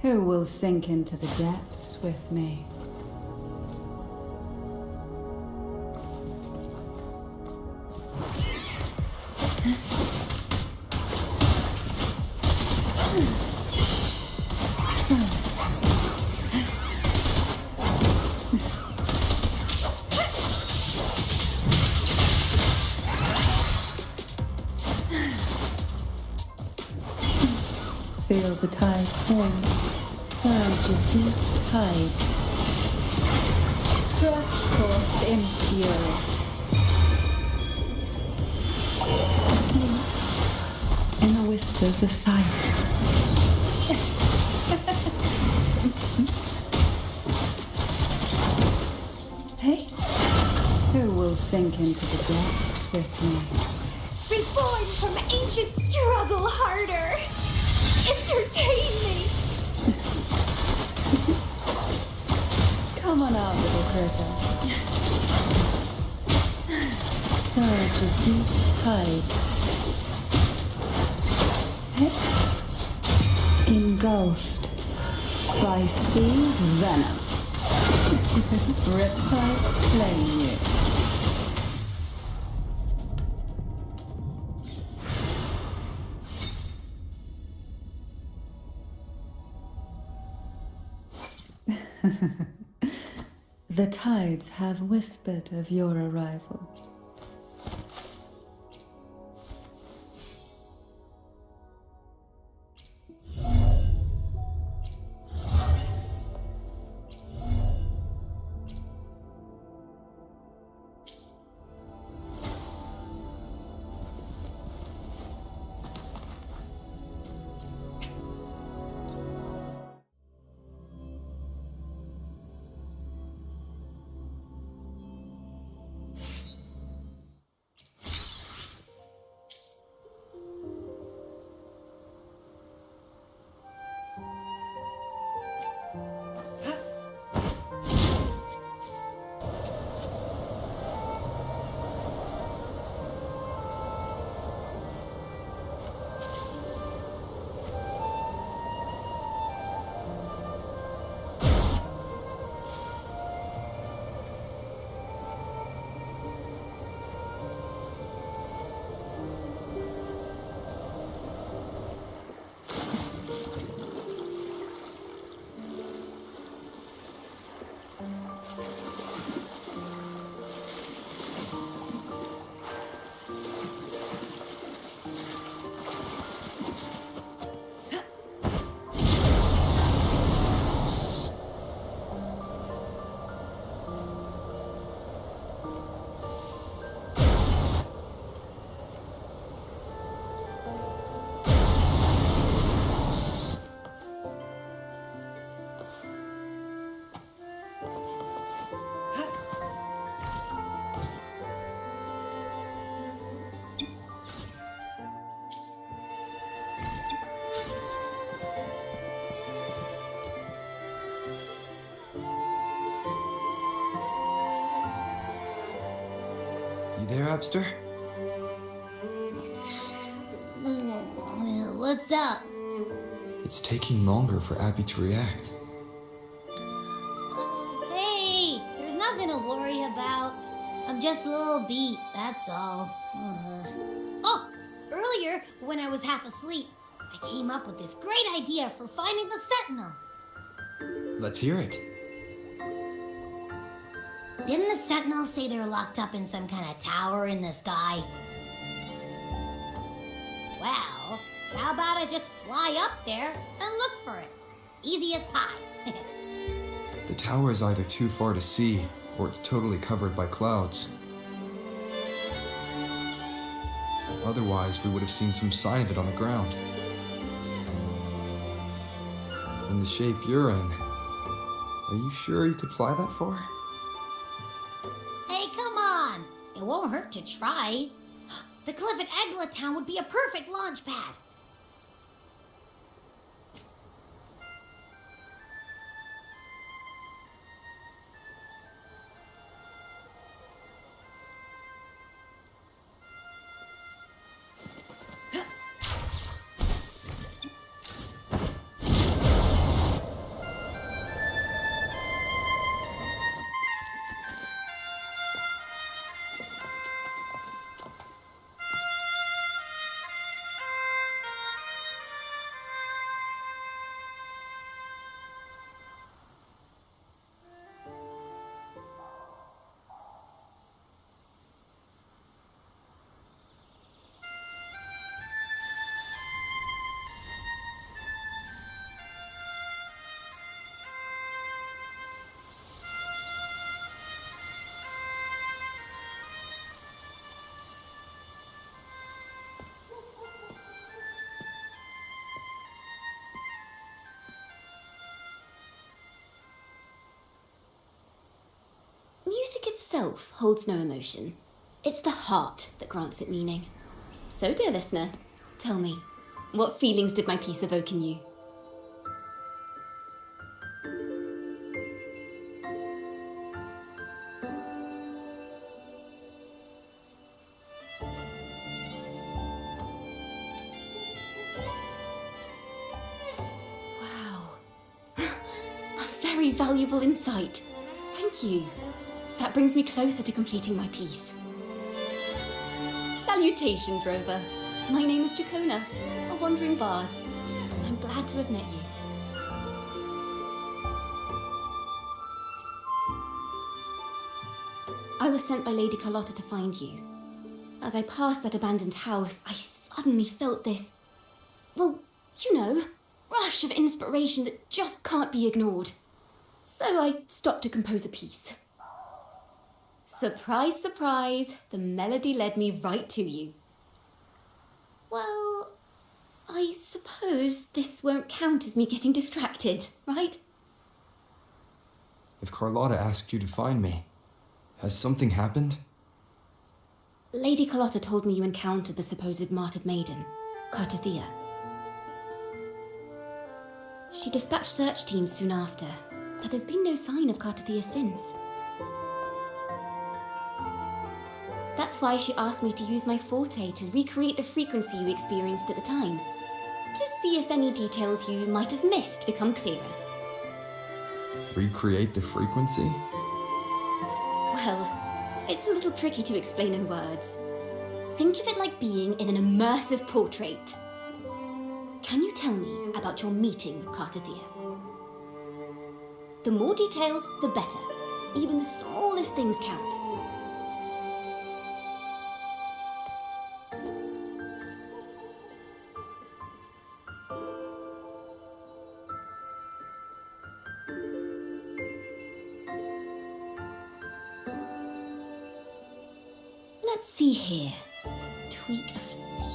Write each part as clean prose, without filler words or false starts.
Who will sink into the depths with me? Feel the tide pour, surge of deep tides. Breath forth in fury. Asleep in the whispers of silence. Hey, who will sink into the depths with me? Reborn from ancient struggle harder. Entertain me! Come on out, little critter. Surge of deep tides. Hey. Engulfed by sea's venom. Riptides claim you. The tides have whispered of your arrival. You there, Abster? What's up? It's taking longer for Abby to react. Hey, there's nothing to worry about. I'm just a little beat, that's all. Oh, earlier, when I was half asleep, I came up with this great idea for finding the Sentinel. Let's hear it. Didn't the Sentinels say they're locked up in some kind of tower in the sky? Well, how about I just fly up there and look for it? Easy as pie. The tower is either too far to see, or it's totally covered by clouds. Otherwise, we would have seen some sign of it on the ground. In the shape you're in, are you sure you could fly that far? Hey, come on! It won't hurt to try. The cliff at Egla Town would be a perfect launch pad. Music itself holds no emotion. It's the heart that grants it meaning. So, dear listener, tell me, what feelings did my piece evoke in you? Wow. A very valuable insight. Thank you. That brings me closer to completing my piece. Salutations, Rover. My name is Dracona, a wandering bard. I'm glad to have met you. I was sent by Lady Carlotta to find you. As I passed that abandoned house, I suddenly felt this, well, you know, rush of inspiration that just can't be ignored. So I stopped to compose a piece. Surprise, surprise, the melody led me right to you. Well, I suppose this won't count as me getting distracted, right? If Carlotta asked you to find me, has something happened? Lady Carlotta told me you encountered the supposed martyred maiden, Cartathea. She dispatched search teams soon after, but there's been no sign of Cartathea since. That's why she asked me to use my forte to recreate the frequency you experienced at the time, to see if any details you might have missed become clearer. Recreate the frequency? Well, it's a little tricky to explain in words. Think of it like being in an immersive portrait. Can you tell me about your meeting with Cartathea? The more details, the better. Even the smallest things count. Let's see here. Tweak a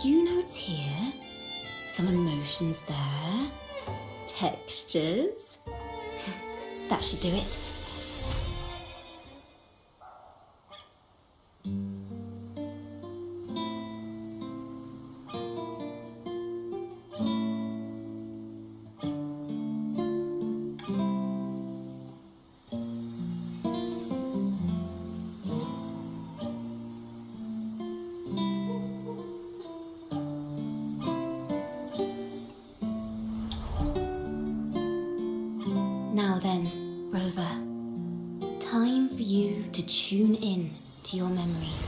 few notes here. Some emotions there. Textures. That should do it. Now then, Rover, time for you to tune in to your memories.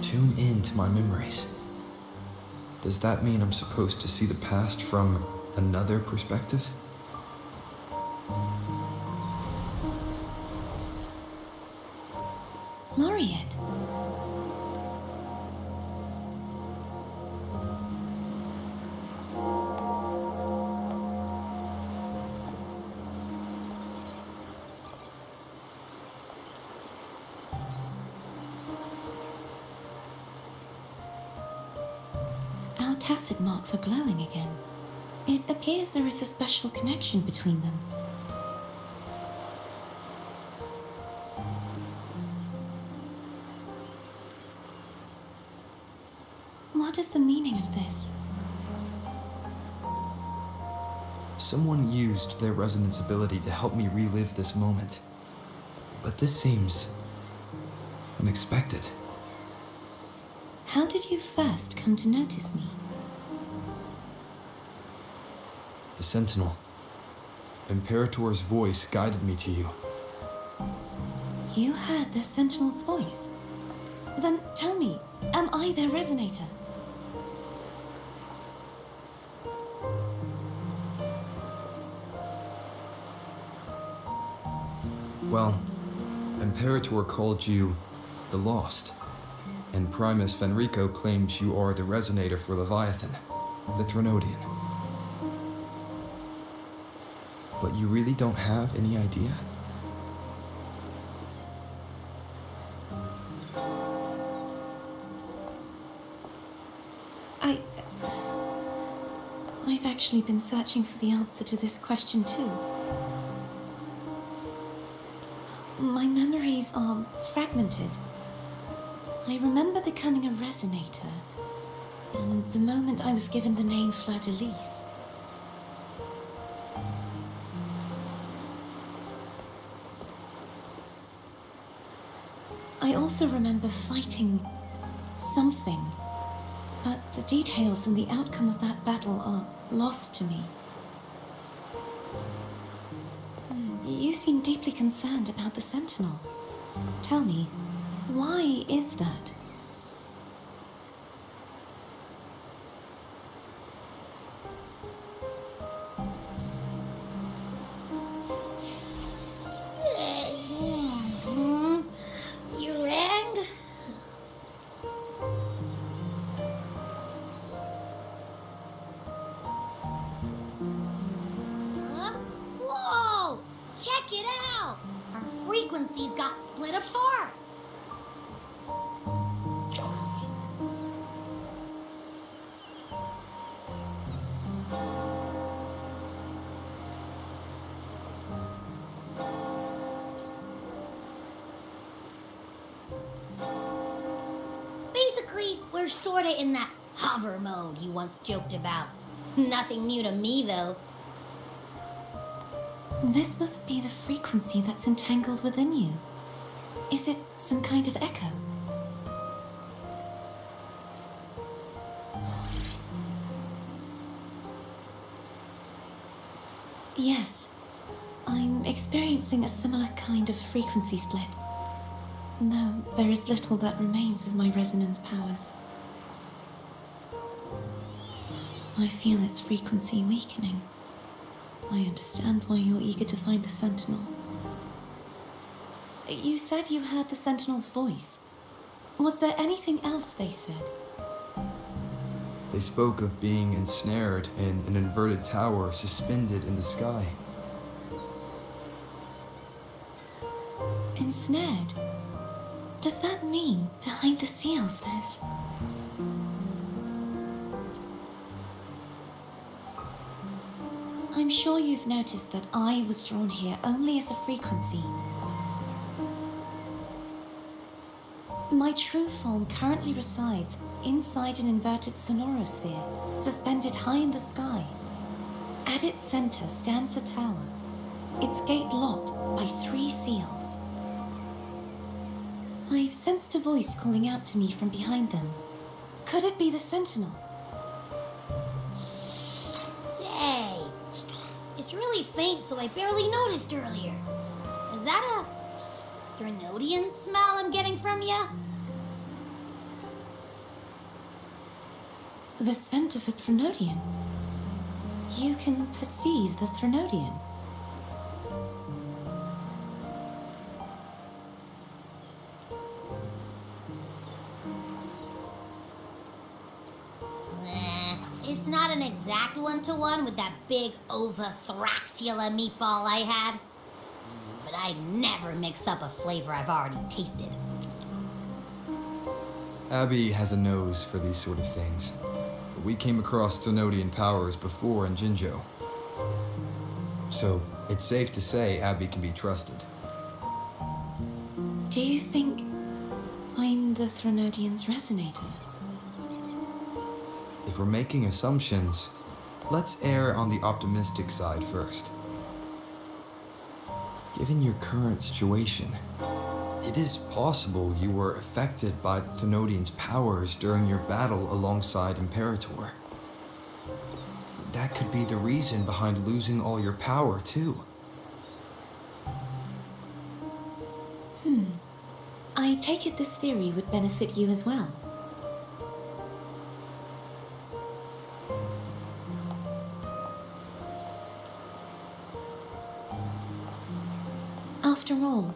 Tune in to my memories. Does that mean I'm supposed to see the past from another perspective? Laureate. Our tacit marks are glowing again. It appears there is a special connection between them. What is the meaning of this? Someone used their resonance ability to help me relive this moment. But this seems unexpected. How did you first come to notice me? The Sentinel. Imperator's voice guided me to you. You heard the Sentinel's voice? Then tell me, am I their resonator? Well, Imperator called you the Lost, and Primus Fenrico claimed you are the resonator for Leviathan, the Threnodian. But you really don't have any idea? I've actually been searching for the answer to this question too. My memories are fragmented. I remember becoming a resonator, and the moment I was given the name Fleur-de-Lis. I also remember fighting something, but the details and the outcome of that battle are lost to me. You seem deeply concerned about the Sentinel. Tell me, why is that? You rang? Huh? Whoa! Check it out! Our frequencies got split apart! Basically, we're sorta in that hover mode you once joked about. Nothing new to me, though. This must be the frequency that's entangled within you. Is it some kind of echo? Yes, I'm experiencing a similar kind of frequency split. No, there is little that remains of my resonance powers. I feel its frequency weakening. I understand why you're eager to find the Sentinel. You said you heard the Sentinel's voice. Was there anything else they said? They spoke of being ensnared in an inverted tower suspended in the sky. Ensnared? Does that mean behind the seals there's... I'm sure you've noticed that I was drawn here only as a frequency. My true form currently resides inside an inverted sonorosphere, suspended high in the sky. At its center stands a tower, its gate locked by 3 seals. I've sensed a voice calling out to me from behind them. Could it be the Sentinel? Say, it's really faint, so I barely noticed earlier. Is that a Threnodian smell I'm getting from you? The scent of a Threnodian. You can perceive the Threnodian. It's not an exact one-to-one with that big Ovathoraxula meatball I had. But I'd never mix up a flavor I've already tasted. Abby has a nose for these sort of things. But we came across Threnodian powers before in Jinzhou. So, it's safe to say Abby can be trusted. Do you think I'm the Threnodian's resonator? If we're making assumptions, let's err on the optimistic side first. Given your current situation, it is possible you were affected by the Thenodian's powers during your battle alongside Imperator. That could be the reason behind losing all your power, too. I take it this theory would benefit you as well. After all,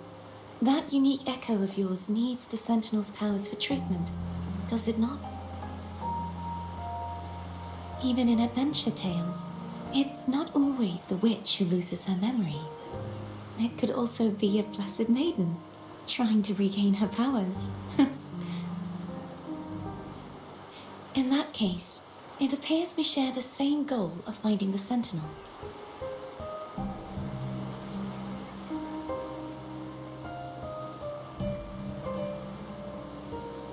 that unique echo of yours needs the Sentinel's powers for treatment, does it not? Even in adventure tales, it's not always the witch who loses her memory. It could also be a blessed maiden, trying to regain her powers. In that case, it appears we share the same goal of finding the Sentinel.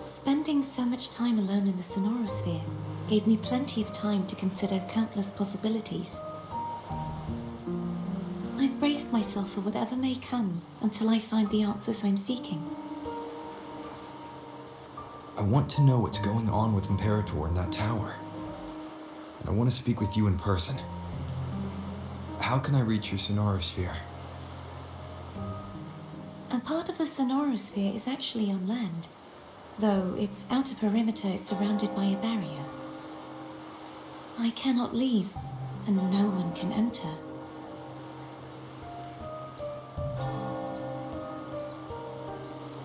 Spending so much time alone in the Sonorosphere gave me plenty of time to consider countless possibilities. I've braced myself for whatever may come until I find the answers I'm seeking. I want to know what's going on with Imperator in that tower. And I want to speak with you in person. How can I reach your Sonorosphere? A part of the Sonorosphere is actually on land, though its outer perimeter is surrounded by a barrier. I cannot leave, and no one can enter.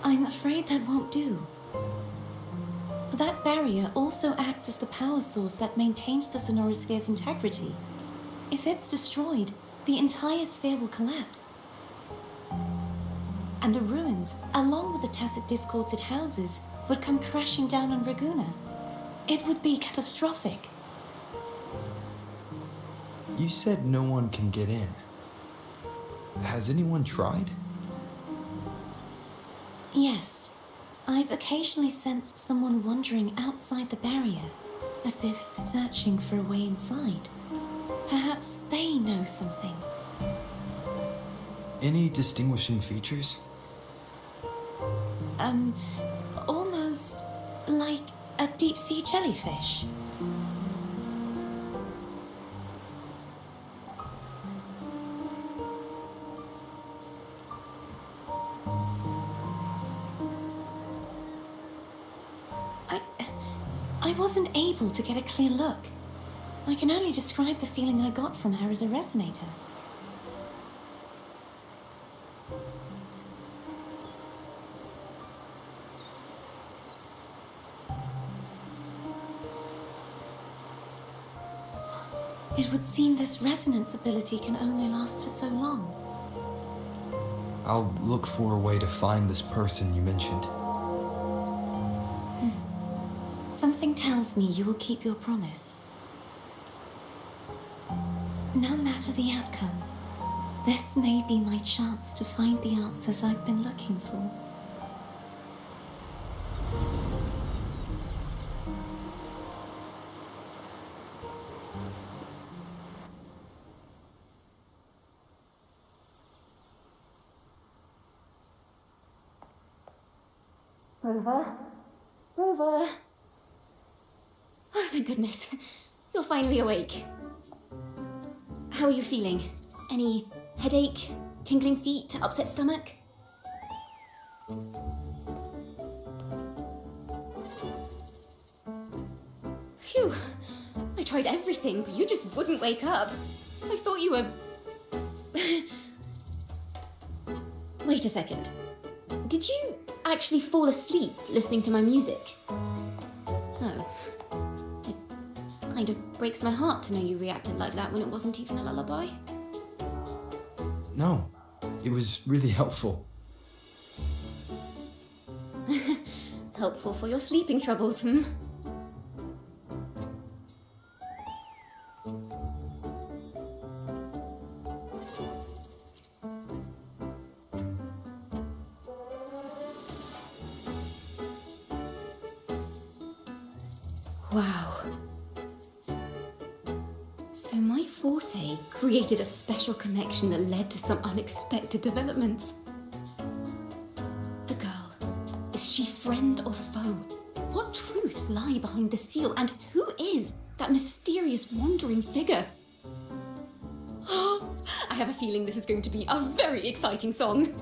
I'm afraid that won't do. That barrier also acts as the power source that maintains the Sonorosphere's integrity. If it's destroyed, the entire sphere will collapse. And the ruins, along with the tacit discords it houses, would come crashing down on Raguna. It would be catastrophic. You said no one can get in. Has anyone tried? Yes. I've occasionally sensed someone wandering outside the barrier, as if searching for a way inside. Perhaps they know something. Any distinguishing features? Almost like a deep-sea jellyfish. I wasn't able to get a clear look. I can only describe the feeling I got from her as a resonator. It would seem this resonance ability can only last for so long. I'll look for a way to find this person you mentioned. Something tells me you will keep your promise. No matter the outcome, this may be my chance to find the answers I've been looking for. Rover? Rover? Oh, thank goodness. You're finally awake. How are you feeling? Any headache, tingling feet, upset stomach? Phew. I tried everything, but you just wouldn't wake up. I thought you were... Wait a second. Did you actually fall asleep listening to my music? No. It kind of breaks my heart to know you reacted like that when it wasn't even a lullaby. No, it was really helpful. Helpful for your sleeping troubles, hmm? Wow. So created a special connection that led to some unexpected developments. The girl, is she friend or foe? What truths lie behind the seal, and who is that mysterious wandering figure? I have a feeling this is going to be a very exciting song.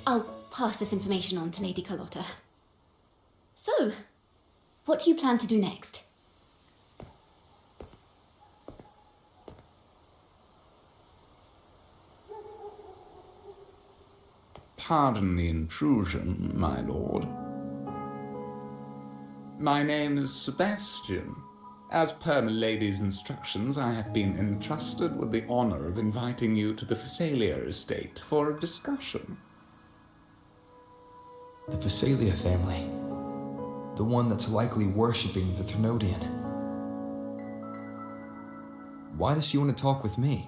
I'll pass this information on to Lady Carlotta. So, what do you plan to do next? Pardon the intrusion, my lord. My name is Sebastian. As per milady's instructions, I have been entrusted with the honor of inviting you to the Phasalia estate for a discussion. The Phasalia family. The one that's likely worshipping the Thrunodian. Why does she want to talk with me?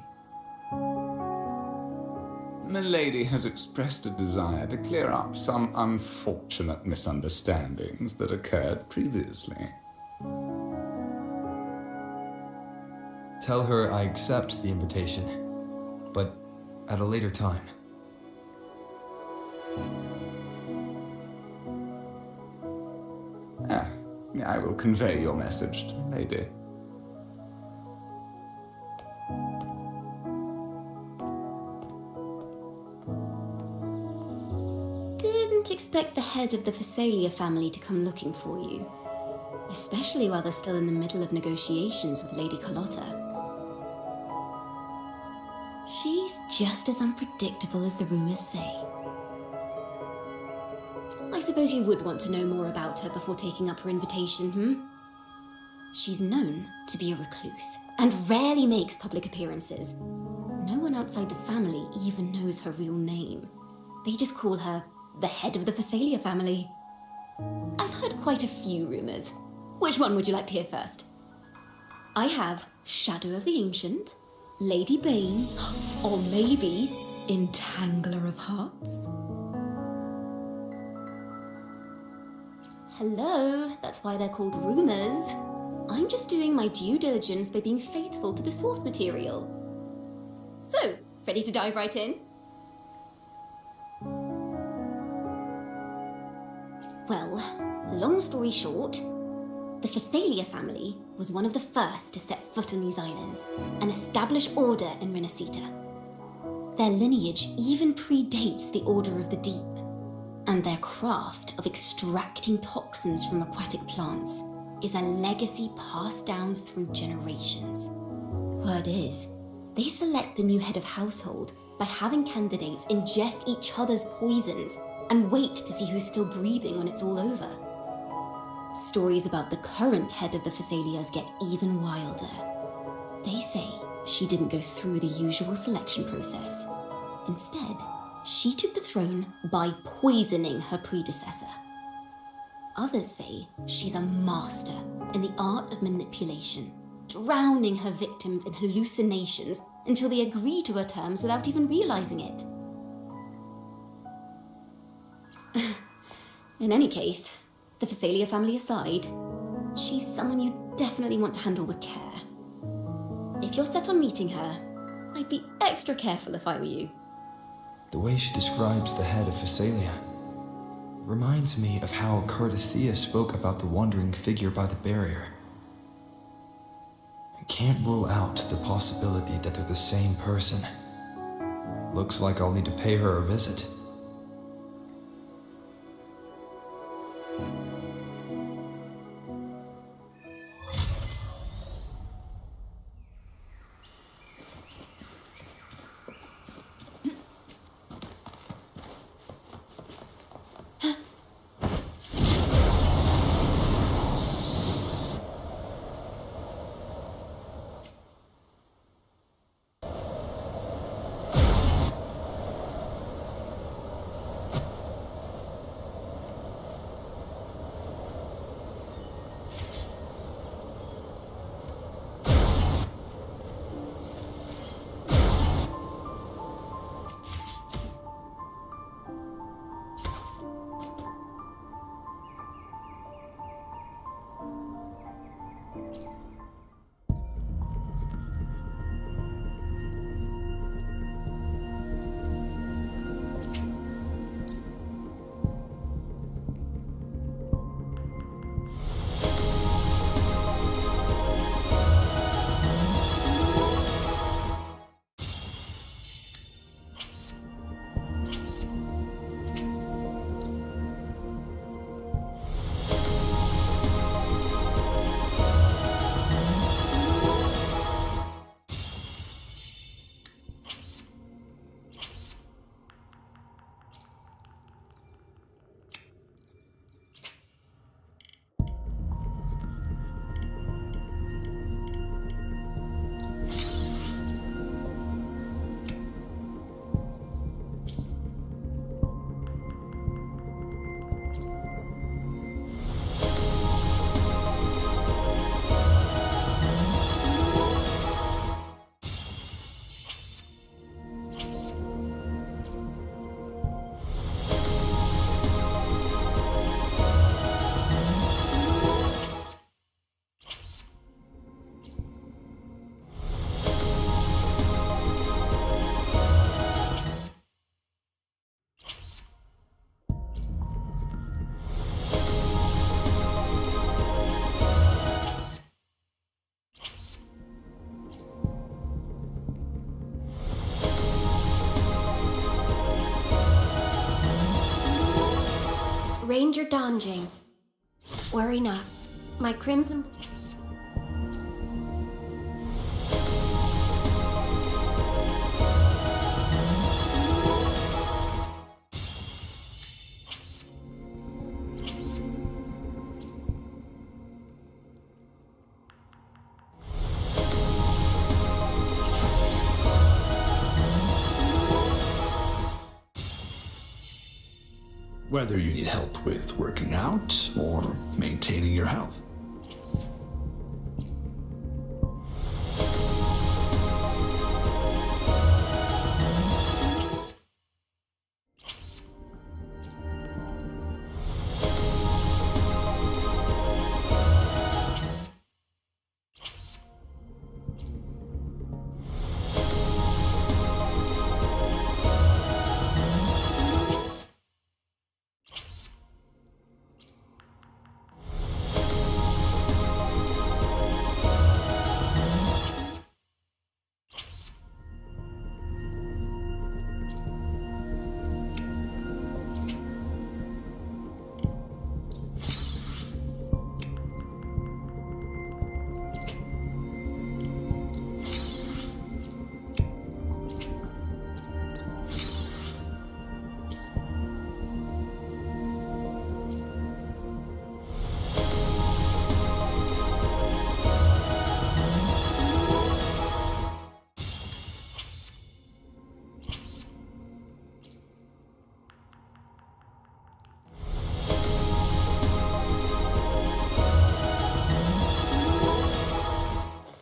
Milady has expressed a desire to clear up some unfortunate misunderstandings that occurred previously. Tell her I accept the invitation, but at a later time. I will convey your message to Milady. Didn't expect the head of the Phasalia family to come looking for you. Especially while they're still in the middle of negotiations with Lady Carlotta. She's just as unpredictable as the rumors say. I suppose you would want to know more about her before taking up her invitation, She's known to be a recluse, and rarely makes public appearances. No one outside the family even knows her real name. They just call her the head of the Phasalia family. I've heard quite a few rumors. Which one would you like to hear first? I have Shadow of the Ancient, Lady Bane, or maybe Entangler of Hearts. Hello, that's why they're called rumors. I'm just doing my due diligence by being faithful to the source material. So, ready to dive right in? Well, long story short, the Phasalia family was one of the first to set foot on these islands and establish order in Renacita. Their lineage even predates the Order of the Deep, and their craft of extracting toxins from aquatic plants is a legacy passed down through generations. Word is, they select the new head of household by having candidates ingest each other's poisons and wait to see who's still breathing when it's all over. Stories about the current head of the Phasalias get even wilder. They say she didn't go through the usual selection process. Instead, she took the throne by poisoning her predecessor. Others say she's a master in the art of manipulation, drowning her victims in hallucinations until they agree to her terms without even realizing it. In any case, the Phasalia family aside, she's someone you definitely want to handle with care. If you're set on meeting her, I'd be extra careful if I were you. The way she describes the head of Phasalia reminds me of how Cardathea spoke about the wandering figure by the barrier. I can't rule out the possibility that they're the same person. Looks like I'll need to pay her a visit. Ranger Donjing. Worry not. My crimson... Whether you need help with working out or maintaining your health.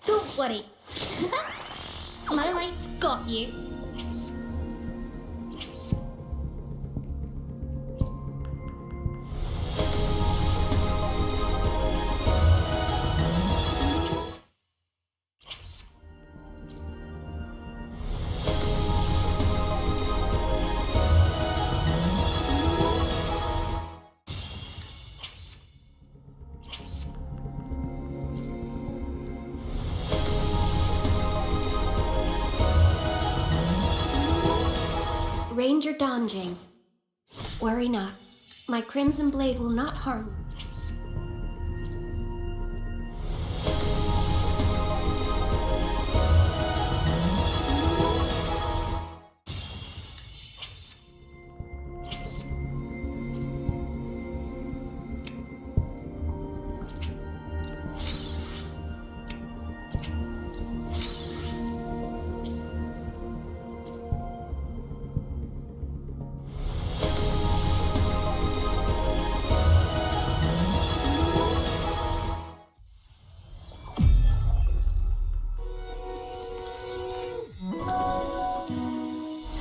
Don't worry. My light's got you. Ranger Donjing. Worry not. My crimson blade will not harm you.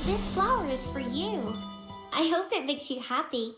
This flower is for you. I hope it makes you happy.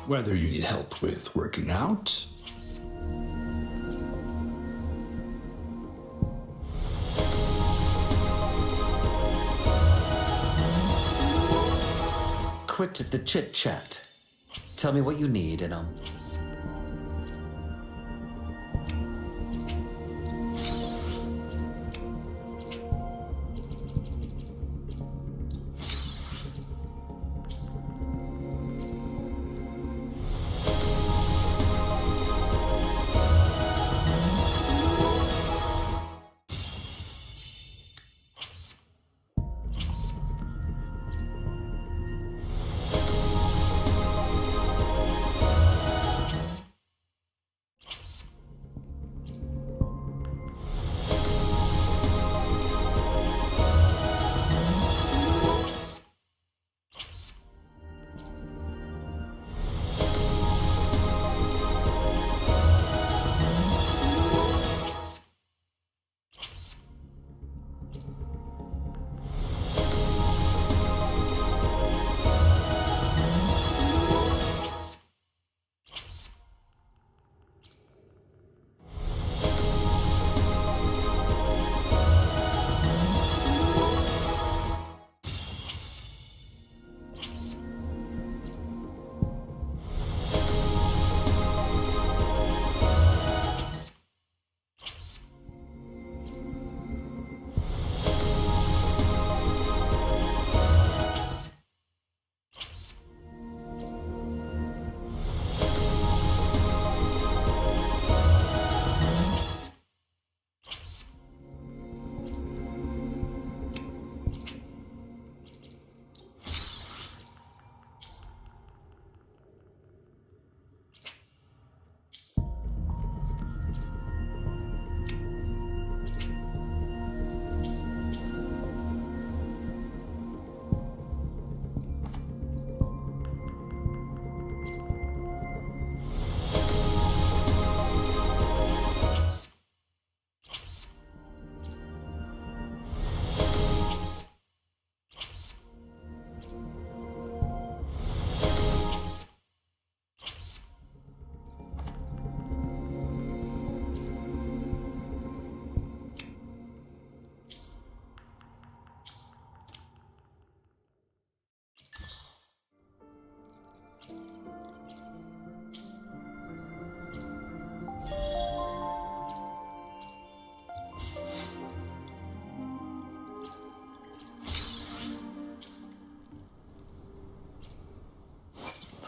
Whether you need help with working out. Quit the chit-chat. Tell me what you need and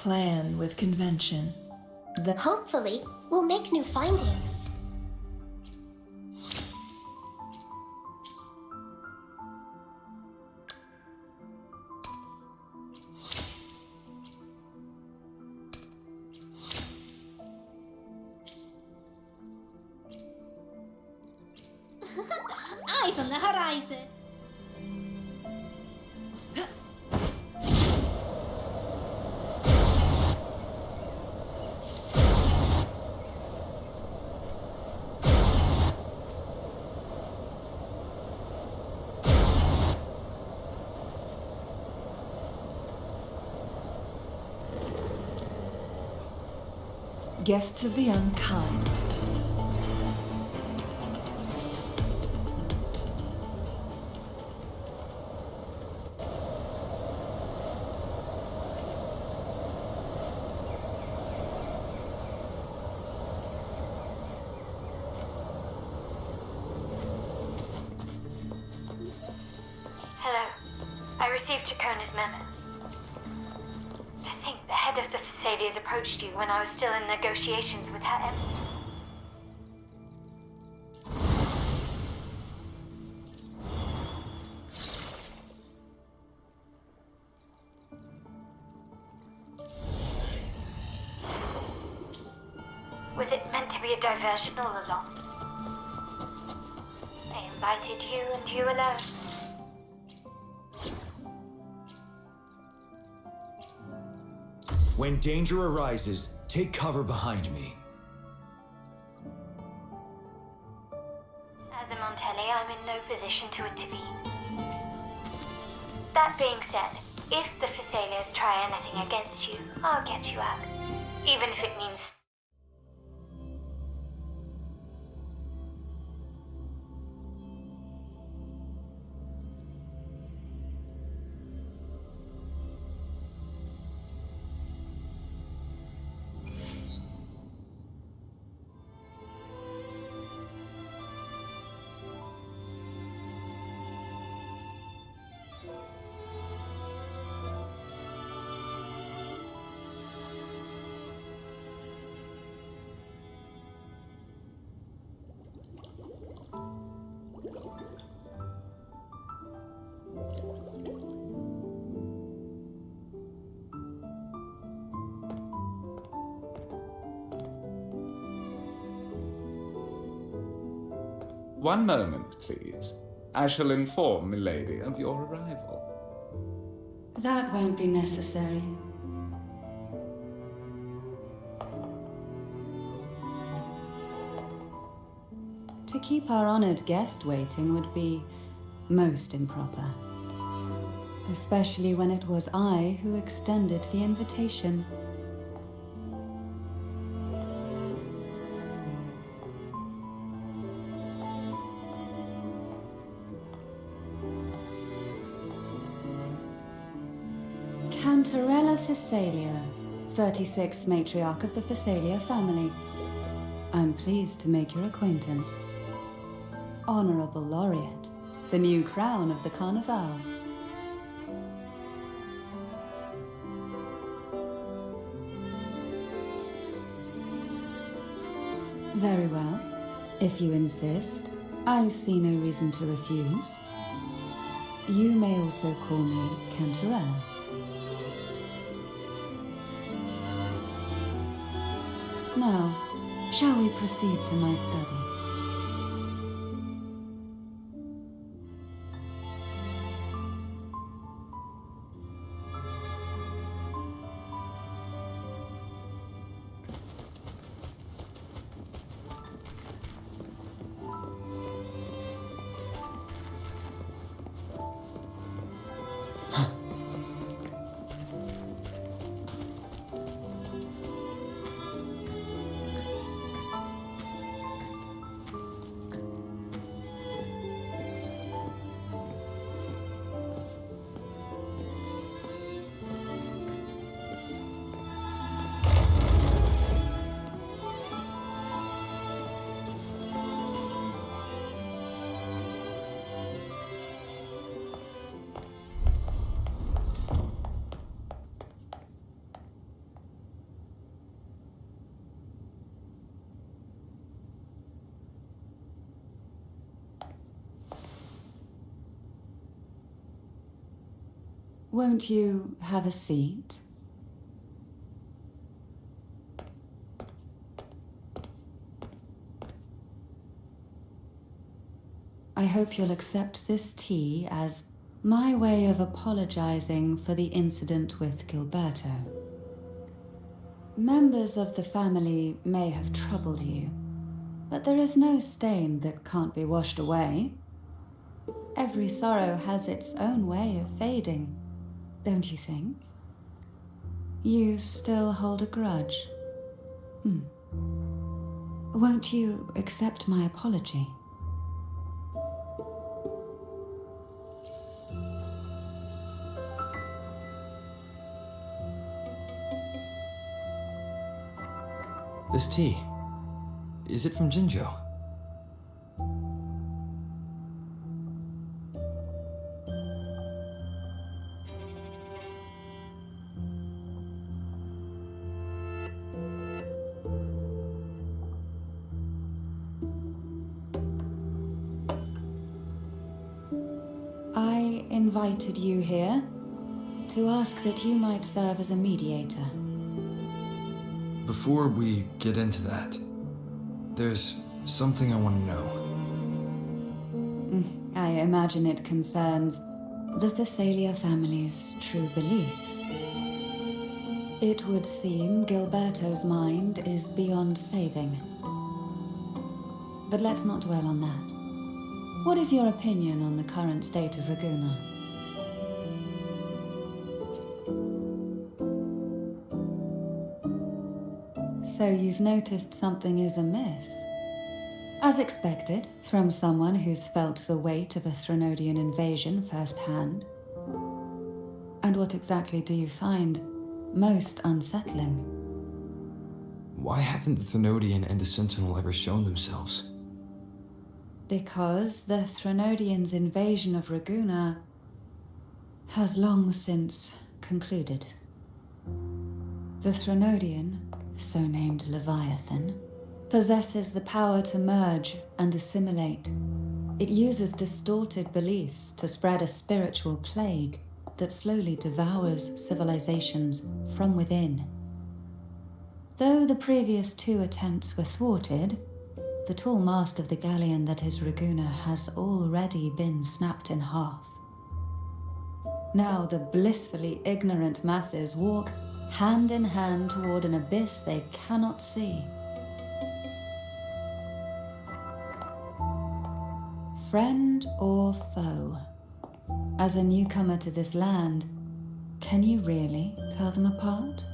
plan with convention. Hopefully, we'll make new findings. Eyes on the horizon. Guests of the unkind. Hello. I received Chacona's memo. I think the head of the Thessalians approached you when I was still in negotiations with her emperor. Was it meant to be a diversion all along? They invited you and you alone. When danger arises, take cover behind me. As a Montelli, I'm in no position to intervene. That being said, if the Thessalians try anything against you, I'll get you out. Even if it means... One moment, please. I shall inform Milady of your arrival. That won't be necessary. To keep our honored guest waiting would be most improper. Especially when it was I who extended the invitation. Cantarella Thessalia, 36th matriarch of the Thessalia family. I'm pleased to make your acquaintance. Honorable Laureate, the new crown of the Carnival. Very well. If you insist, I see no reason to refuse. You may also call me Cantarella. Now, shall we proceed to my study? Won't you have a seat? I hope you'll accept this tea as my way of apologizing for the incident with Gilberto. Members of the family may have troubled you, but there is no stain that can't be washed away. Every sorrow has its own way of fading, don't you think? You still hold a grudge? Won't you accept my apology? This tea, is it from Jinjo? I invited you here to ask that you might serve as a mediator. Before we get into that, there's something I want to know. I imagine it concerns the Phasalia family's true beliefs. It would seem Gilberto's mind is beyond saving. But let's not dwell on that. What is your opinion on the current state of Raguna? So you've noticed something is amiss. As expected, from someone who's felt the weight of a Threnodian invasion firsthand. And what exactly do you find most unsettling? Why haven't the Threnodian and the Sentinel ever shown themselves? Because the Threnodians' invasion of Raguna has long since concluded. The Threnodian, so named Leviathan, possesses the power to merge and assimilate. It uses distorted beliefs to spread a spiritual plague that slowly devours civilizations from within. Though the previous 2 attempts were thwarted, the tall mast of the galleon that is Raguna has already been snapped in half. Now the blissfully ignorant masses walk hand in hand toward an abyss they cannot see. Friend or foe? As a newcomer to this land, can you really tell them apart?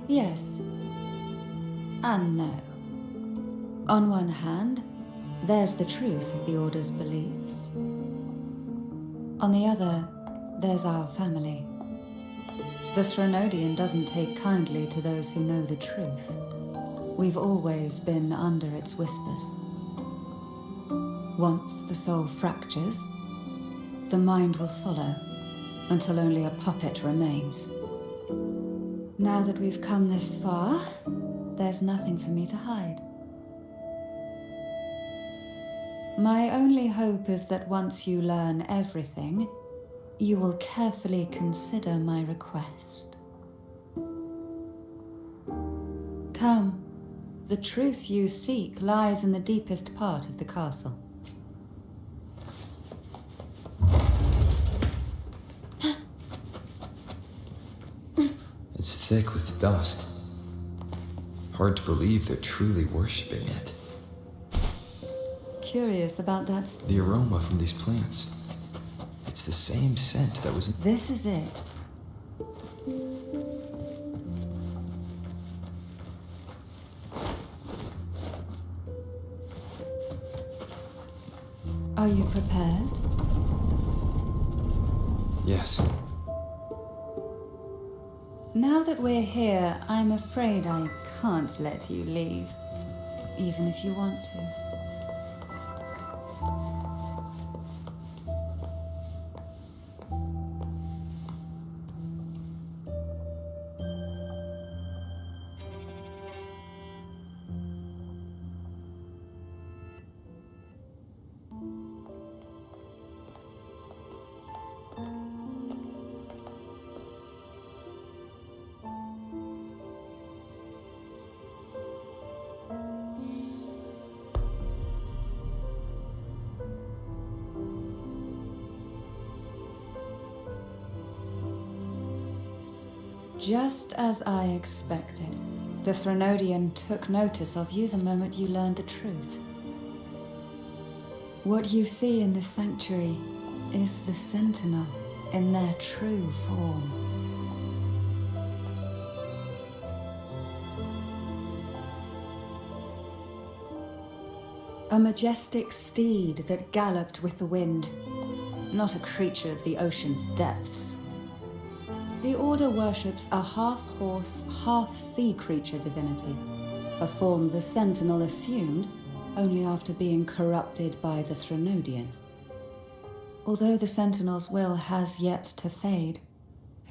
Yes and no. On one hand, there's the truth of the Order's beliefs. On the other, there's our family. The Threnodian doesn't take kindly to those who know the truth. We've always been under its whispers. Once the soul fractures, the mind will follow, until only a puppet remains. Now that we've come this far, there's nothing for me to hide. My only hope is that once you learn everything, you will carefully consider my request. Come, the truth you seek lies in the deepest part of the castle. It's thick with dust. Hard to believe they're truly worshipping it. Curious about that. The aroma from these plants. It's the same scent that was in... This is it. Are you prepared? Yes. Now that we're here, I'm afraid I can't let you leave, even if you want to. Just as I expected, the Threnodian took notice of you the moment you learned the truth. What you see in this sanctuary is the Sentinel in their true form. A majestic steed that galloped with the wind, not a creature of the ocean's depths. The Order worships a half-horse, half-sea creature divinity, a form the Sentinel assumed only after being corrupted by the Threnodian. Although the Sentinel's will has yet to fade,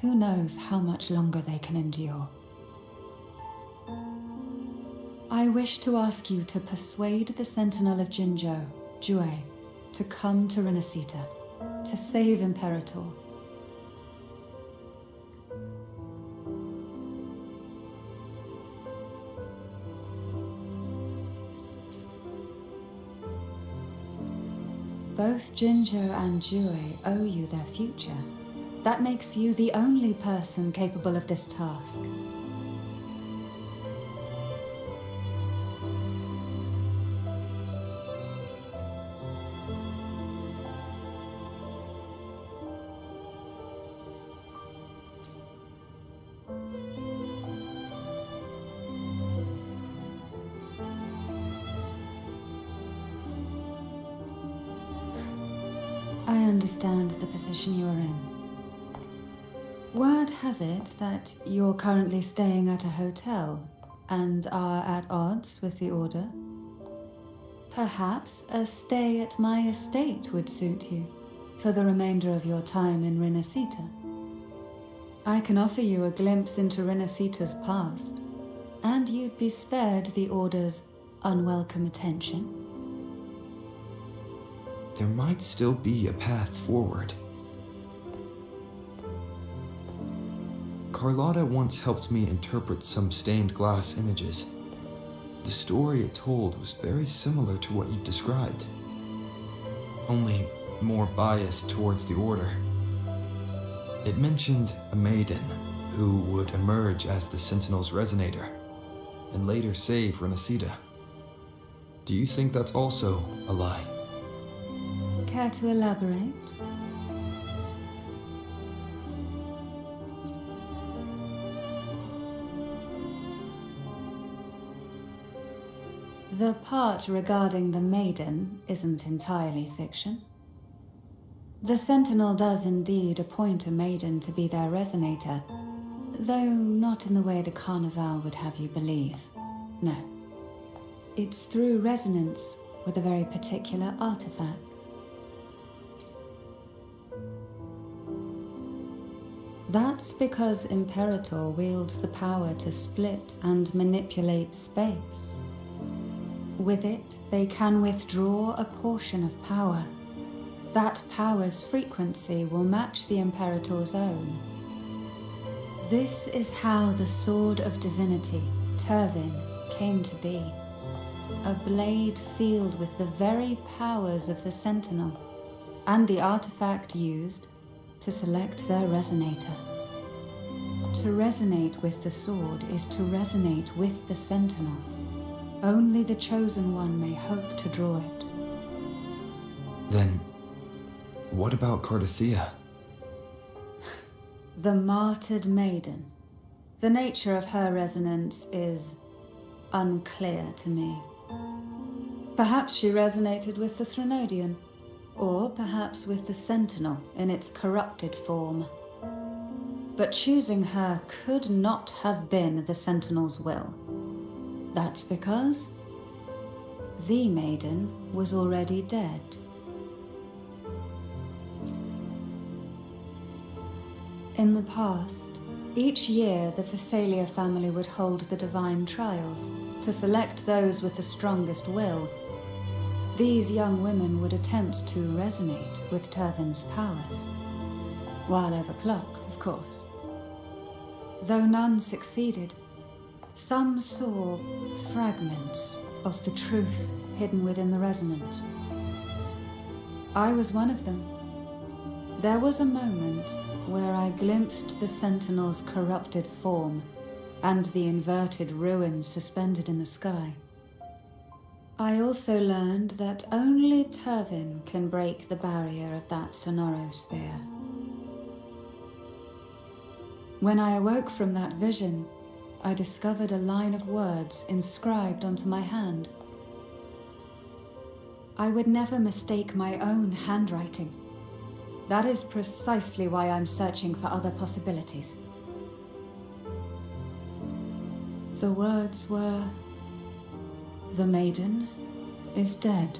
who knows how much longer they can endure. I wish to ask you to persuade the Sentinel of Jinzhou, Jue, to come to Renacita, to save Imperator. Both Jinzhou and Jue owe you their future. That makes you the only person capable of this task. I understand the position you are in. Word has it that you're currently staying at a hotel and are at odds with the Order. Perhaps a stay at my estate would suit you for the remainder of your time in Renacita. I can offer you a glimpse into Renacita's past, and you'd be spared the Order's unwelcome attention. There might still be a path forward. Carlotta once helped me interpret some stained glass images. The story it told was very similar to what you've described, only more biased towards the Order. It mentioned a maiden who would emerge as the Sentinel's resonator and later save Renacita. Do you think that's also a lie? Care to elaborate? The part regarding the maiden isn't entirely fiction. The Sentinel does indeed appoint a maiden to be their resonator, though not in the way the Carnival would have you believe. No. It's through resonance with a very particular artifact. That's because Imperator wields the power to split and manipulate space. With it, they can withdraw a portion of power. That power's frequency will match the Imperator's own. This is how the Sword of Divinity, Turvin, came to be. A blade sealed with the very powers of the Sentinel, and the artifact used to select their resonator. To resonate with the sword is to resonate with the Sentinel. Only the Chosen One may hope to draw it. Then, what about Cardothea? The martyred maiden. The nature of her resonance is unclear to me. Perhaps she resonated with the Threnodian, or perhaps with the Sentinel in its corrupted form. But choosing her could not have been the Sentinel's will. That's because the maiden was already dead. In the past, each year the Phasalia family would hold the divine trials to select those with the strongest will. These young women would attempt to resonate with Turvin's powers, while overclocked, of course. Though none succeeded, some saw fragments of the truth hidden within the resonance. I was one of them. There was a moment where I glimpsed the Sentinel's corrupted form and the inverted ruins suspended in the sky. I also learned that only Turvin can break the barrier of that sonorosphere. When I awoke from that vision, I discovered a line of words inscribed onto my hand. I would never mistake my own handwriting. That is precisely why I'm searching for other possibilities. The words were, "The maiden is dead."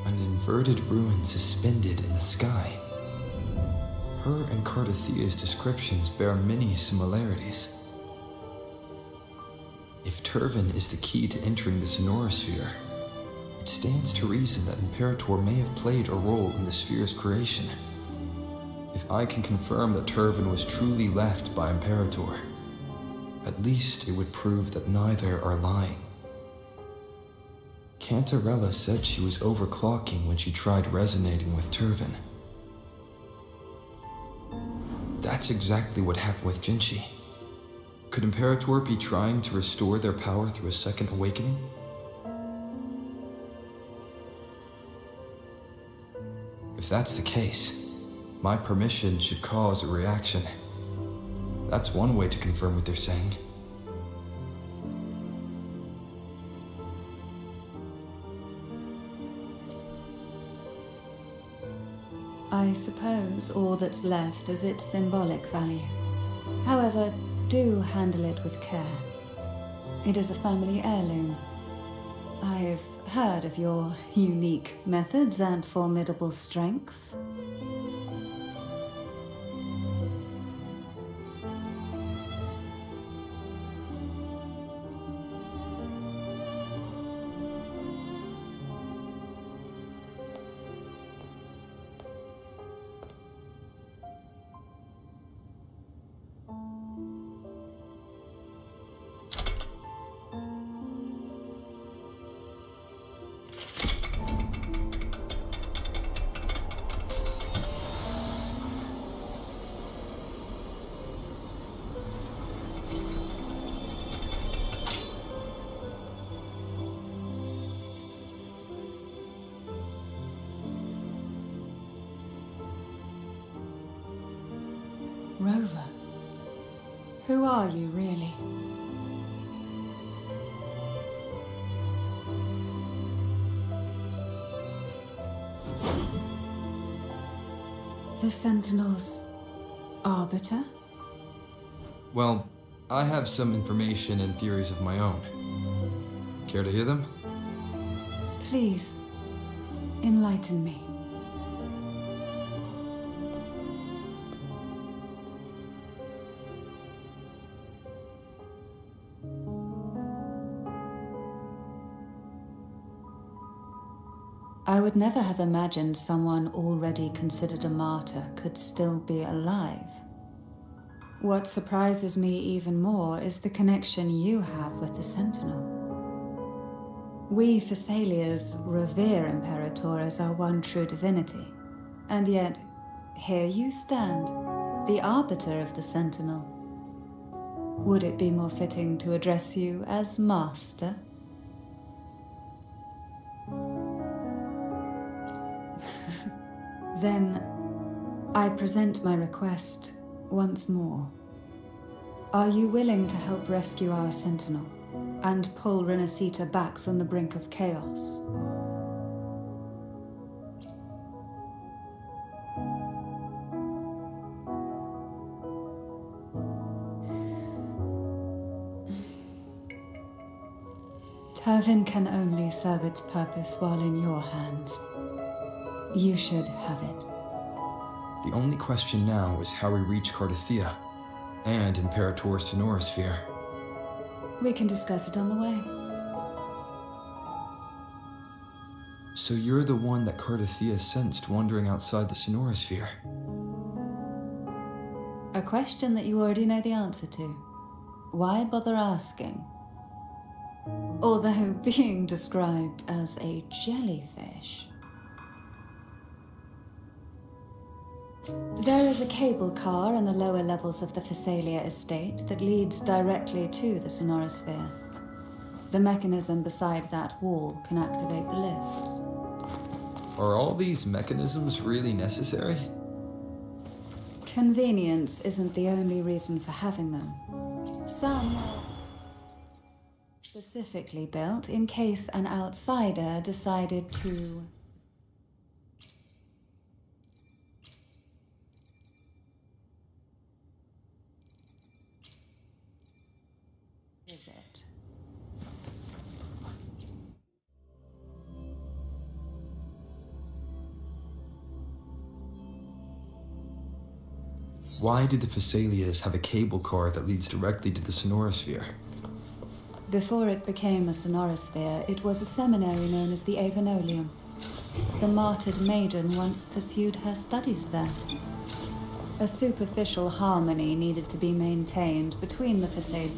An inverted ruin suspended in the sky. Her and Cardathia's descriptions bear many similarities. If Turvin is the key to entering the sonorosphere, it stands to reason that Imperator may have played a role in the sphere's creation. If I can confirm that Turvin was truly left by Imperator, at least it would prove that neither are lying. Cantarella said she was overclocking when she tried resonating with Turvin. That's exactly what happened with Jinchi. Could Imperator be trying to restore their power through a second awakening? If that's the case, my permission should cause a reaction. That's one way to confirm what they're saying. I suppose all that's left is its symbolic value. However, do handle it with care. It is a family heirloom. I've heard of your unique methods and formidable strength. Rover, who are you really? The Sentinel's arbiter? Well, I have some information and theories of my own. Care to hear them? Please, enlighten me. I would never have imagined someone already considered a martyr could still be alive. What surprises me even more is the connection you have with the Sentinel. We Thessalians revere Imperator as our one true divinity, and yet here you stand, the arbiter of the Sentinel. Would it be more fitting to address you as Master? Then, I present my request once more. Are you willing to help rescue our Sentinel and pull Renacita back from the brink of chaos? Turvin can only serve its purpose while in your hands. You should have it. The only question now is how we reach Cardathia and Imperator's sonorosphere. We can discuss it on the way. So you're the one that Cardathia sensed wandering outside the sonorosphere? A question that you already know the answer to. Why bother asking? Although being described as a jellyfish There is a cable car in the lower levels of the Phasalia estate that leads directly to the Sonorosphere. The mechanism beside that wall can activate the lifts. Are all these mechanisms really necessary? Convenience isn't the only reason for having them. Some are specifically built in case an outsider decided to visit. Why do the Phasalias have a cable car that leads directly to the Sonorosphere? Before it became a Sonorosphere, it was a seminary known as the Avenolium. The martyred maiden once pursued her studies there. A superficial harmony needed to be maintained between the Phasalia.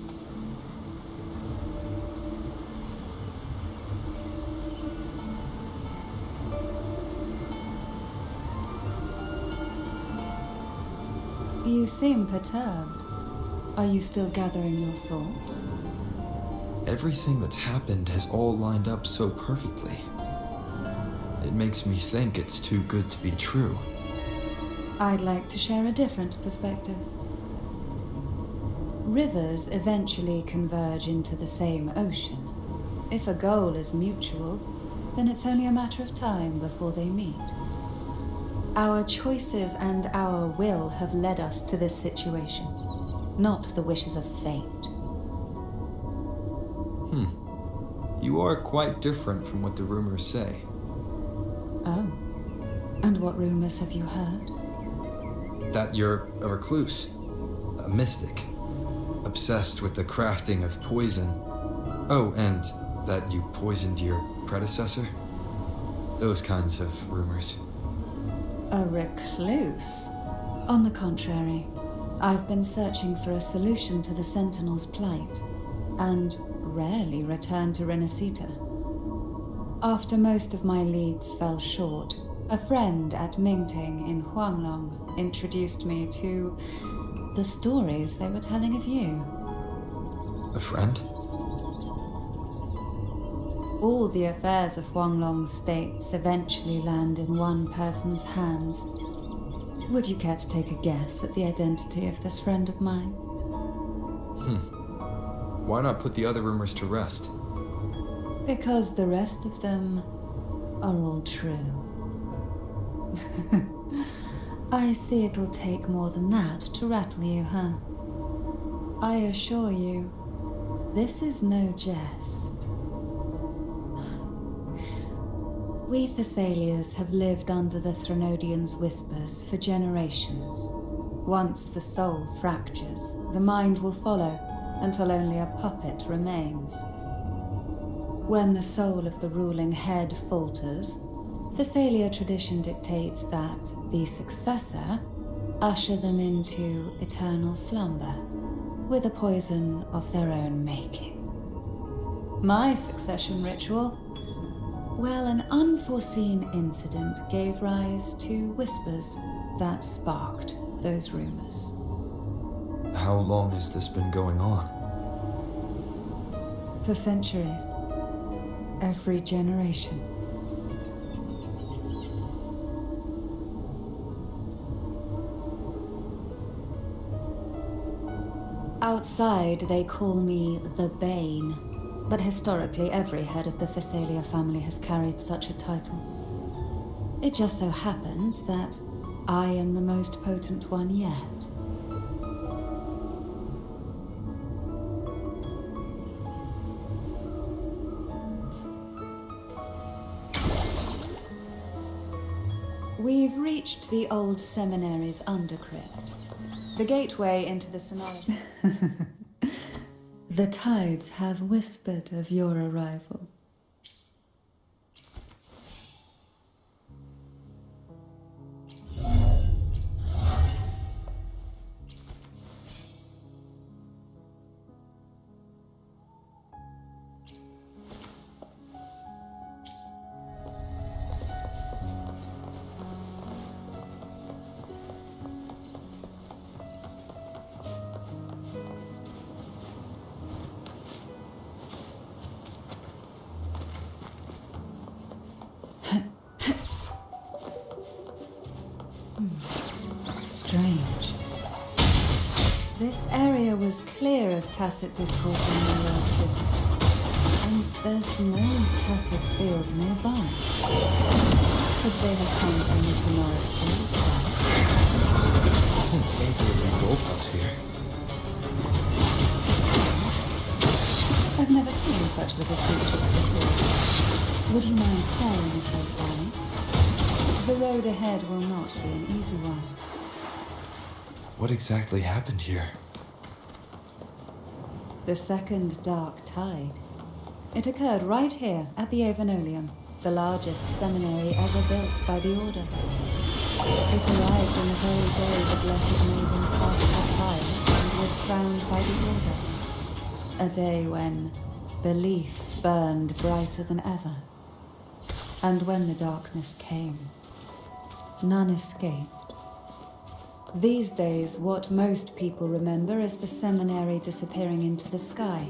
You seem perturbed. Are you still gathering your thoughts? Everything that's happened has all lined up so perfectly. It makes me think it's too good to be true. I'd like to share a different perspective. Rivers eventually converge into the same ocean. If a goal is mutual, then it's only a matter of time before they meet. Our choices and our will have led us to this situation, not the wishes of fate. You are quite different from what the rumors say. Oh. And what rumors have you heard? That you're a recluse, a mystic, obsessed with the crafting of poison. Oh, and that you poisoned your predecessor? Those kinds of rumors. A recluse? On the contrary, I've been searching for a solution to the Sentinel's plight, and rarely return to Renacita. After most of my leads fell short, a friend at Mingting in Huanglong introduced me to the stories they were telling of you. A friend? All the affairs of Huanglong states eventually land in one person's hands. Would you care to take a guess at the identity of this friend of mine? Why not put the other rumors to rest? Because the rest of them are all true. I see it'll take more than that to rattle you, huh? I assure you, this is no jest. We Thessalians have lived under the Threnodians' whispers for generations. Once the soul fractures, the mind will follow, until only a puppet remains. When the soul of the ruling head falters, Thessalia tradition dictates that the successor usher them into eternal slumber, with a poison of their own making. My succession ritual? Well, an unforeseen incident gave rise to whispers that sparked those rumors. How long has this been going on? For centuries. Every generation. Outside, they call me the Bane, but historically every head of the Phasalia family has carried such a title. It just so happens that I am the most potent one yet. We've reached the old seminary's undercrypt, the gateway into the Sonoros. The tides have whispered of your arrival. Strange. This area was clear of tacit discourse in the last visit. And there's no tacit field nearby. Could they have come from the sonorous field side? I didn't think there would be goalposts here. I've never seen such little creatures before. Would you mind sparing a coat for me? The road ahead will not be an easy one. What exactly happened here? The second dark tide. It occurred right here at the Avenolium, the largest seminary ever built by the Order. It arrived on the very day the Blessed Maiden passed her trial and was crowned by the Order. A day when belief burned brighter than ever. And when the darkness came, none escaped. These days, what most people remember is the seminary disappearing into the sky.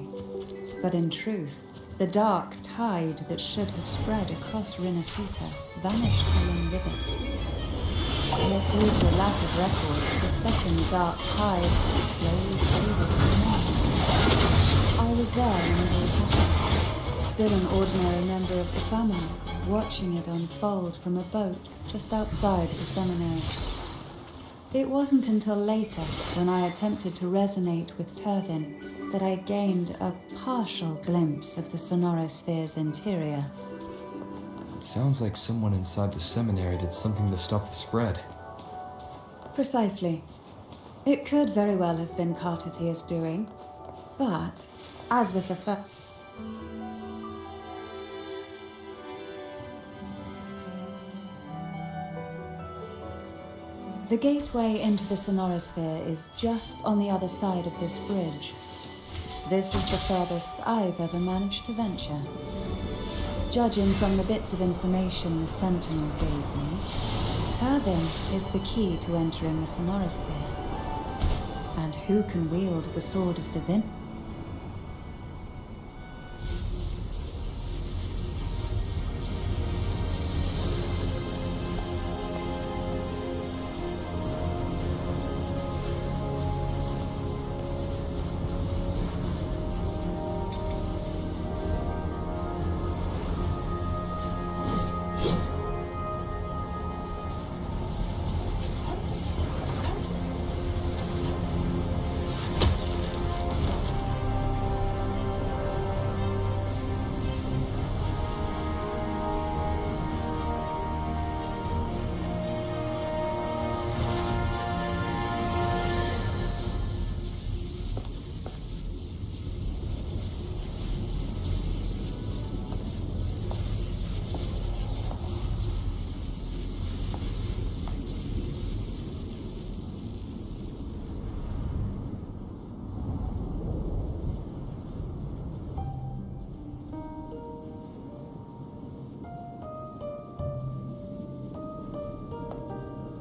But in truth, the dark tide that should have spread across Rinascita vanished along with it. Yet due to a lack of records, the second dark tide slowly faded from mind. I was there when it all happened, still an ordinary member of the family, watching it unfold from a boat just outside the seminary. It wasn't until later, when I attempted to resonate with Turvin, that I gained a partial glimpse of the Sonorosphere's interior. It sounds like someone inside the seminary did something to stop the spread. Precisely. It could very well have been Cartathea's doing, but, as with the The gateway into the Sonorosphere is just on the other side of this bridge. This is the furthest I've ever managed to venture. Judging from the bits of information the Sentinel gave me, Turvin is the key to entering the Sonorosphere. And who can wield the Sword of Divinity?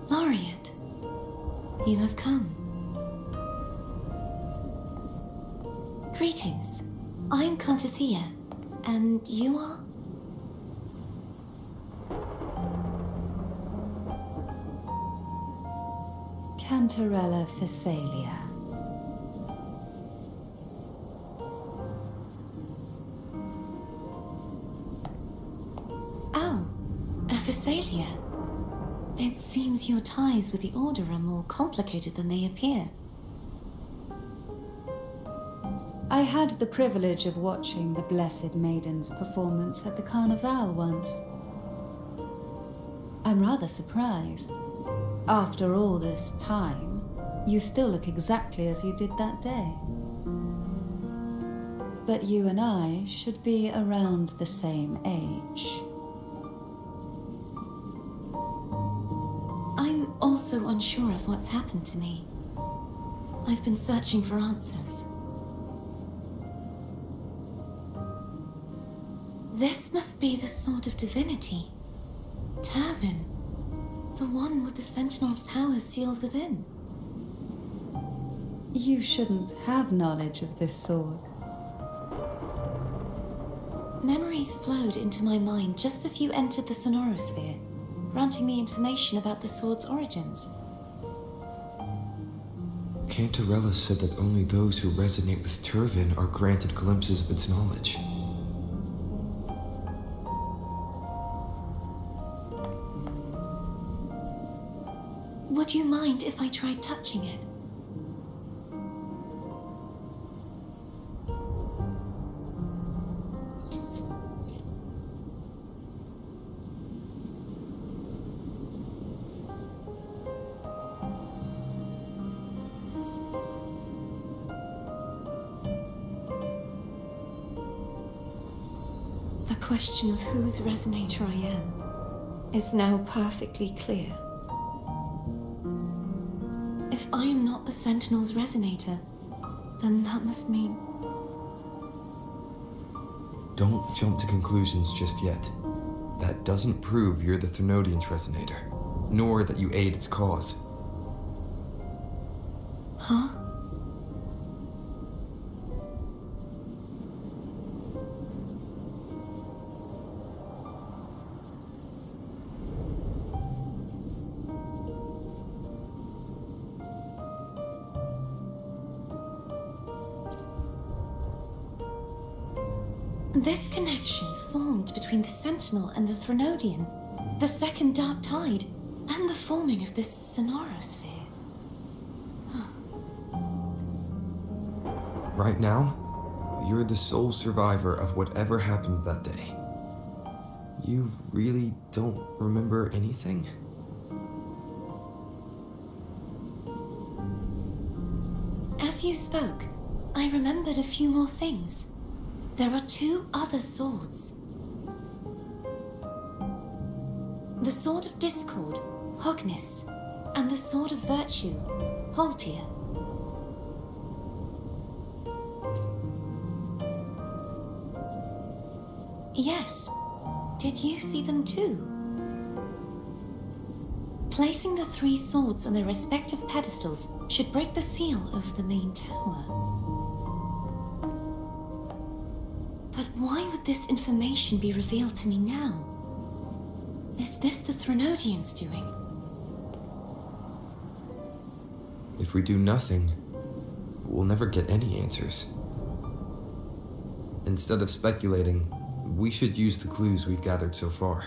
Laureate, you have come. Greetings. I'm Cartathea, and you are? Cantarella Phasalia. Oh, a Phasalia. It seems your ties with the Order are more complicated than they appear. I had the privilege of watching the Blessed Maiden's performance at the Carnival once. I'm rather surprised. After all this time, you still look exactly as you did that day. But you and I should be around the same age. I'm also unsure of what's happened to me. I've been searching for answers. This must be the Sword of Divinity. Turvin, the one with the Sentinel's powers sealed within. You shouldn't have knowledge of this sword. Memories flowed into my mind just as you entered the Sonorosphere, granting me information about the sword's origins. Cantarella said that only those who resonate with Turvin are granted glimpses of its knowledge. Would you mind if I tried touching it? The question of whose resonator I am is now perfectly clear. If I am not the Sentinel's resonator, then that must mean... Don't jump to conclusions just yet. That doesn't prove you're the Thenodian's resonator, nor that you aid its cause. Huh? This connection formed between the Sentinel and the Thenodian, the second Dark Tide, and the forming of this sonorosphere. Right now, you're the sole survivor of whatever happened that day. You really don't remember anything? As you spoke, I remembered a few more things. There are two other swords. The Sword of Discord, Hognis, and the Sword of Virtue, Haltir. Yes. Did you see them too? Placing the three swords on their respective pedestals should break the seal over the main tower. But why would this information be revealed to me now? Is this the Thenodian's doing? If we do nothing, we'll never get any answers. Instead of speculating, we should use the clues we've gathered so far.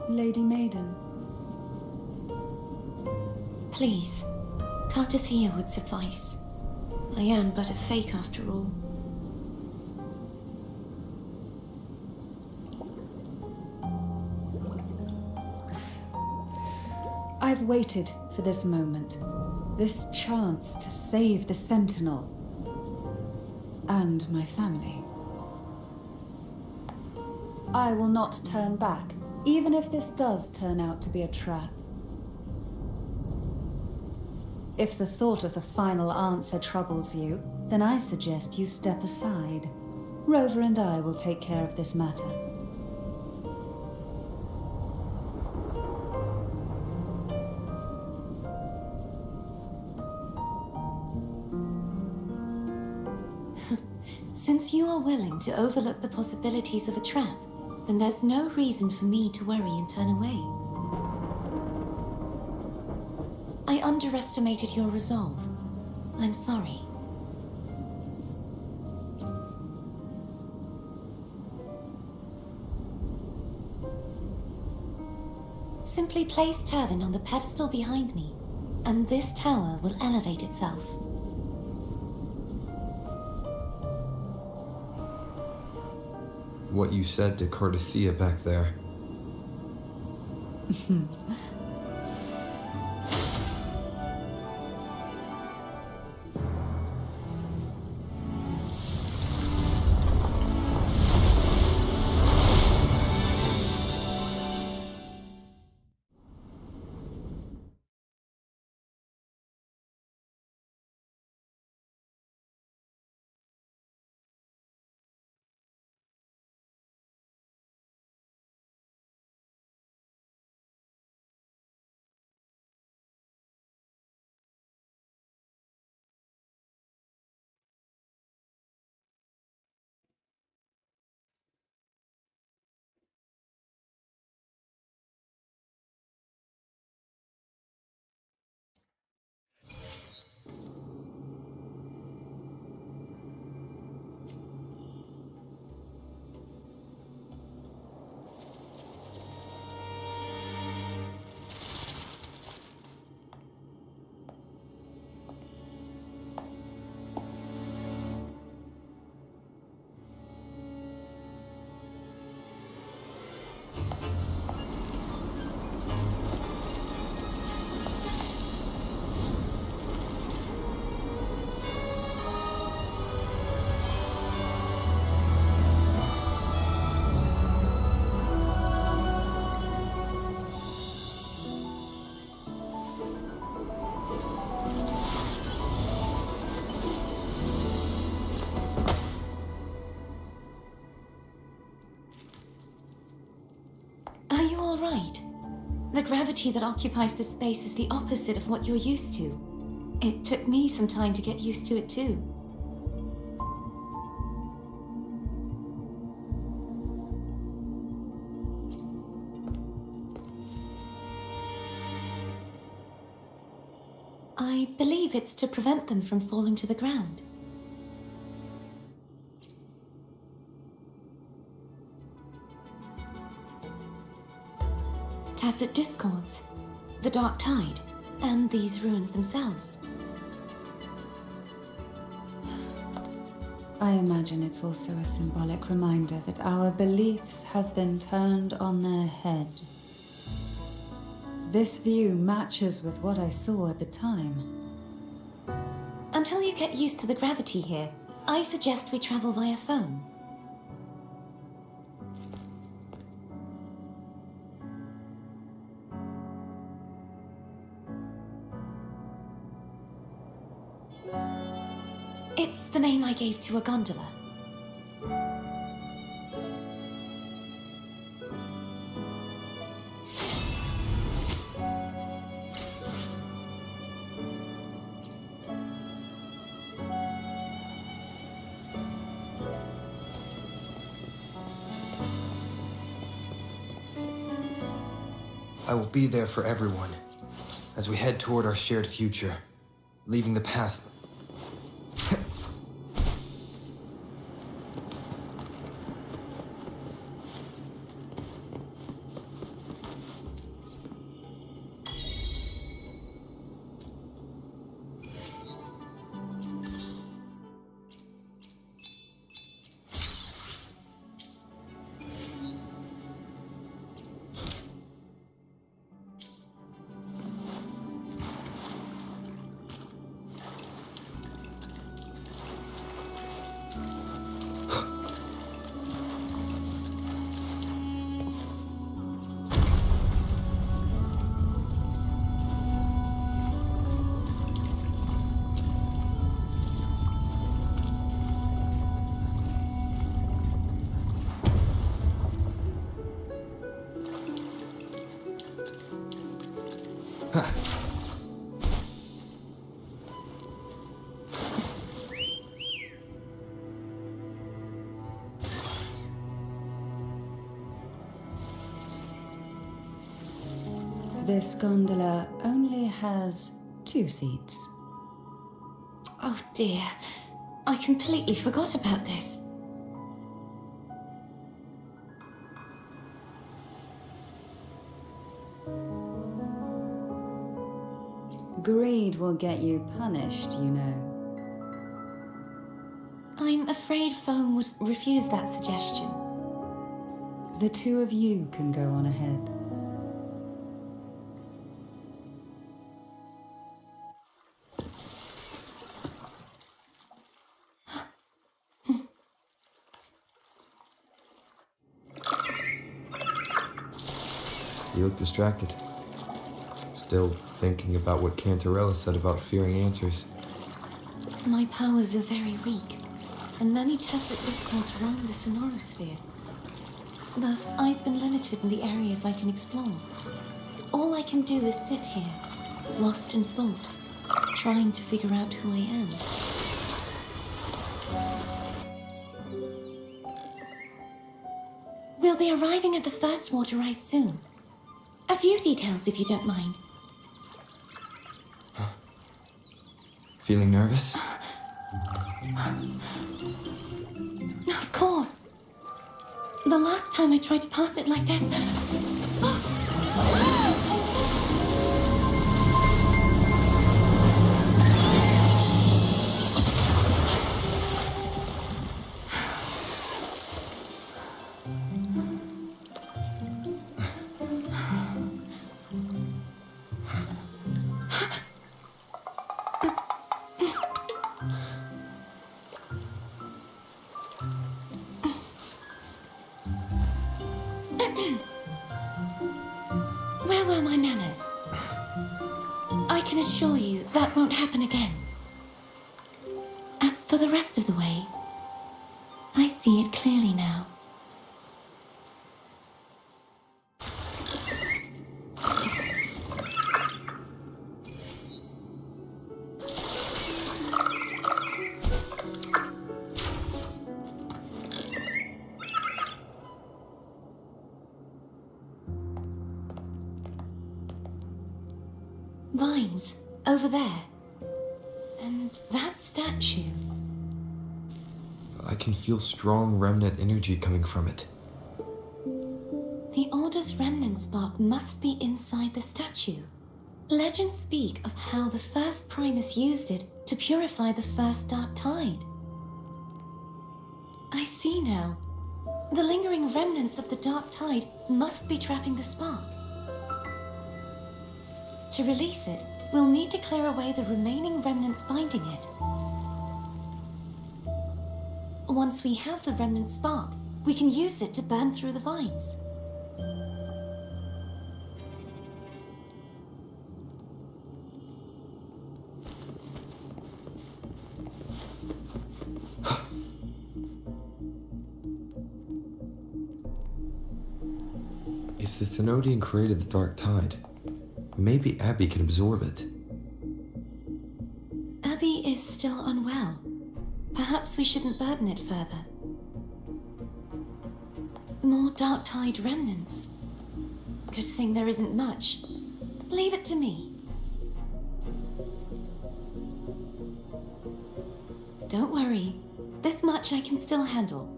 Lady Maiden. Please, Cartathea would suffice. I am but a fake after all. I've waited for this moment, this chance to save the Sentinel and my family. I will not turn back, even if this does turn out to be a trap. If the thought of the final answer troubles you, then I suggest you step aside. Rover and I will take care of this matter. Since you are willing to overlook the possibilities of a trap, then there's no reason for me to worry and turn away. I underestimated your resolve. I'm sorry. Simply place Turvin on the pedestal behind me, and this tower will elevate itself. What you said to Cartathea back there. The gravity that occupies this space is the opposite of what you're used to. It took me some time to get used to it too. I believe it's to prevent them from falling to the ground. Tacit discords, the dark tide, and these ruins themselves. I imagine it's also a symbolic reminder that our beliefs have been turned on their head. This view matches with what I saw at the time. Until you get used to the gravity here, I suggest we travel via phone. It's the name I gave to a gondola. I will be there for everyone as we head toward our shared future, leaving the past. This gondola only has 2 seats. Oh dear, I completely forgot about this. Greed will get you punished, you know. I'm afraid phone would refuse that suggestion. The 2 of you can go on ahead. You look distracted. Still thinking about what Cantarella said about fearing answers. My powers are very weak, and many tacit discords roam the sonorosphere. Thus, I've been limited in the areas I can explore. All I can do is sit here, lost in thought, trying to figure out who I am. We'll be arriving at the first water rise soon. A few details, if you don't mind. Feeling nervous? Of course. The last time I tried to pass it like this... Where were my manners? I can assure you that won't happen again. As for the rest of the way, I see it clearly now. Vines, over there. And that statue. I can feel strong remnant energy coming from it. The Order's remnant spark must be inside the statue. Legends speak of how the first Primus used it to purify the first Dark Tide. I see now. The lingering remnants of the Dark Tide must be trapping the spark. To release it, we'll need to clear away the remaining remnants binding it. Once we have the remnant spark, we can use it to burn through the vines. If the Thenodian created the Dark Tide, maybe Abby can absorb it. Abby is still unwell. Perhaps we shouldn't burden it further. More Dark Tide remnants. Good thing there isn't much. Leave it to me. Don't worry. This much I can still handle.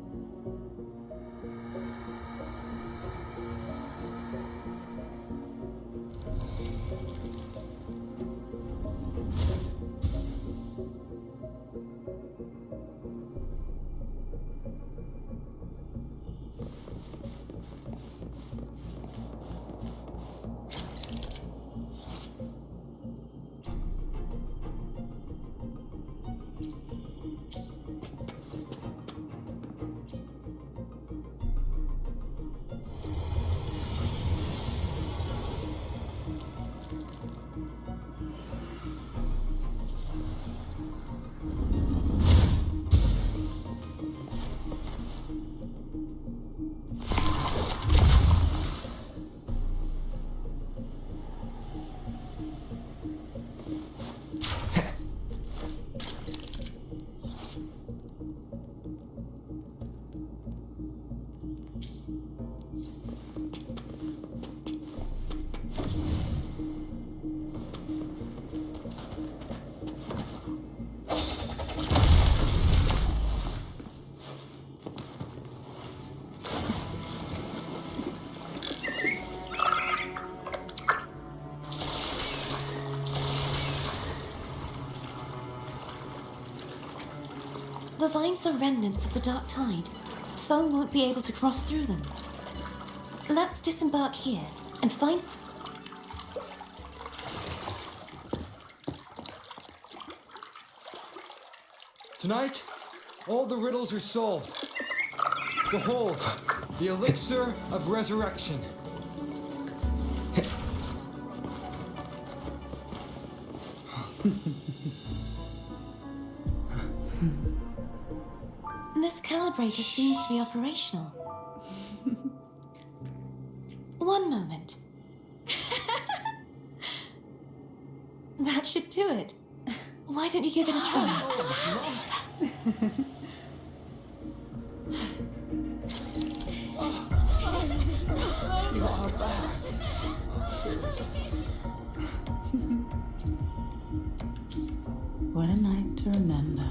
The vines are remnants of the Dark Tide. Foam won't be able to cross through them. Let's disembark here and find... Tonight, all the riddles are solved. Behold, the elixir of resurrection. This calibrator seems to be operational. One moment. That should do it. Why don't you give it a try? You are back. What a night to remember.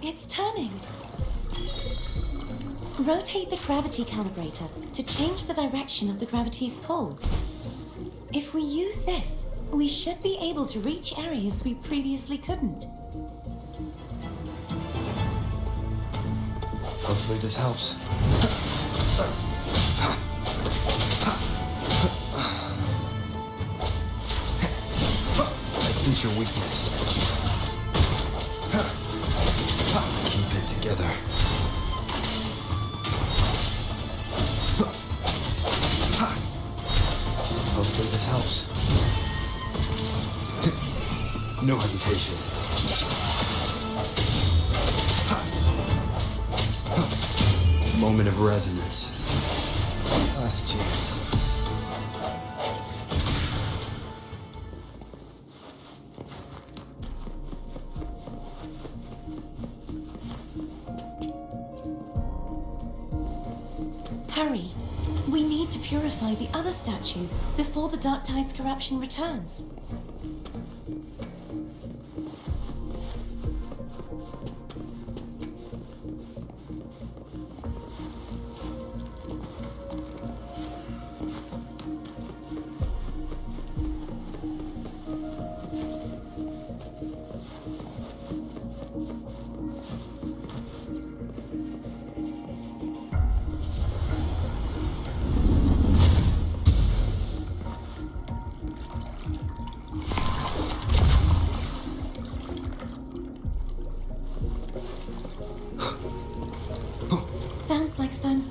It's turning. Rotate the gravity calibrator to change the direction of the gravity's pull. If we use this, we should be able to reach areas we previously couldn't. Hopefully this helps. I sense your weakness. Keep it together. Hopefully this helps. No hesitation. Moment of resonance. Last chance. Hurry! We need to purify the other statues before the Dark Tide's corruption returns. Sounds like Therm's...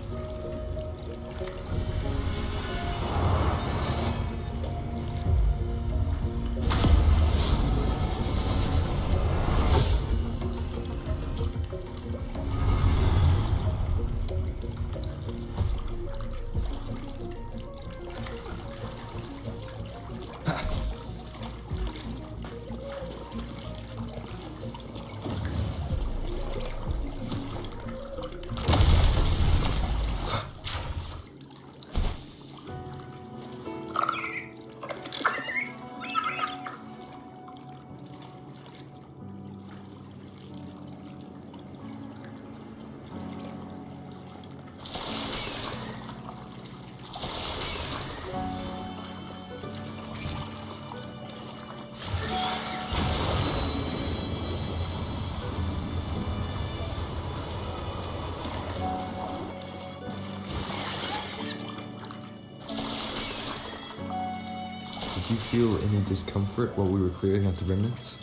Did you feel any discomfort while we were clearing out the remnants?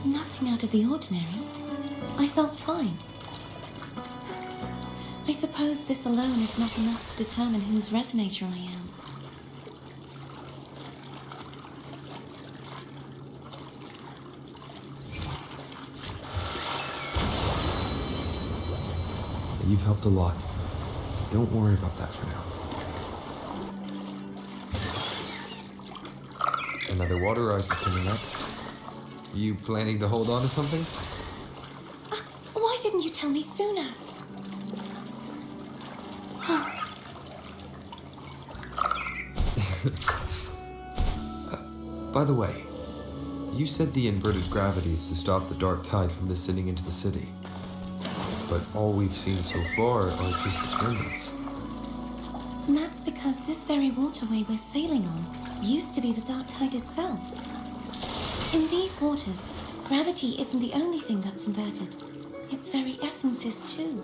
Nothing out of the ordinary. I felt fine. I suppose this alone is not enough to determine whose resonator I am. You've helped a lot. Don't worry about that for now. Another water ice is coming up. You planning to hold on to something? Why didn't you tell me sooner? By the way, you said the inverted gravity is to stop the dark tide from descending into the city. But all we've seen so far are just its remnants. And that's because this very waterway we're sailing on used to be the Dark Tide itself. In these waters, gravity isn't the only thing that's inverted. Its very essence is too.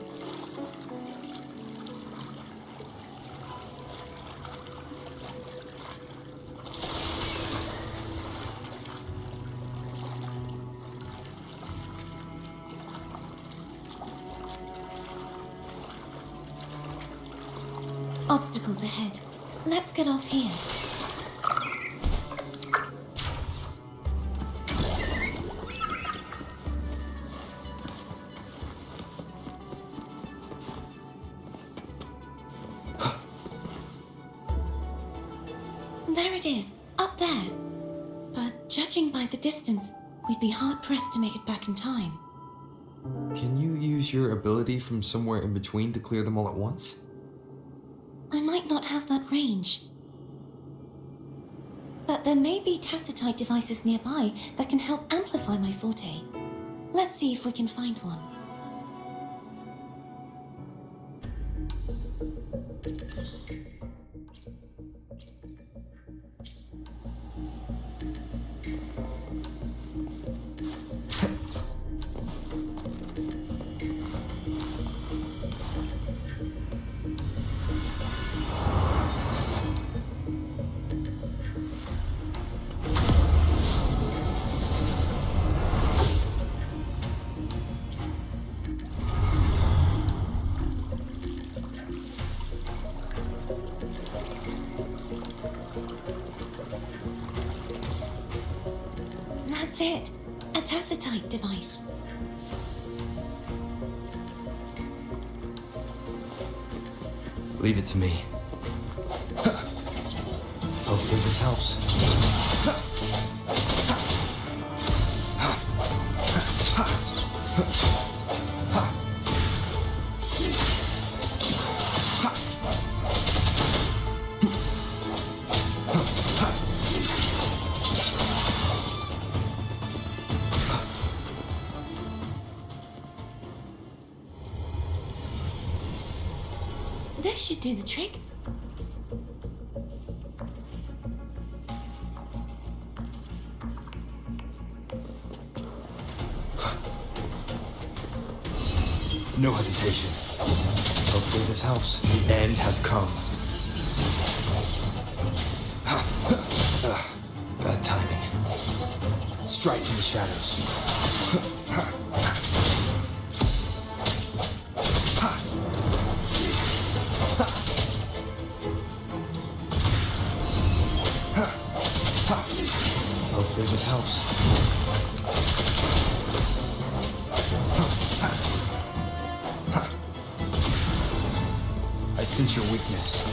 Obstacles ahead. Let's get off here. There it is, up there. But judging by the distance, we'd be hard-pressed to make it back in time. Can you use your ability from somewhere in between to clear them all at once? I might not have that range. But there may be tacitite devices nearby that can help amplify my forte. Let's see if we can find one. That's it. A tacitite device. Leave it to me. Hopefully this helps. This should do the trick. No hesitation. Hopefully this helps. The end has come. Bad timing. Strike from the shadows. Hopefully this helps. I sense your weakness.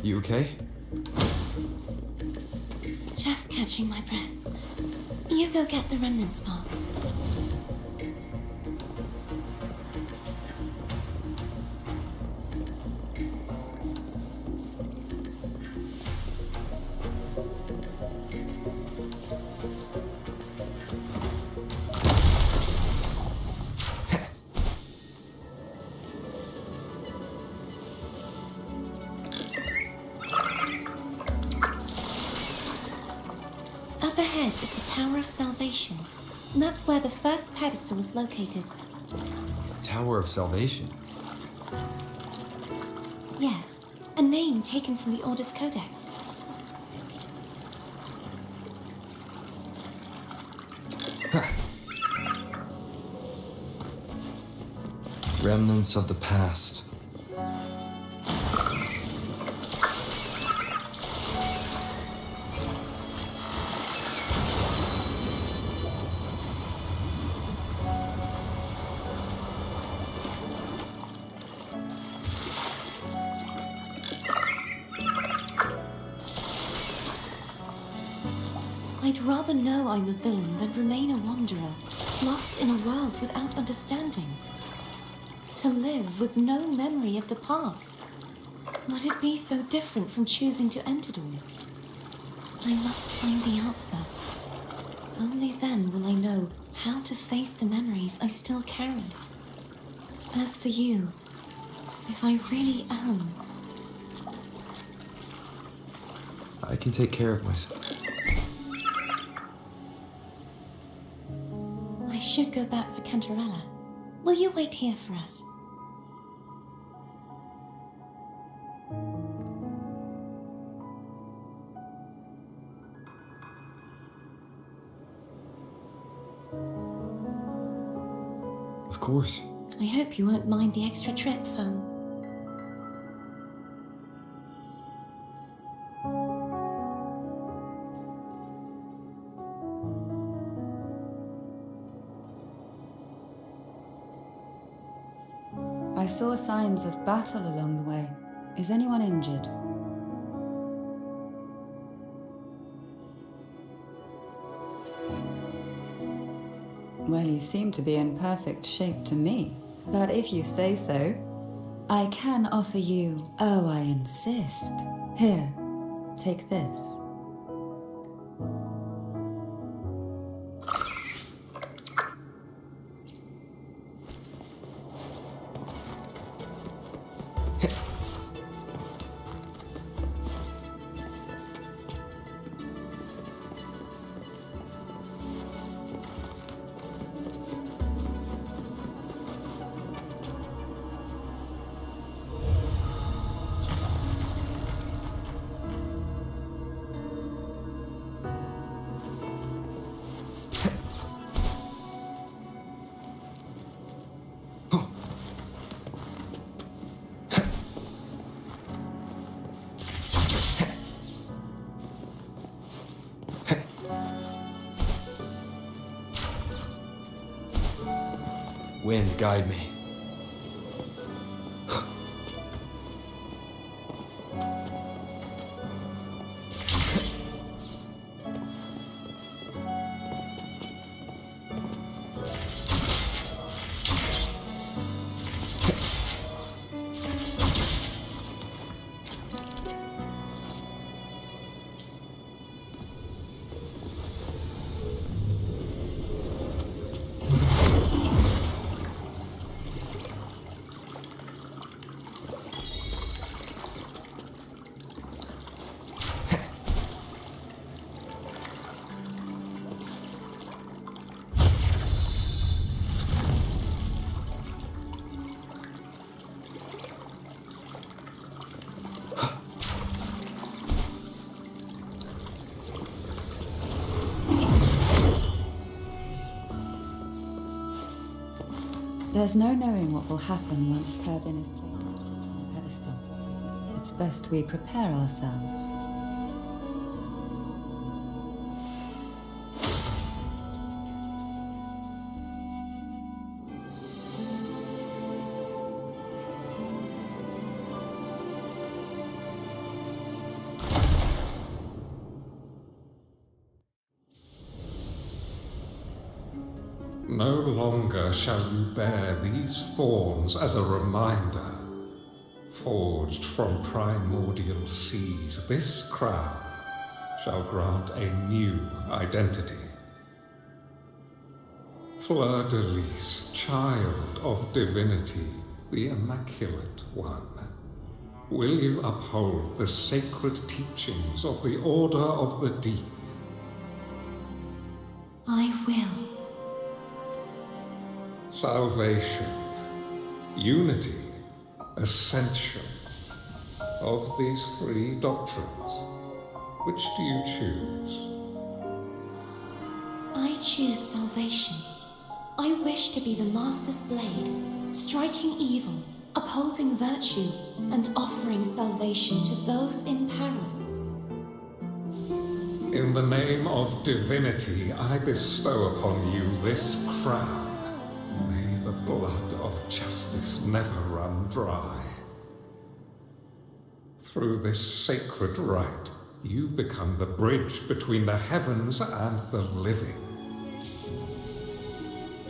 You okay? Just catching my breath. You go get the remnant spark. Up ahead is the Tower of Salvation. That's where the first pedestal is located. Tower of Salvation. Yes, a name taken from the Order's Codex. Remnants of the past. I'd rather know I'm a villain than remain a wanderer, lost in a world without understanding. To live with no memory of the past. Would it be so different from choosing to end it all? I must find the answer. Only then will I know how to face the memories I still carry. As for you, if I really am... I can take care of myself. I should go back for Cantarella. Will you wait here for us? Of course. I hope you won't mind the extra trip, Foe. I saw signs of battle along the way. Is anyone injured? Well, you seem to be in perfect shape to me. But if you say so, I can offer you... Oh, I insist. Here, take this. Wind, guide me. There's no knowing what will happen once Turbin is placed on the pedestal. It's best we prepare ourselves. No longer shall you bear these thorns as a reminder. Forged from primordial seas, this crown shall grant a new identity. Fleur-de-Lis, child of divinity, the Immaculate One, will you uphold the sacred teachings of the Order of the Deep? I will. Salvation, unity, ascension. Of these three doctrines, which do you choose? I choose salvation. I wish to be the Master's blade, striking evil, upholding virtue, and offering salvation to those in peril. In the name of divinity, I bestow upon you this crown. May the blood of justice never run dry. Through this sacred rite, you become the bridge between the heavens and the living.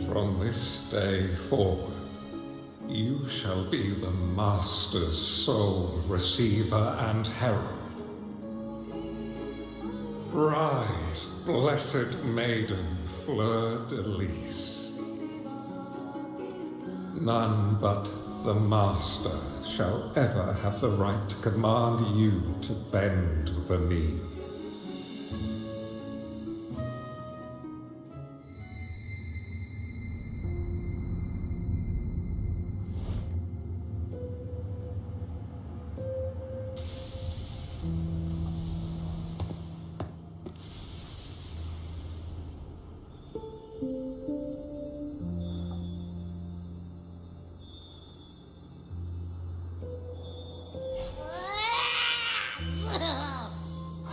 From this day forward, you shall be the Master's sole receiver and herald. Rise, blessed maiden Fleur-de-Lis. None but the Master shall ever have the right to command you to bend the knee.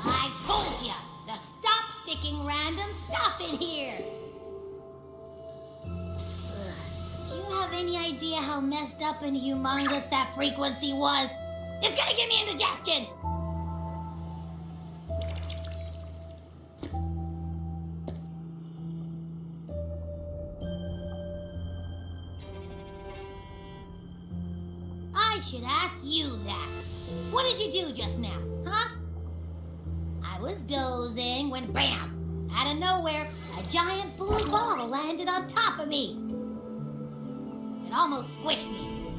I told you to stop sticking random stuff in here. Do you have any idea how messed up and humongous that frequency was? It's gonna give me indigestion. I should ask you that. What did you do just now, huh? I was dozing when bam! Out of nowhere, a giant blue ball landed on top of me. It almost squished me.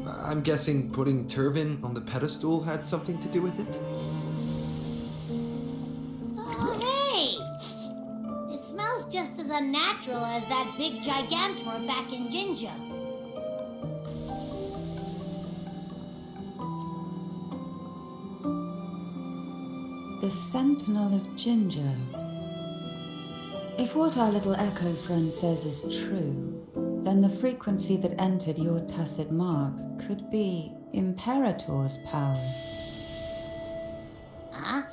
I'm guessing putting Turbin on the pedestal had something to do with it? Oh, hey! It smells just as unnatural as that big gigantor back in Jinja. The Sentinel of Jinjo. If what our little echo friend says is true, then the frequency that entered your tacit mark could be Imperator's powers. Huh?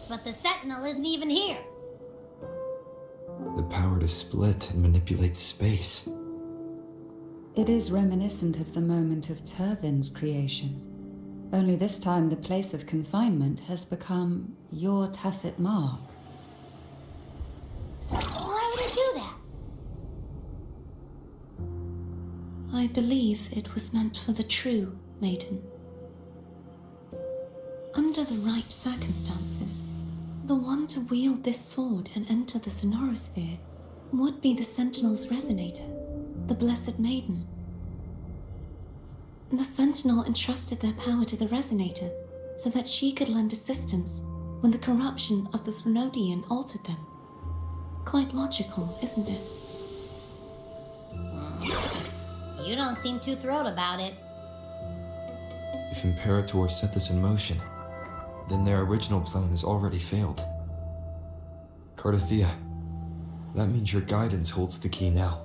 But the Sentinel isn't even here. The power to split and manipulate space. It is reminiscent of the moment of Turvin's creation. Only this time the place of confinement has become your tacit mark. Why would it do that? I believe it was meant for the true maiden. Under the right circumstances, the one to wield this sword and enter the Sonorosphere would be the Sentinel's resonator, the Blessed Maiden. The Sentinel entrusted their power to the resonator so that she could lend assistance when the corruption of the Thrunodian altered them. Quite logical, isn't it? You don't seem too thrilled about it. If Imperator set this in motion, then their original plan has already failed. Cardathea, that means your guidance holds the key now.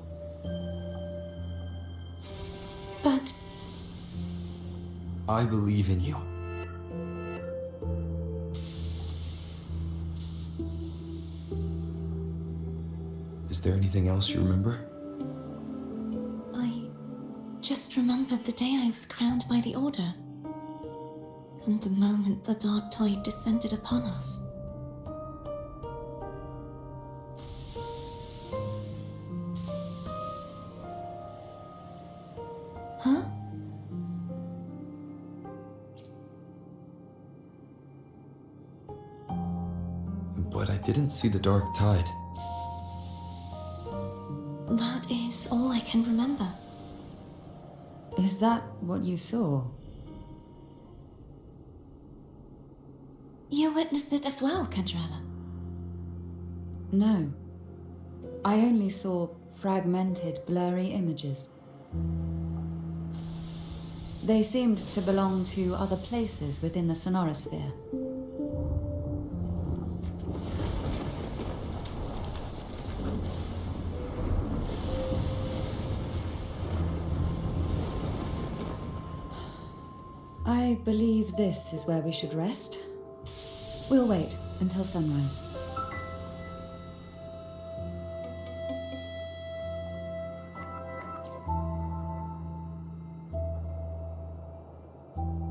But I believe in you. Is there anything else you remember? I just remembered the day I was crowned by the Order, and the moment the dark tide descended upon us. Huh? But I didn't see the dark tide. That is all I can remember. Is that what you saw? You witnessed it as well, Cantarella. No. I only saw fragmented, blurry images. They seemed to belong to other places within the Sonorosphere. I believe this is where we should rest. We'll wait until sunrise.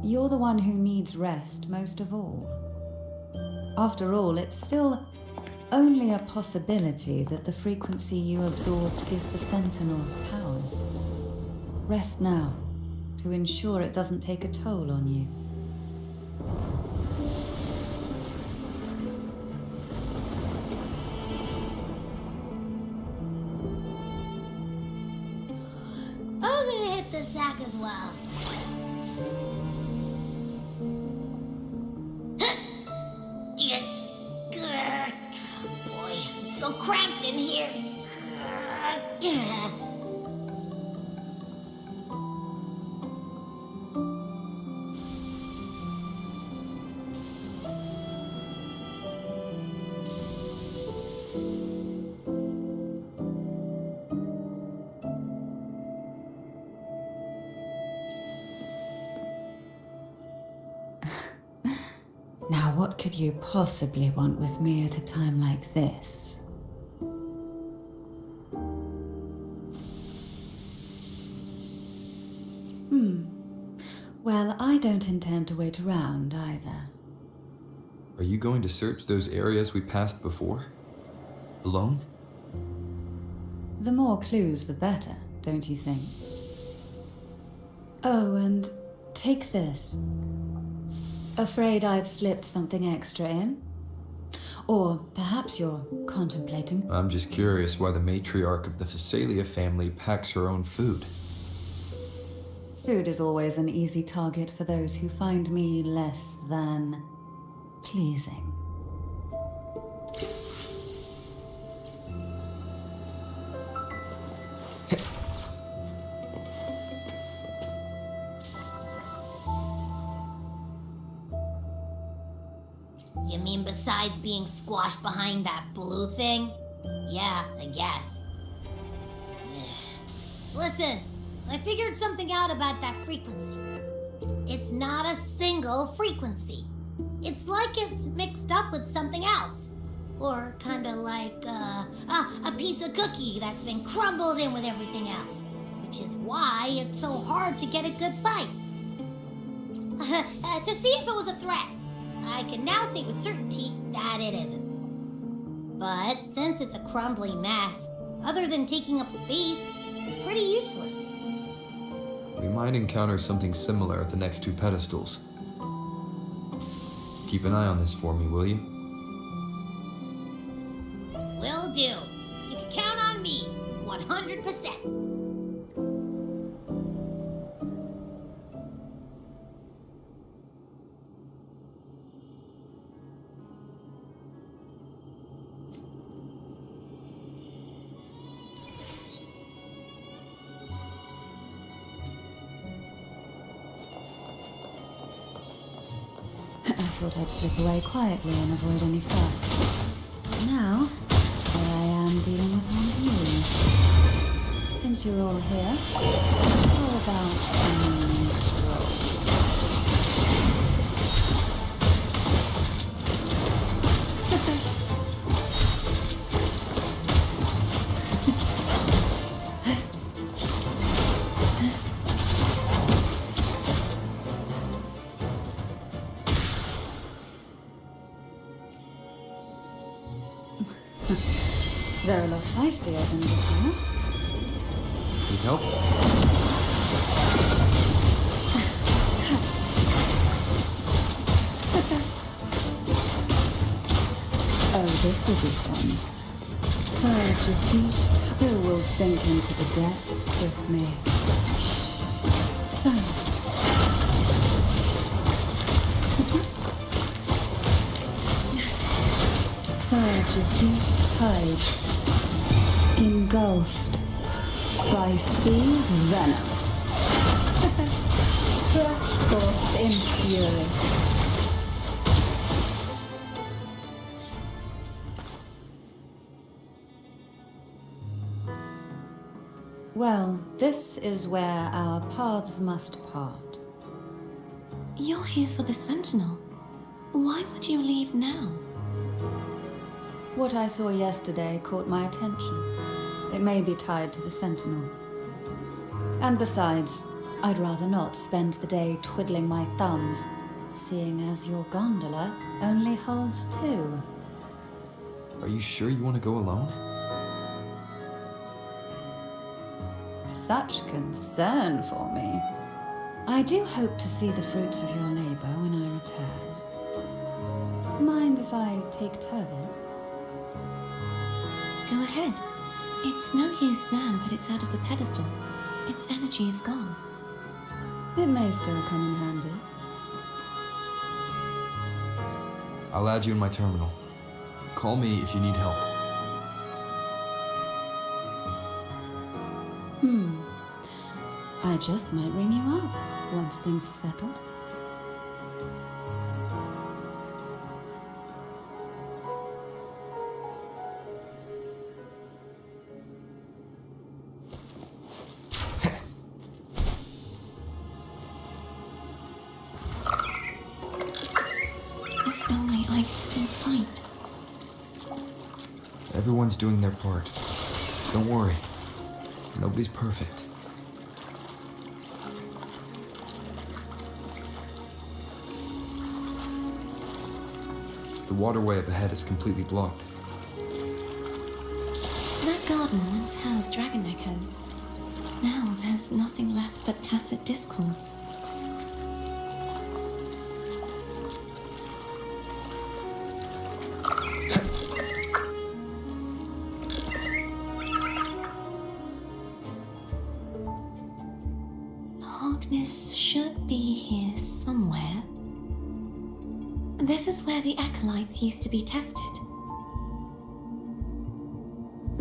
You're the one who needs rest most of all. After all, it's still only a possibility that the frequency you absorbed gives the Sentinel's powers. Rest now, to ensure it doesn't take a toll on you. I'm gonna hit the sack as well. Boy, it's so cramped in here. Now, what could you possibly want with me at a time like this? Well, I don't intend to wait around either. Are you going to search those areas we passed before? Alone? The more clues, the better, don't you think? Oh, and take this. Afraid I've slipped something extra in? Or perhaps you're contemplating. I'm just curious why the matriarch of the Phasalia family packs her own food. Food is always an easy target for those who find me less than pleasing. You mean besides being squashed behind that blue thing? Yeah, I guess. Listen, I figured something out about that frequency. It's not a single frequency. It's like it's mixed up with something else. Or kinda like, a piece of cookie that's been crumbled in with everything else. Which is why it's so hard to get a good bite. To see if it was a threat, I can now say with certainty that it isn't. But since it's a crumbly mess, other than taking up space, it's pretty useless. We might encounter something similar at the next two pedestals. Keep an eye on this for me, will you? Will do. You can count on me, 100%. I thought I'd slip away quietly and avoid any fuss. Now, here I am dealing with one of you. Since you're all here, how about a stroll? They're a lot feistier than before. Need help? Oh, this will be fun. Such a deep you will sink into the depths with me. Shh. Silence. Surge of deep tides, engulfed by sea's venom. Rush forth in fury. Well, this is where our paths must part. You're here for the Sentinel. Why would you leave now? What I saw yesterday caught my attention. It may be tied to the Sentinel. And besides, I'd rather not spend the day twiddling my thumbs, seeing as your gondola only holds 2. Are you sure you want to go alone? Such concern for me. I do hope to see the fruits of your labor when I return. Mind if I take Turvin? Go ahead. It's no use now that it's out of the pedestal. Its energy is gone. It may still come in handy. I'll add you in my terminal. Call me if you need help. I just might ring you up once things are settled. If only I could still fight. Everyone's doing their part. Don't worry. Nobody's perfect. The waterway up ahead is completely blocked. That garden once housed dragon echoes. Now there's nothing left but tacit discords. Harkness should be here somewhere. This is where the acolytes used to be tested.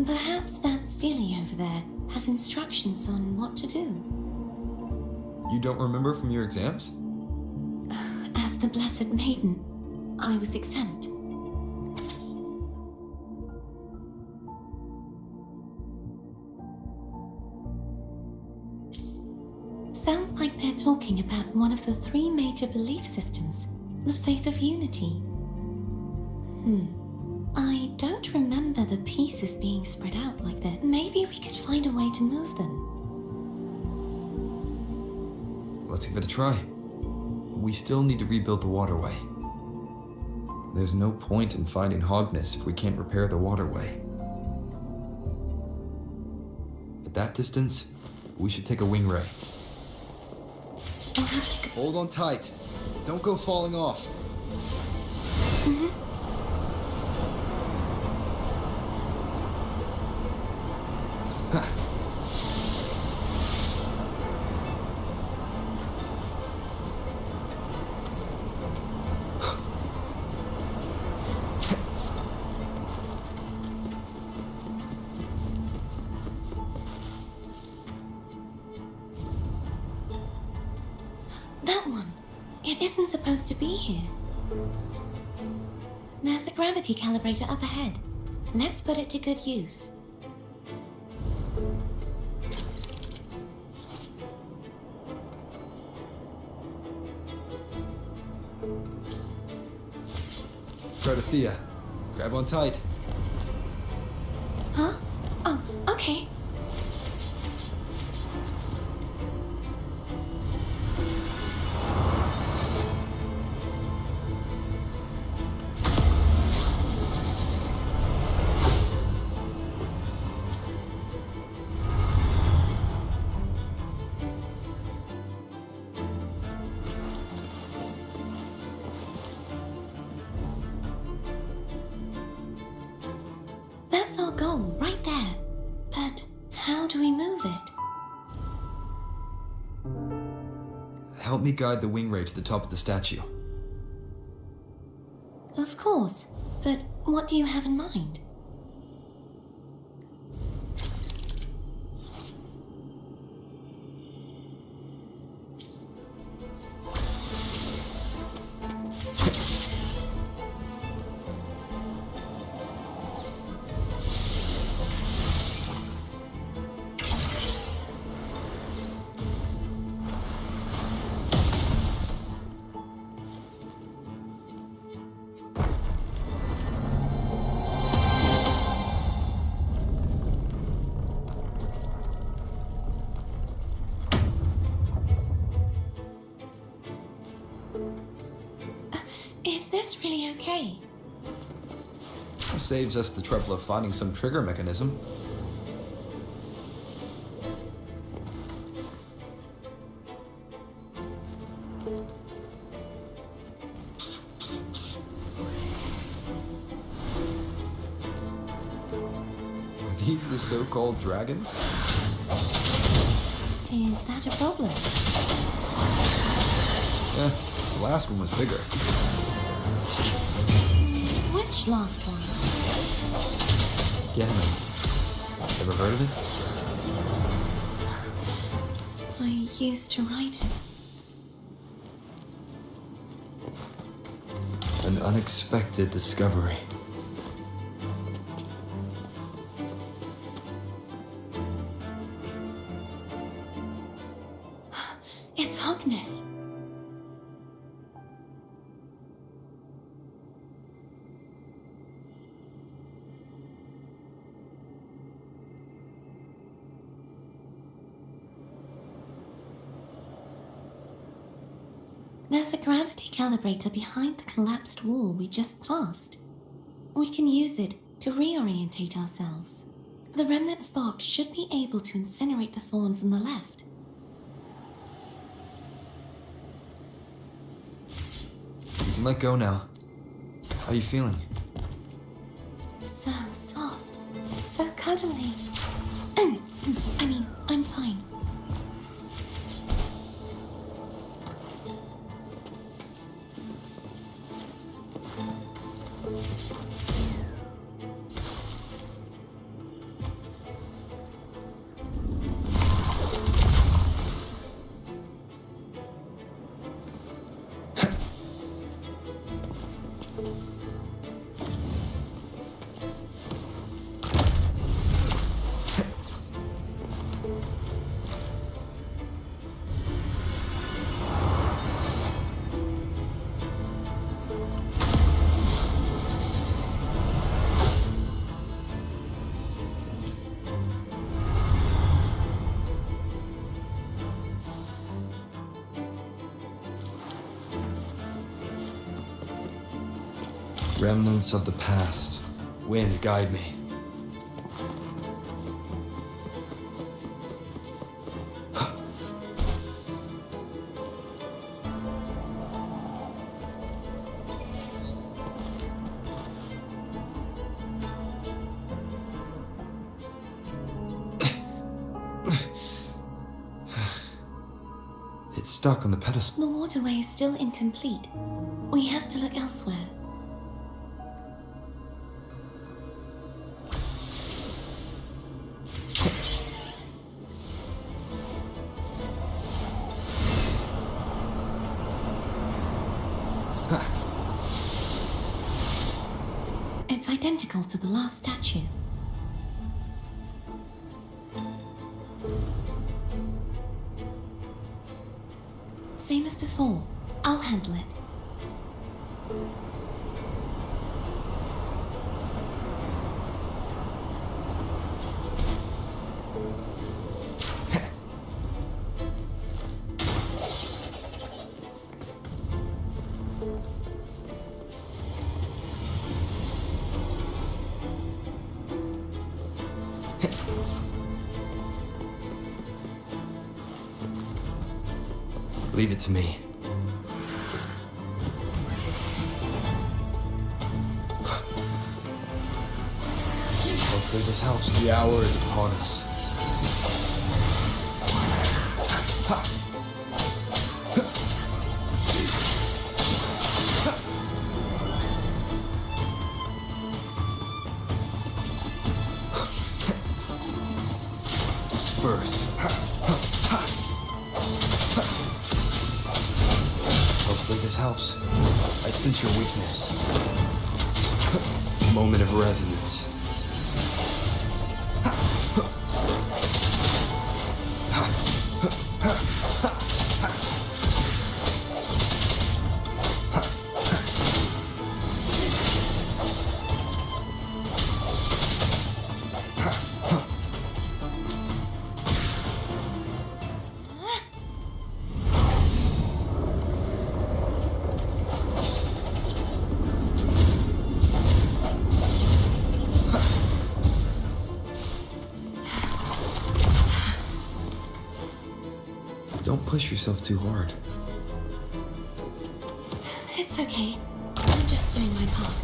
Perhaps that Steely over there has instructions on what to do. You don't remember from your exams? As the Blessed Maiden, I was exempt. Sounds like they're talking about one of the 3 major belief systems, the faith of unity. I don't remember the pieces being spread out like this. Maybe we could find a way to move them. Let's give it a try. We still need to rebuild the waterway. There's no point in finding Hogness if we can't repair the waterway. At that distance, we should take a wing ray. We'll have to go. Hold on tight. Don't go falling off. That one. It isn't supposed to be here. There's a gravity calibrator up ahead. Let's put it to good use. Protothea, grab on tight. Huh? Oh, okay. That's our goal, right there. But how do we move it? Help me guide the wing ray to the top of the statue. Of course, but what do you have in mind? Is this really okay? Saves us the trouble of finding some trigger mechanism. Are these the so-called dragons? Is that a problem? The last one was bigger. Which last one? Gammon. Ever heard of it? I used to write it. An unexpected discovery. It's Hogness. There's a gravity calibrator behind the collapsed wall we just passed. We can use it to reorientate ourselves. The remnant spark should be able to incinerate the thorns on the left. You can let go now. How are you feeling? So soft, so cuddly. I mean, I'm fine. Remnants of the past. Wind, guide me. It's stuck on the pedestal. The waterway is still incomplete. We have to look elsewhere. It's identical to the last statue. Same as before. I'll handle it. Leave it to me. Hopefully this helps. The hour is upon us. Disperse. Hopefully this helps. I sense your weakness. Moment of resonance. Don't push yourself too hard. It's okay. I'm just doing my part.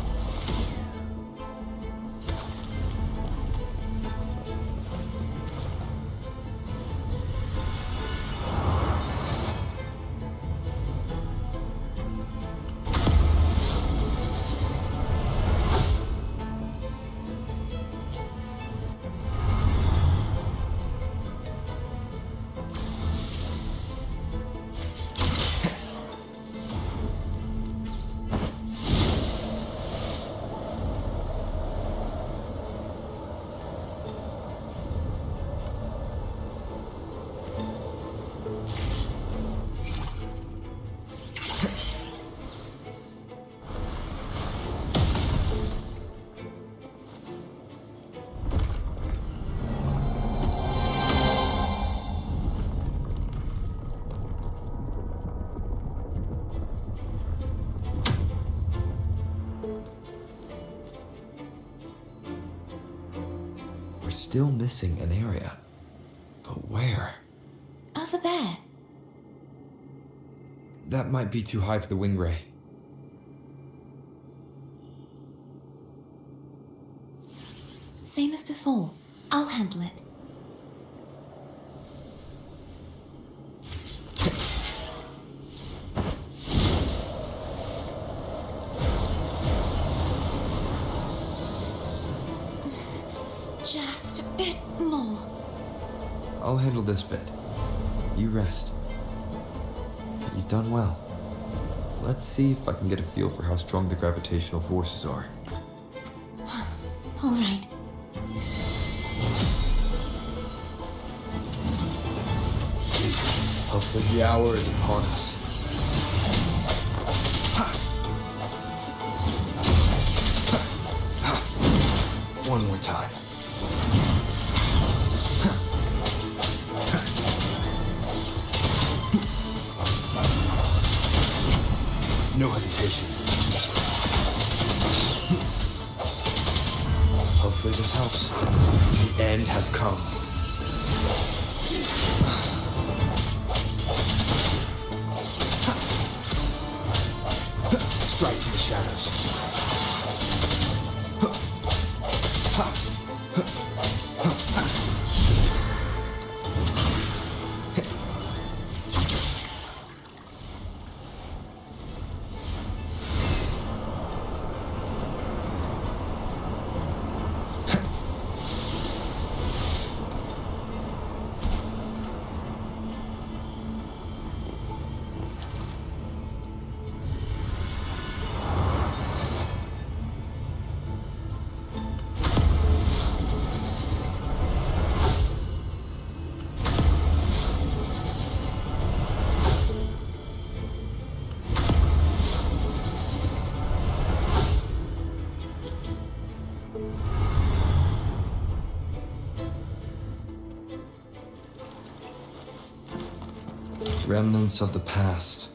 We're still missing an area. But where? Over there. That might be too high for the wing ray. Same as before. I'll handle it. Just a bit more. I'll handle this bit. You rest. You've done well. Let's see if I can get a feel for how strong the gravitational forces are. All right. Hopefully the hour is upon us. One more time. No hesitation. Hopefully this helps. The end has come. Strike from the shadows. Remnants of the past.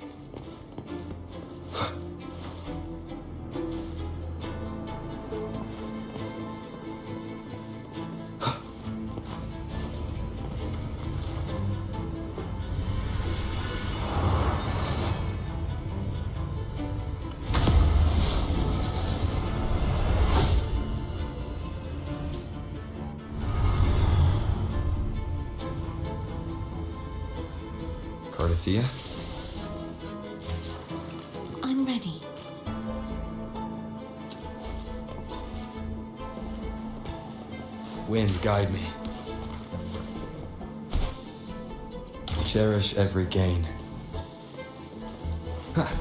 Cardathia? I'm ready. Wind, guide me. Cherish every gain. Ha!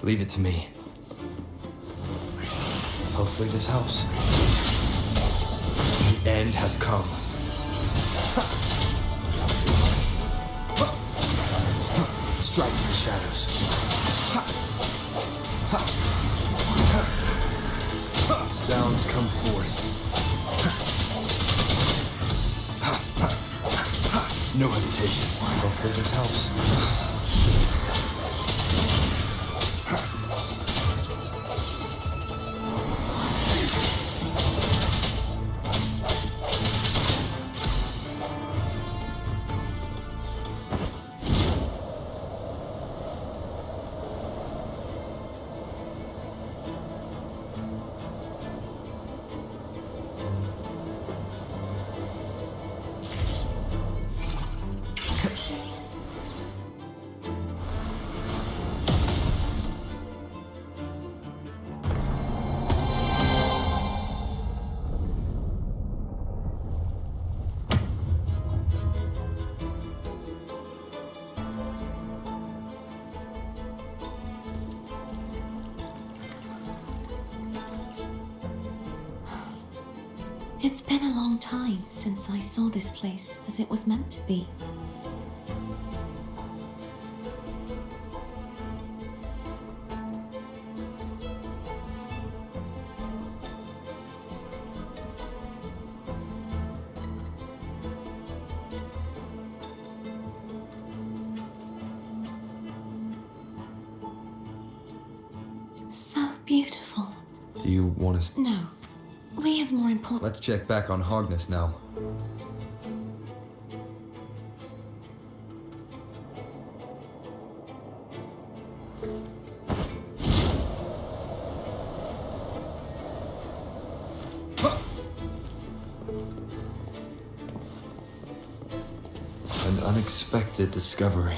Leave it to me. Hopefully this helps. The end has come. Strike from the shadows. Sounds come forth. No hesitation. Hopefully this helps. It's been a long time since I saw this place as it was meant to be. So beautiful. Do you want to... No. We have more important... Let's check back on Hargness now. An unexpected discovery.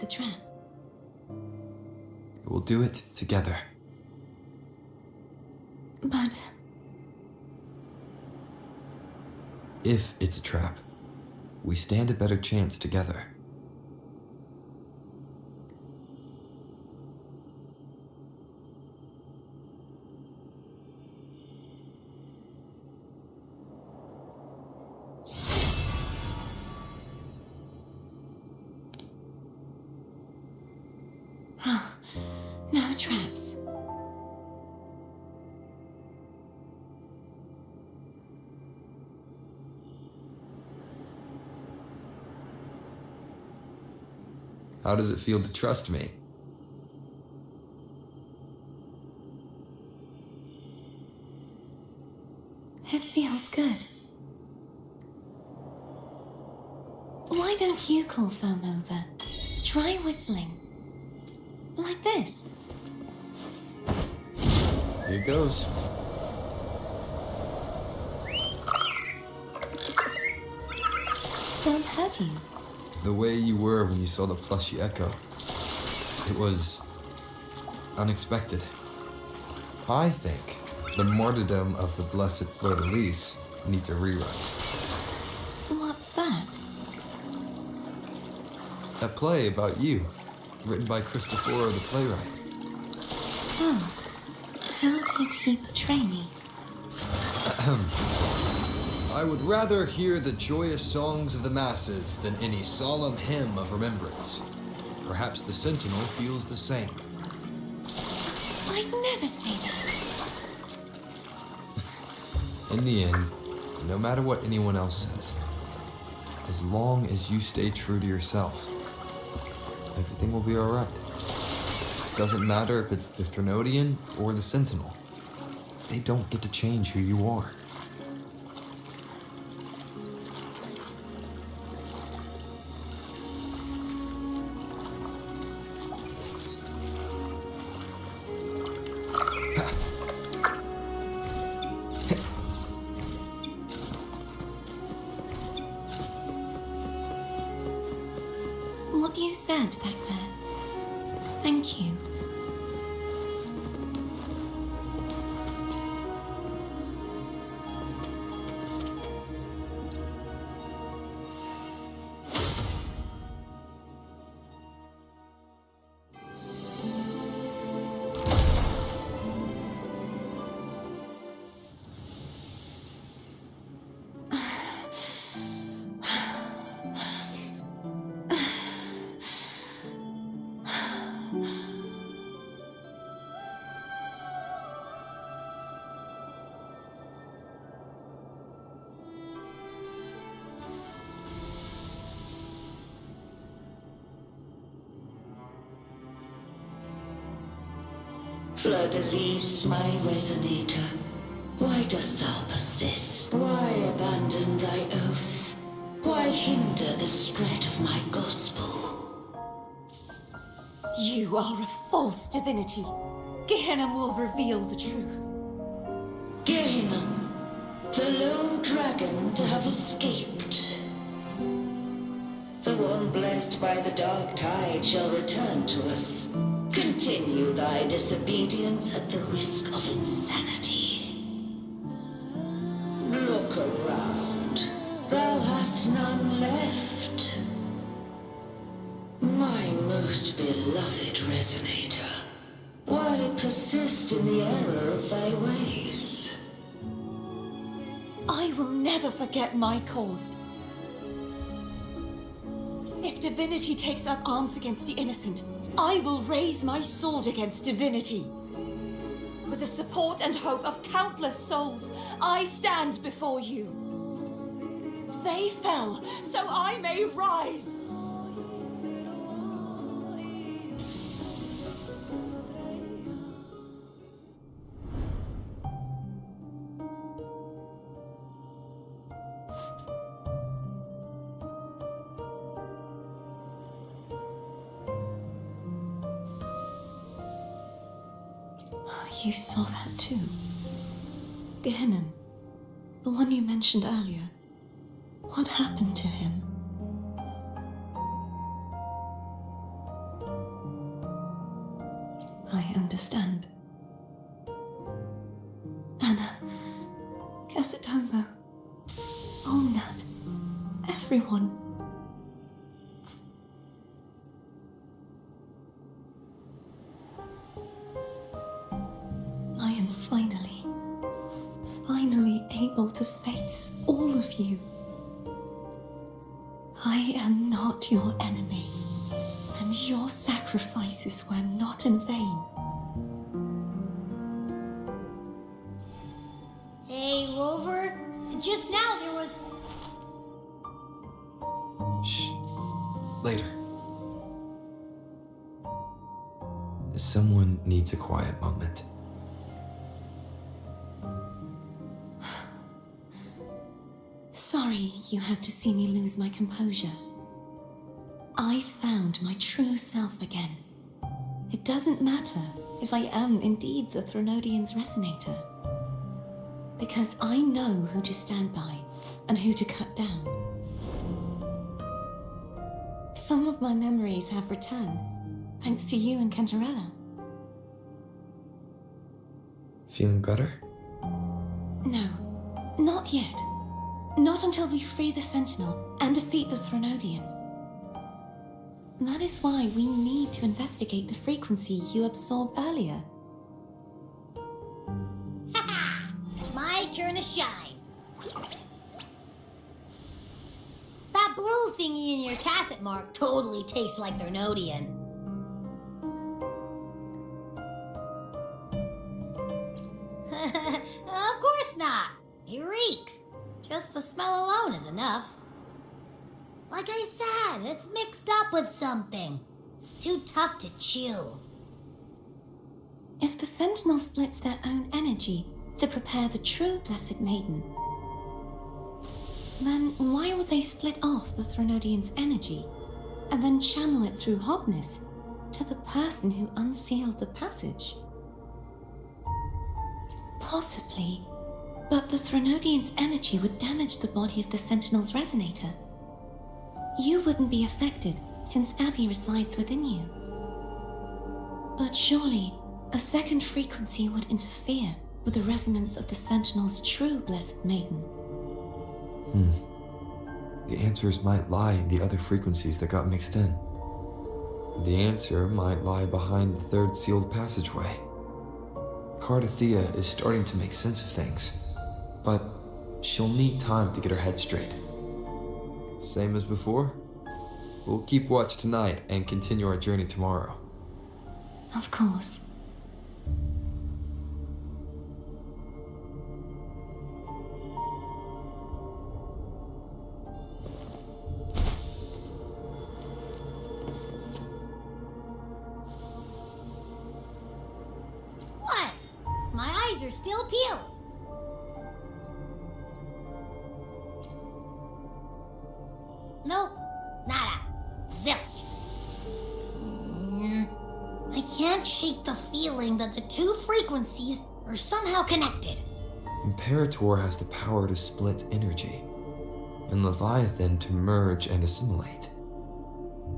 it's a trap. We'll do it together. But If it's a trap, we stand a better chance together. no traps. How does it feel to trust me? It feels good. Why don't you call foam over? Try whistling. Like this. Here goes. Foam heard you. The way you were when you saw the plushy echo. It was unexpected. I think the martyrdom of the blessed fleur-de-lis needs a rewrite. What's that? A play about you, written by Christopher the playwright. Oh. How did he portray me? I would rather hear the joyous songs of the masses than any solemn hymn of remembrance. Perhaps the Sentinel feels the same. I'd never say that. In the end, no matter what anyone else says, as long as you stay true to yourself, everything will be alright. Doesn't matter if it's the Trinodian or the Sentinel. They don't get to change who you are. What you said back there. Thank you. Fleur-de-lis, my resonator, why dost thou persist? Why abandon thy oath? Why hinder the spread of my gospel? You are a false divinity. Gehenna will reveal the truth. Gehenna, the lone dragon to have escaped. The one blessed by the dark tide shall return to us. Continue thy disobedience at the risk of insanity. Look around. Thou hast none left. My most beloved resonator, why persist in the error of thy ways? I will never forget my cause. If divinity takes up arms against the innocent, I will raise my sword against divinity. With the support and hope of countless souls, I stand before you. They fell, so I may rise. You saw that too. Gehenna, the one you mentioned earlier. What happened to him? understand. Anna, Casatomo, Omnat, everyone. I am finally able to face all of you. I am not your enemy, and your sacrifices were not in vain. Hey, Rover, just now there was... Shh. Later. Someone needs a quiet moment. Sorry you had to see me lose my composure. I found my true self again. It doesn't matter if I am indeed the Threnodian's resonator, because I know who to stand by and who to cut down. Some of my memories have returned, thanks to you and Cantarella. Feeling better? No, not yet. Not until we free the Sentinel and defeat the Threnodian. That is why we need to investigate the frequency you absorbed earlier. My turn to shine. That blue thingy in your tacit mark totally tastes like Threnodian. Of course not. It reeks. Just the smell alone is enough. Like I said, it's mixed up with something. It's too tough to chew. If the Sentinel splits their own energy to prepare the true Blessed Maiden, then why would they split off the Threnodian's energy and then channel it through Hobness to the person who unsealed the passage? Possibly, but the Threnodian's energy would damage the body of the Sentinel's resonator. You wouldn't be affected, since Abby resides within you. But surely, a second frequency would interfere with the resonance of the Sentinel's true Blessed Maiden. The answers might lie in the other frequencies that got mixed in. The answer might lie behind the third sealed passageway. Cardathea is starting to make sense of things, but she'll need time to get her head straight. Same as before? We'll keep watch tonight and continue our journey tomorrow. Of course. What? My eyes are still peeled. Nope, nada, zilch. I can't shake the feeling that the two frequencies are somehow connected. Imperator has the power to split energy, and Leviathan to merge and assimilate.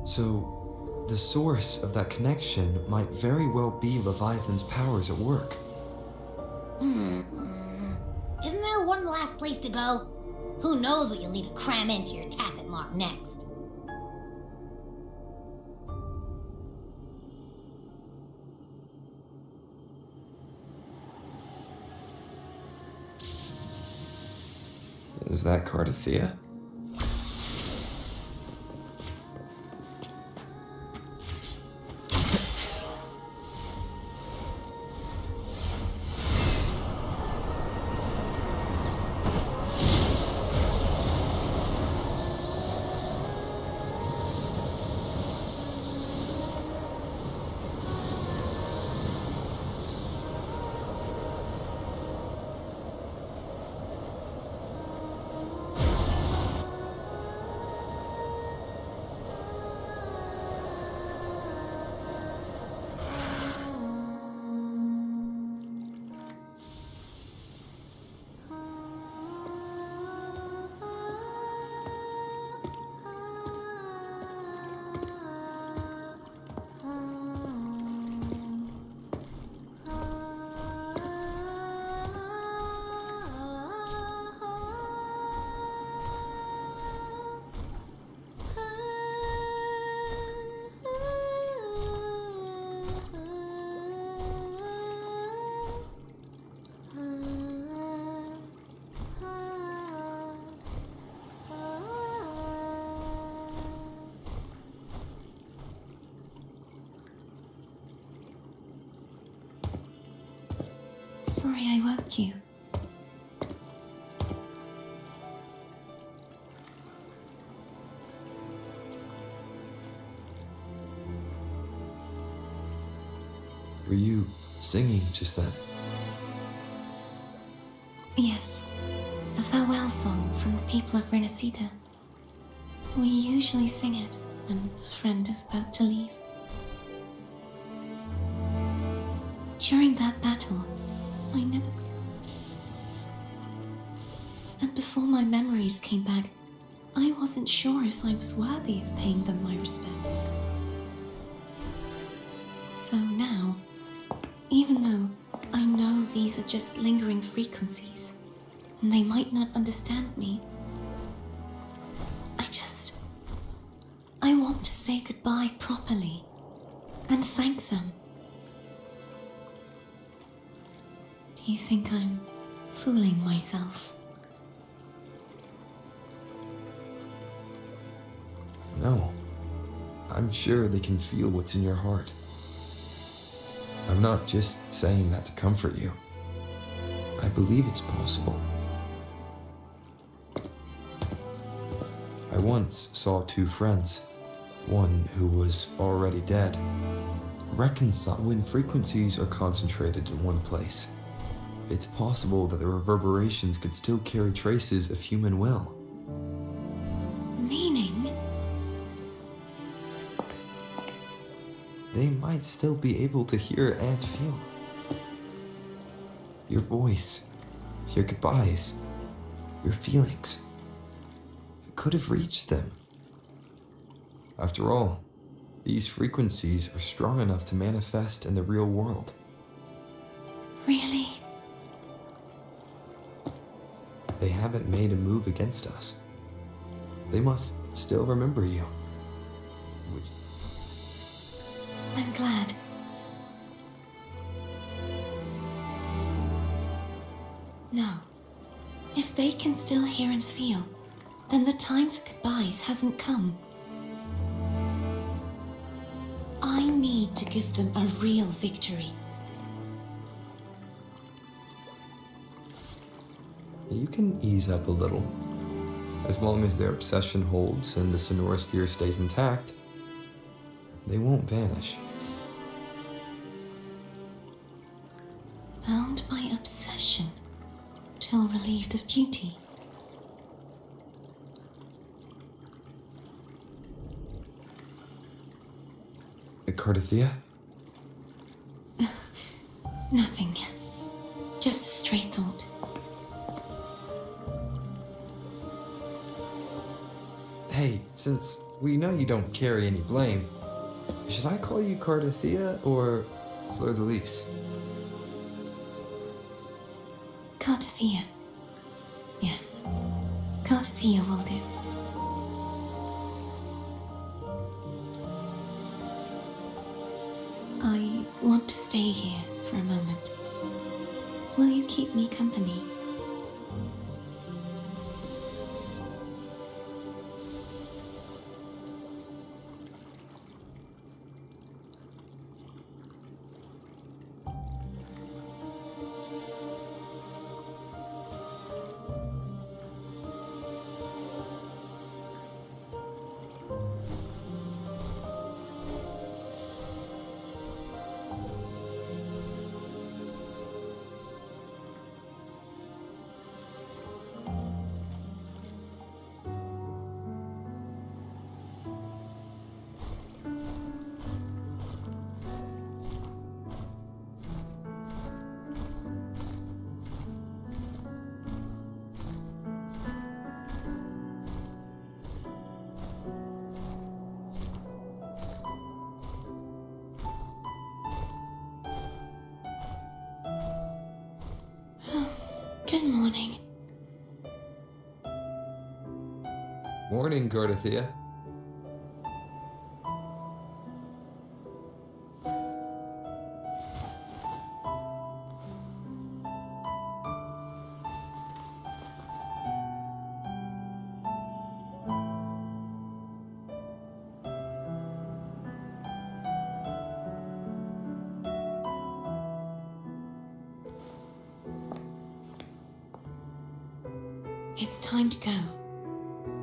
So, the source of that connection might very well be Leviathan's powers at work. Isn't there one last place to go? Who knows what you'll need to cram into your tacit mark next? Is that Cardathea? sorry I woke you. Were you singing just then? Yes, a farewell song from the people of Renacita. We usually sing it when a friend is about to leave. During that battle, I never... And before my memories came back, I wasn't sure if I was worthy of paying them my respects. So now, even though I know these are just lingering frequencies, and they might not understand me, I want to say goodbye properly, and thank them. Do you think I'm fooling myself? No. I'm sure they can feel what's in your heart. I'm not just saying that to comfort you. I believe it's possible. I once saw two friends, one who was already dead, reconcile when frequencies are concentrated in one place. It's possible that the reverberations could still carry traces of human will. Meaning? They might still be able to hear and feel. Your voice, your goodbyes, your feelings. It could have reached them. After all, these frequencies are strong enough to manifest in the real world. Really? They haven't made a move against us. They must still remember you. I'm glad. No. If they can still hear and feel, then the time for goodbyes hasn't come. I need to give them a real victory. You can ease up a little. As long as their obsession holds and the sonorosphere stays intact, they won't vanish. Bound by obsession, till relieved of duty. Cardathia? Nothing. Just a stray thought. Hey, since we know you don't carry any blame, should I call you Cardathia or Fleur de Lis? Cardathia. Yes. Cardathia will do. I want to stay here for a moment. Will you keep me company? Good morning. Morning, Cardathia. It's time to go.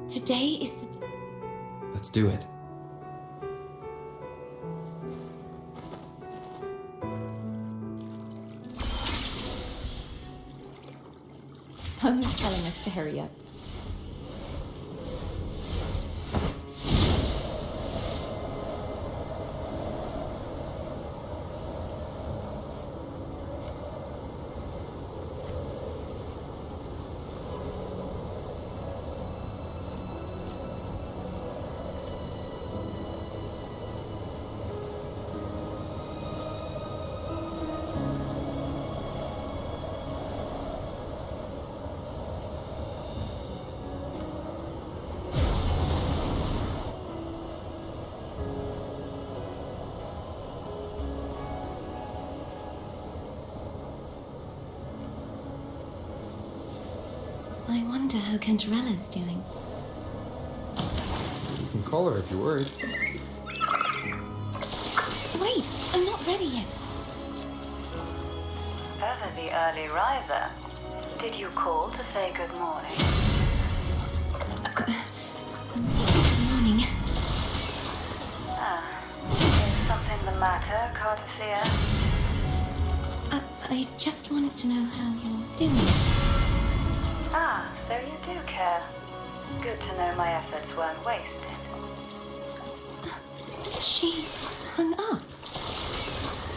Today is the... Let's do it. Home's telling us to hurry up. I wonder how Cantarella's doing. You can call her if you're worried. Wait, I'm not ready yet. Ever the early riser? Did you call to say good morning? Good morning. Is something the matter, Cartathea? I just wanted to know how you're doing. Ah, so you do care. Good to know my efforts weren't wasted. She hung up.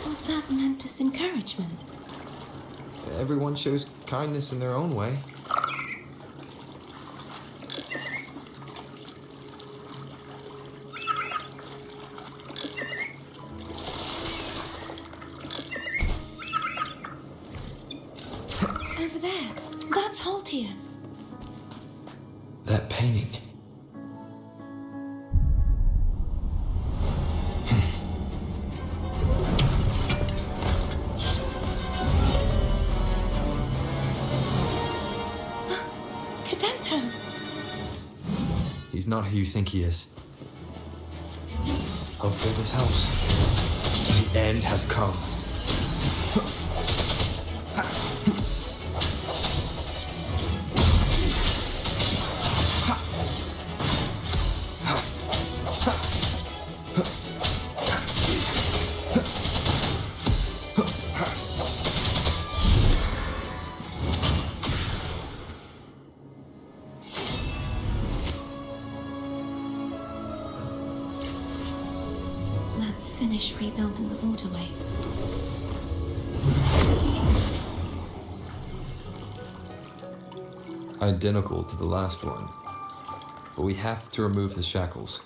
Was that meant as encouragement? Everyone shows kindness in their own way. Over there. That's Haltia. That painting. Cadento! He's not who you think he is. Hopefully this helps. The end has come. Let's finish rebuilding the waterway. Identical to the last one. But we have to remove the shackles.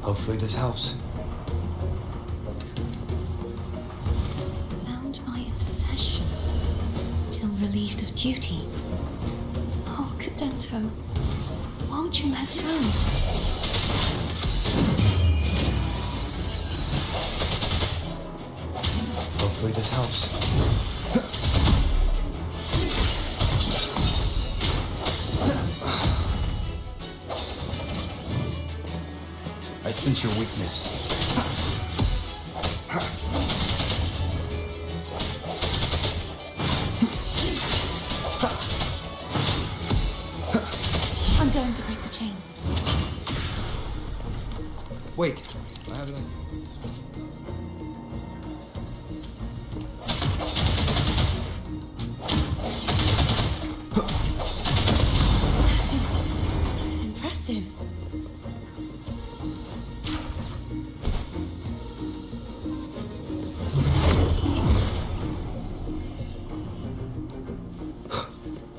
Hopefully this helps. Bound by obsession, till relieved of duty. Oh, Cadento, won't you let go? Hopefully this helps. I sense your weakness. I'm going to break the chains. Wait, I have an idea. That is impressive.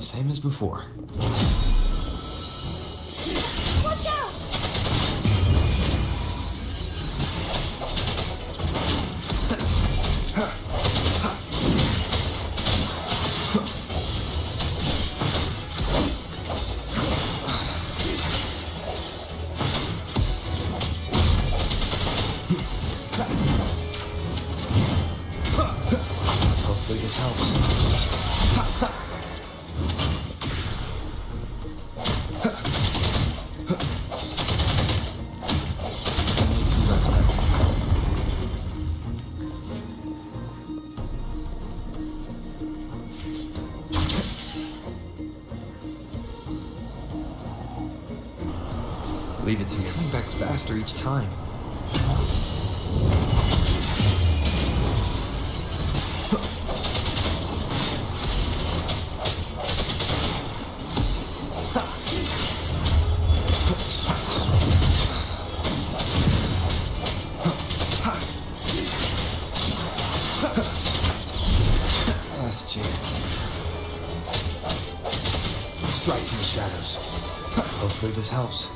Same as before. Leave it to me. It's coming back faster each time. Last chance. Strike from the shadows. Hopefully this helps.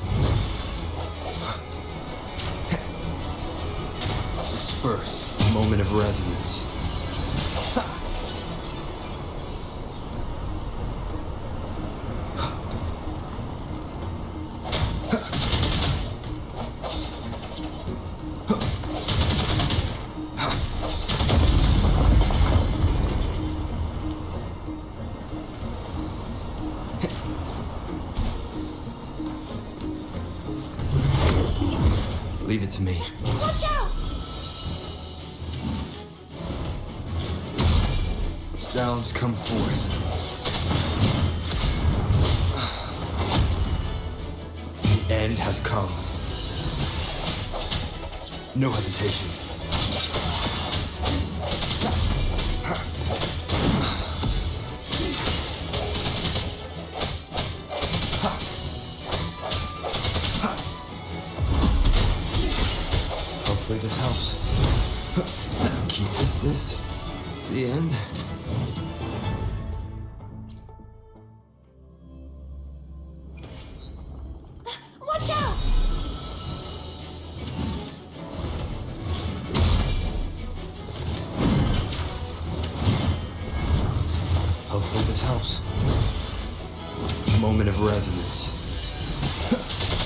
Disperse. Moment of resonance. Leave it to me. Watch out! Sounds come forth. The end has come. No hesitation. Hopefully this helps. Is this the end? Watch out! Hopefully this helps. Moment of resonance.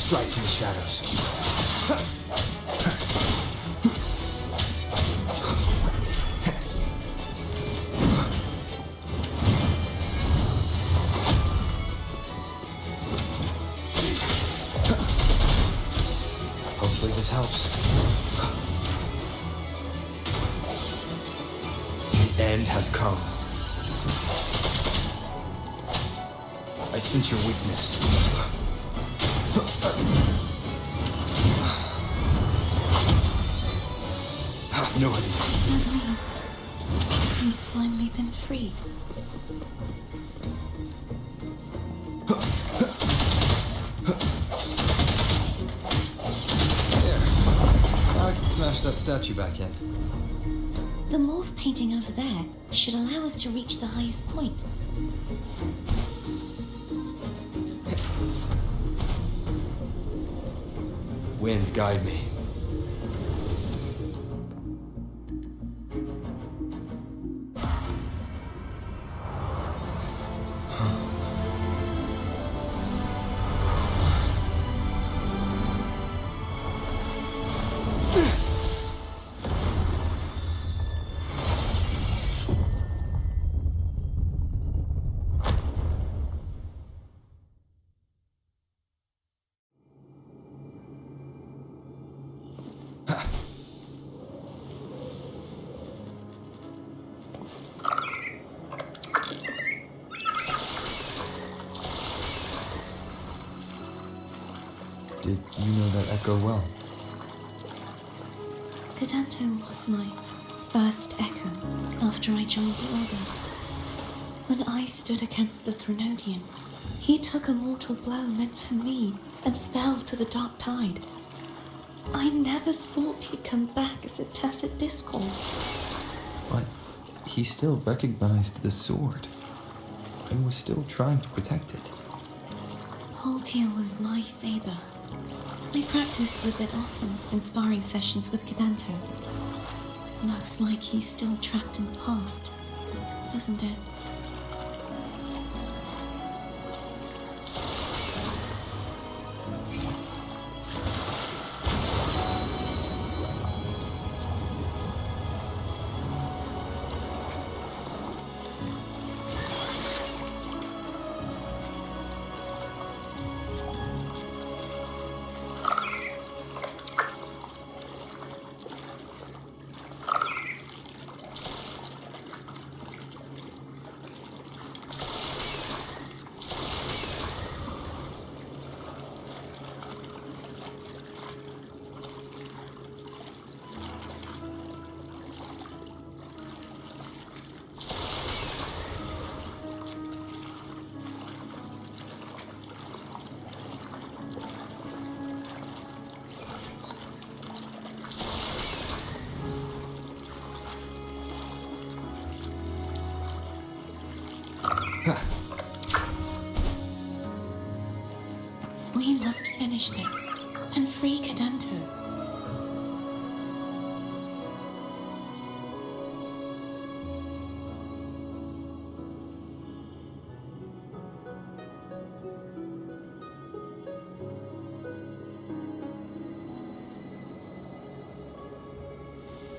Strike from the shadows. Hopefully this helps. The end has come. I sense your weakness. No hesitation. He's finally been freed. There. Now I can smash that statue back in. The morph painting over there should allow us to reach the highest point. Wind, guide me. Did you know that echo well? Cadanto was my first echo after I joined the Order. When I stood against the Threnodian, he took a mortal blow meant for me and fell to the dark tide. I never thought he'd come back as a tacit discord. But he still recognized the sword and was still trying to protect it. Haltia was my saber. We practiced with it often in sparring sessions with Cadanto. Looks like he's still trapped in the past, doesn't it? We must finish this and free Cadanto.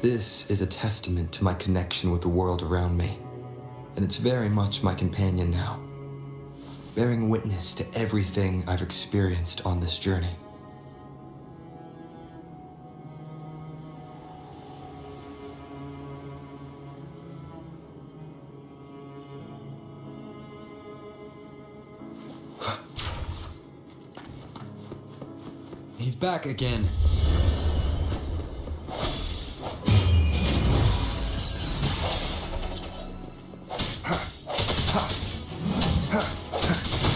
This is a testament to my connection with the world around me, and it's very much my companion now, bearing witness to everything I've experienced on this journey. He's back again.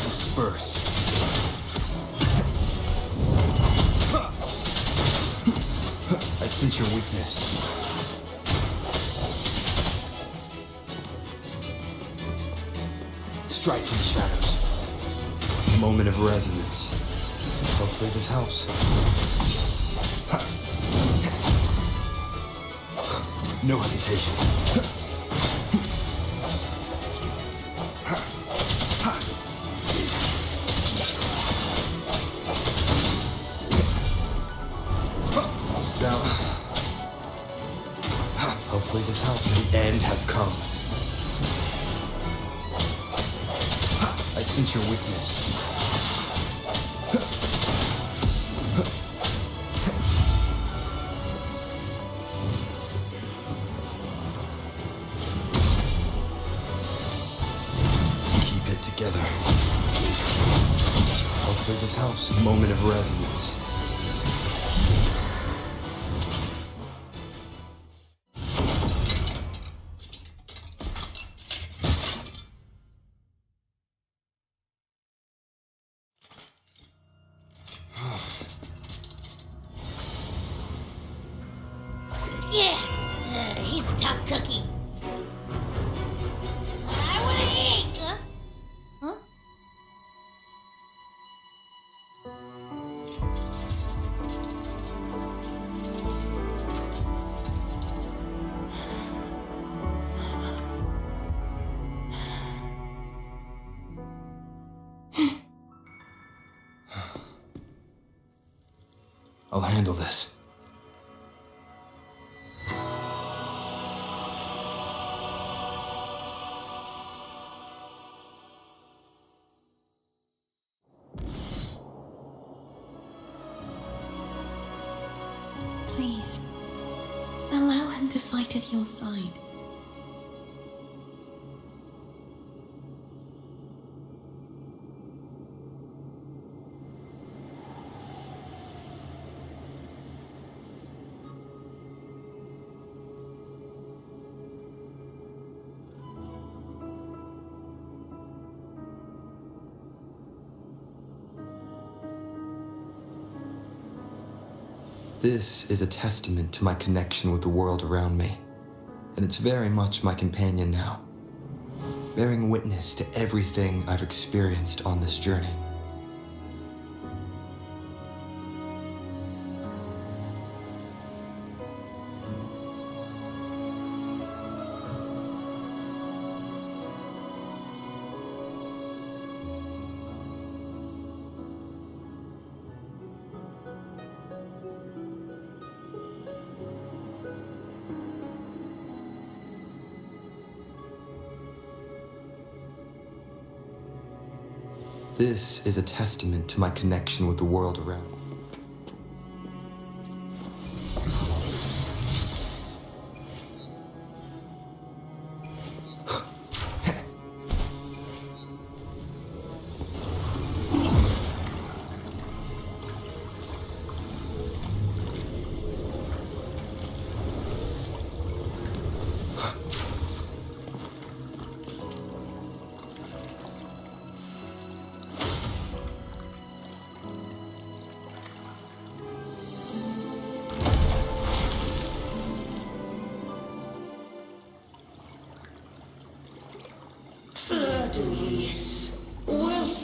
Disperse. I sense your weakness. Strike from the shadows. Moment of resonance. Hopefully this helps. No hesitation. So, hopefully this helps. The end has come. I sense your weakness. Keep it together. Hopefully this helps. Moment of resonance. Yeah, he's a tough cookie. But I want to eat. Huh? I'll handle this. Please, allow him to fight at your side. This is a testament to my connection with the world around me, and it's very much my companion now, bearing witness to everything I've experienced on this journey. This is a testament to my connection with the world around me.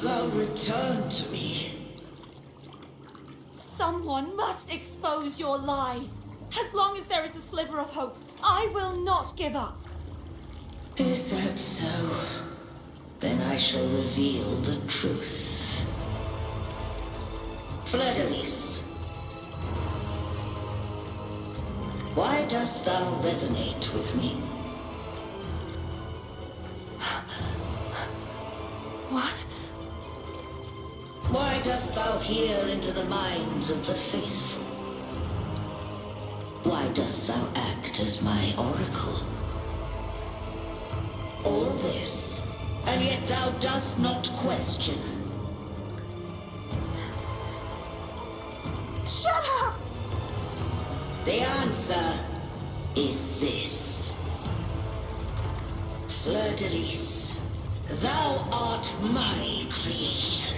thou return to me? Someone must expose your lies. As long as there is a sliver of hope, I will not give up. Is that so? Then I shall reveal the truth. Fleur-de-Lis, why dost thou resonate with me? What? Why dost thou hear into the minds of the faithful? Why dost thou act as my oracle? All this, and yet thou dost not question. Shut up! The answer is this. Fleur-de-Lis, thou art my creation.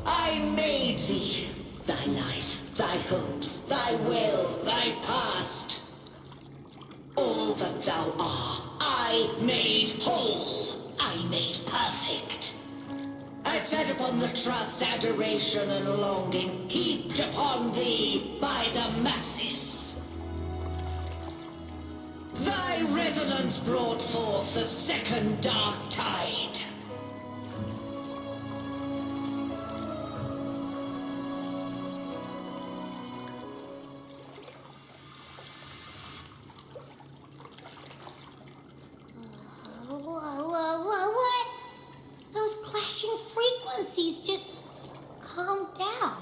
I made thee, thy life, thy hopes, thy will, thy past. All that thou art, I made whole. I made perfect. I fed upon the trust, adoration, and longing heaped upon thee by the masses. Thy resonance brought forth the second dark tide. What? Those clashing frequencies just calm down.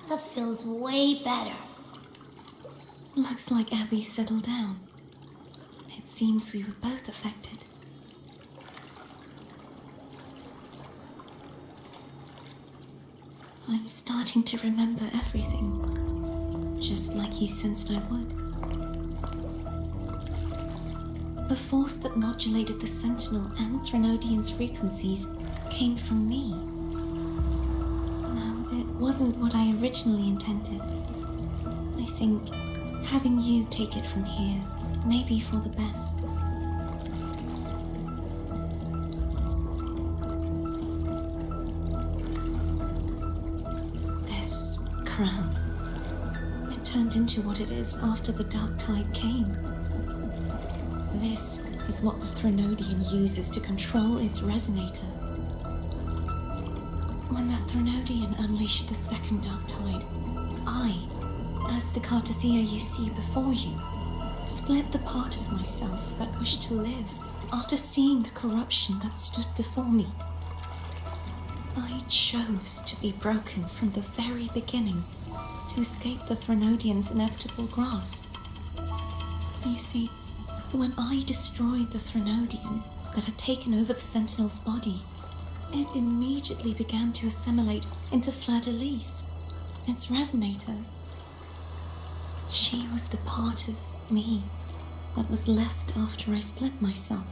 That feels way better. Looks like Abby settled down. It seems we were both affected. I'm starting to remember everything, just like you sensed I would. The force that modulated the Sentinel and Threnodian's frequencies came from me. No, it wasn't what I originally intended. I think having you take it from here may be for the best. This crown, it turned into what it is after the Dark Tide came. This is what the Threnodian uses to control its resonator. When the Threnodian unleashed the second Dark Tide, I, as the Cartathea you see before you, split the part of myself that wished to live after seeing the corruption that stood before me. I chose to be broken from the very beginning to escape the Threnodian's inevitable grasp. You see, when I destroyed the Threnodian that had taken over the Sentinel's body, it immediately began to assimilate into Fleur-de-Lis, its resonator. She was the part of me that was left after I split myself.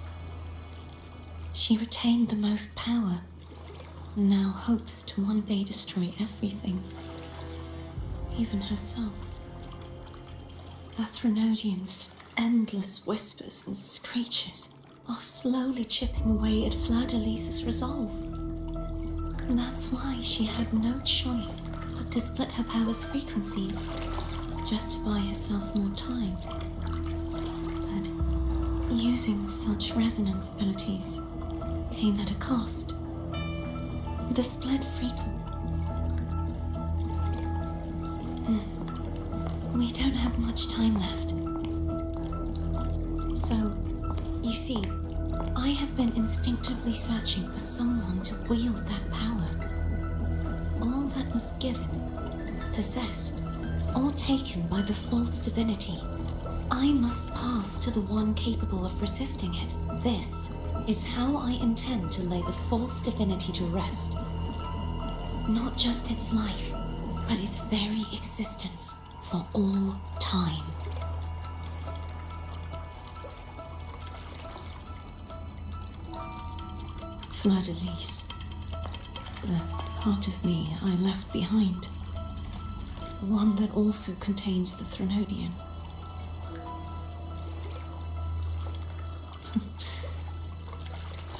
She retained the most power, and now hopes to one day destroy everything, even herself. The Threnodian's endless whispers and screeches are slowly chipping away at Fleur-de-Lis's resolve. And that's why she had no choice but to split her power's frequencies, just to buy herself more time. But using such resonance abilities came at a cost. The split We don't have much time left. So, you see, I have been instinctively searching for someone to wield that power. All that was given, possessed, or taken by the false divinity, I must pass to the one capable of resisting it. This is how I intend to lay the false divinity to rest. Not just its life, but its very existence for all time. Fleur-de-Lis, the part of me I left behind, the one that also contains the Threnodian.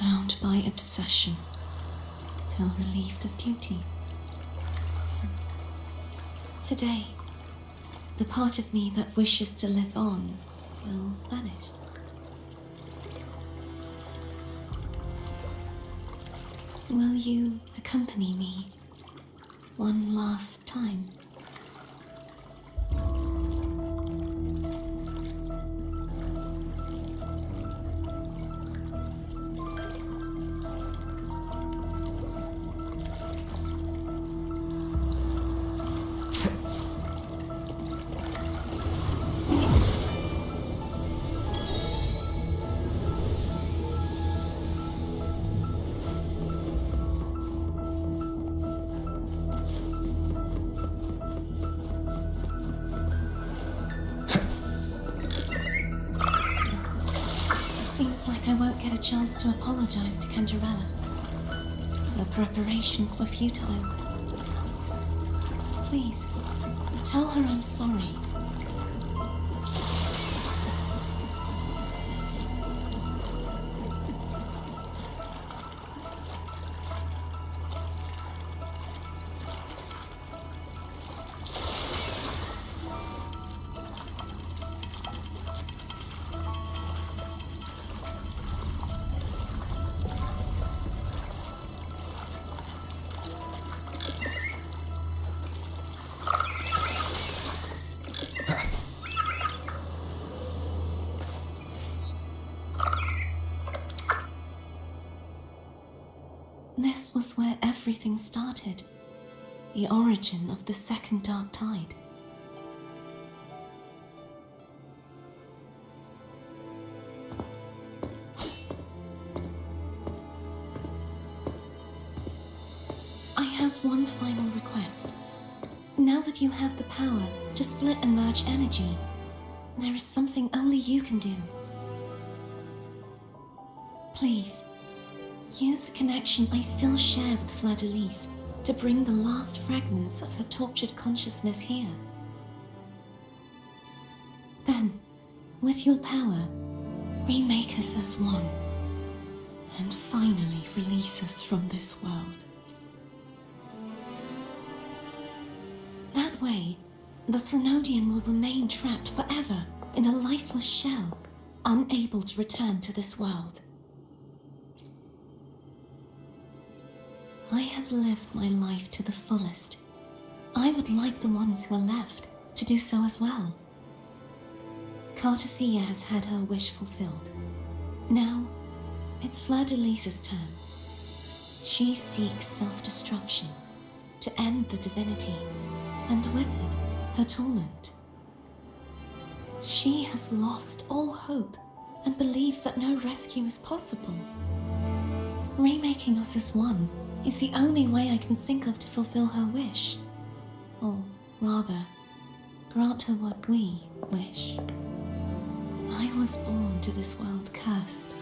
Bound by obsession, till relieved of duty. Today, the part of me that wishes to live on will vanish. Will you accompany me one last time? Seems like I won't get a chance to apologize to Cantarella. Her preparations were futile. Please, tell her I'm sorry. This was where everything started. The origin of the second dark tide. I have one final request. Now that you have the power to split and merge energy, there is something only you can do. Please, use the connection I still share with Fleur-de-Lis to bring the last fragments of her tortured consciousness here. Then, with your power, remake us as one, and finally release us from this world. That way, the Threnodian will remain trapped forever in a lifeless shell, unable to return to this world. I have lived my life to the fullest. I would like the ones who are left to do so as well. Cartathea has had her wish fulfilled. Now, it's Fleur-de-Lis's turn. She seeks self-destruction to end the divinity, and with it, her torment. She has lost all hope and believes that no rescue is possible. Remaking us as one is the only way I can think of to fulfill her wish. Or rather, grant her what we wish. I was born to this world cursed.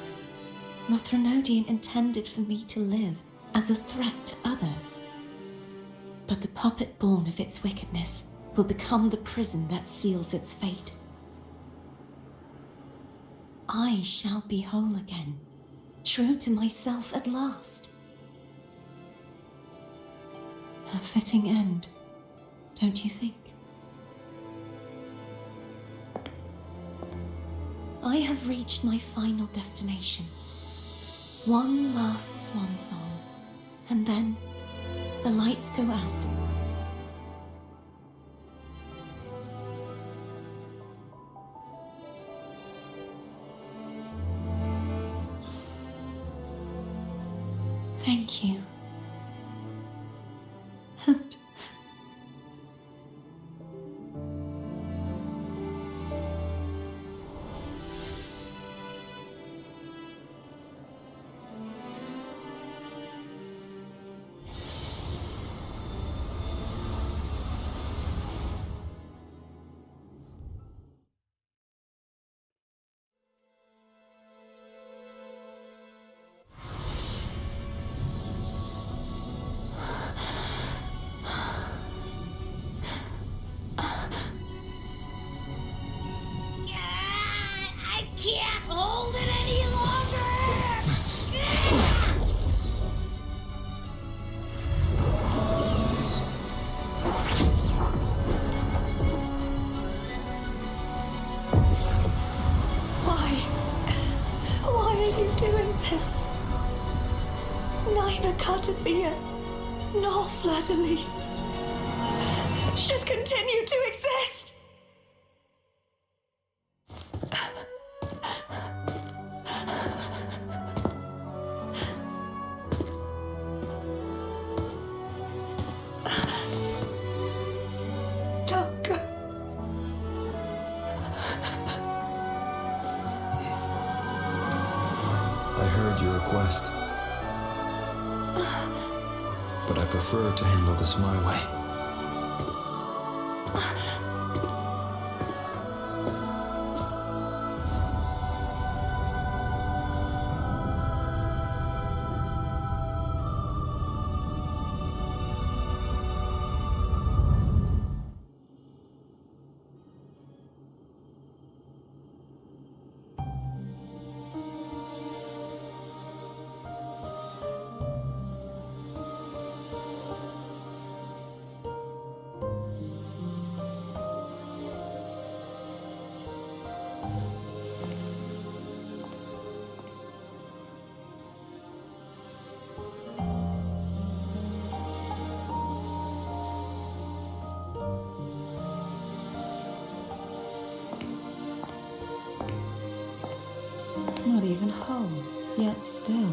The Threnodian intended for me to live as a threat to others. But the puppet born of its wickedness will become the prison that seals its fate. I shall be whole again, true to myself at last. A fitting end, don't you think? I have reached my final destination. One last swan song, and then the lights go out. Thank you. I can't hold it any longer! neither Cartathea nor Fleur-de-Lis should continue to exist. Duncan. I heard your request. But I prefer to handle this my way. Not even whole, yet still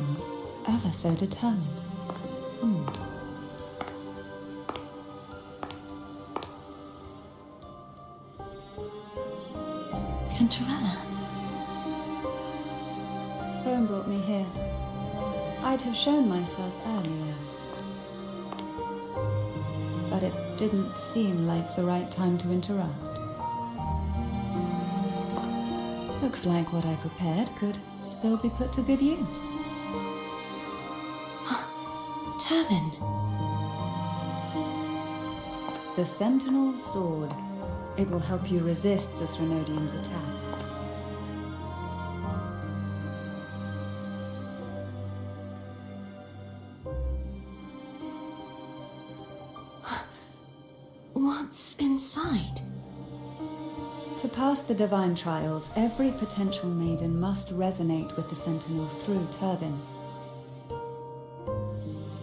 ever so determined. Cantarella. Phone brought me here. I'd have shown myself earlier. But it didn't seem like the right time to interrupt. Looks like what I prepared could still be put to good use. Turvin. The Sentinel Sword. It will help you resist the Threnodians' attack. What's inside? To pass the divine trials, every potential maiden must resonate with the Sentinel through Turvin.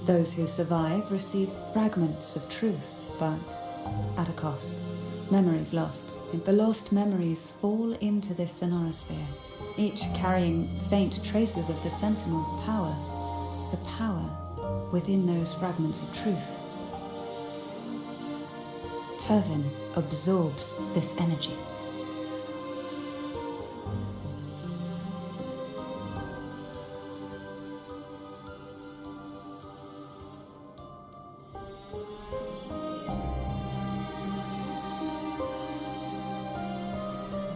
Those who survive receive fragments of truth, but at a cost. Memories lost. The lost memories fall into this sonorosphere, each carrying faint traces of the Sentinel's power. The power within those fragments of truth. Turvin absorbs this energy.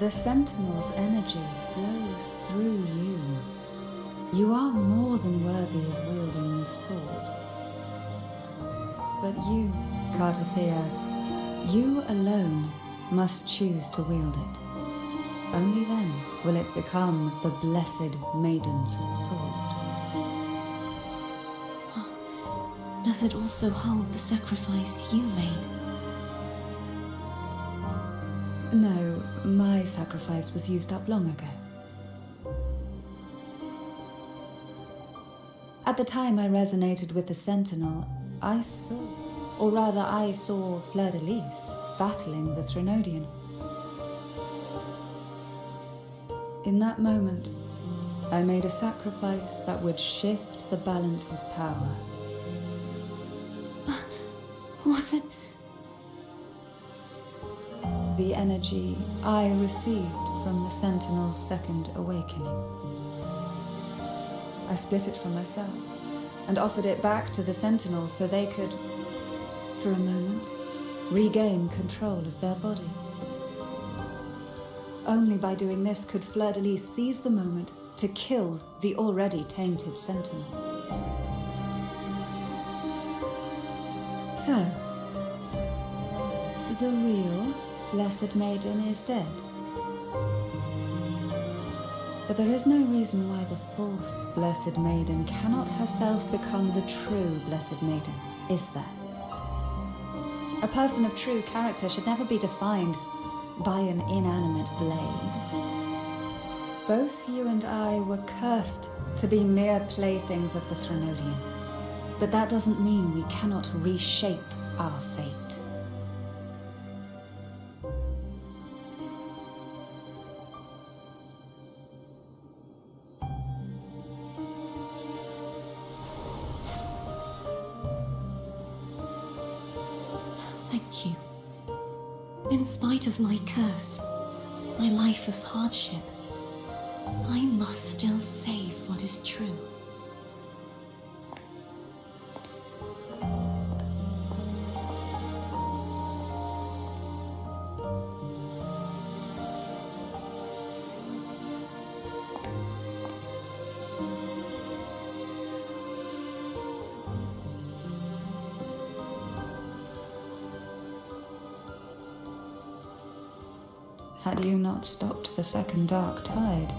The Sentinel's energy flows through you. You are more than worthy of wielding this sword. But you, Cartathea, you alone must choose to wield it. Only then will it become the Blessed Maiden's sword. Does it also hold the sacrifice you made? No, my sacrifice was used up long ago. At the time I resonated with the Sentinel, I saw Fleur-de-Lis battling the Threnodian. In that moment, I made a sacrifice that would shift the balance of power. Was it? The energy I received from the Sentinel's second awakening. I split it from myself and offered it back to the Sentinel so they could, for a moment, regain control of their body. Only by doing this could Fleur-de-Lis seize the moment to kill the already tainted Sentinel. So, the real Blessed Maiden is dead. But there is no reason why the false Blessed Maiden cannot herself become the true Blessed Maiden, is there? A person of true character should never be defined by an inanimate blade. Both you and I were cursed to be mere playthings of the Threnodian. But that doesn't mean we cannot reshape our fate. Thank you. In spite of my curse, my life of hardship, I must still save what is true. Had you not stopped the second dark tide?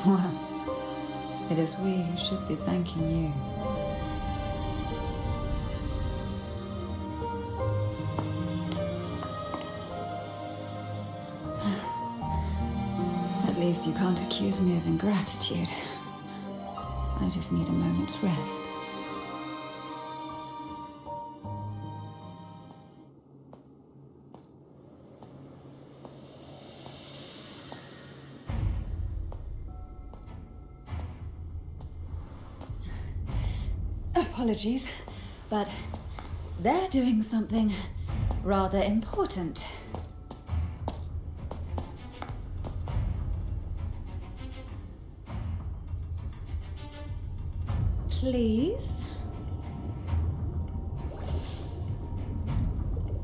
Well, it is we who should be thanking you. At least you can't accuse me of ingratitude. I just need a moment's rest. Apologies, but they're doing something rather important. Please?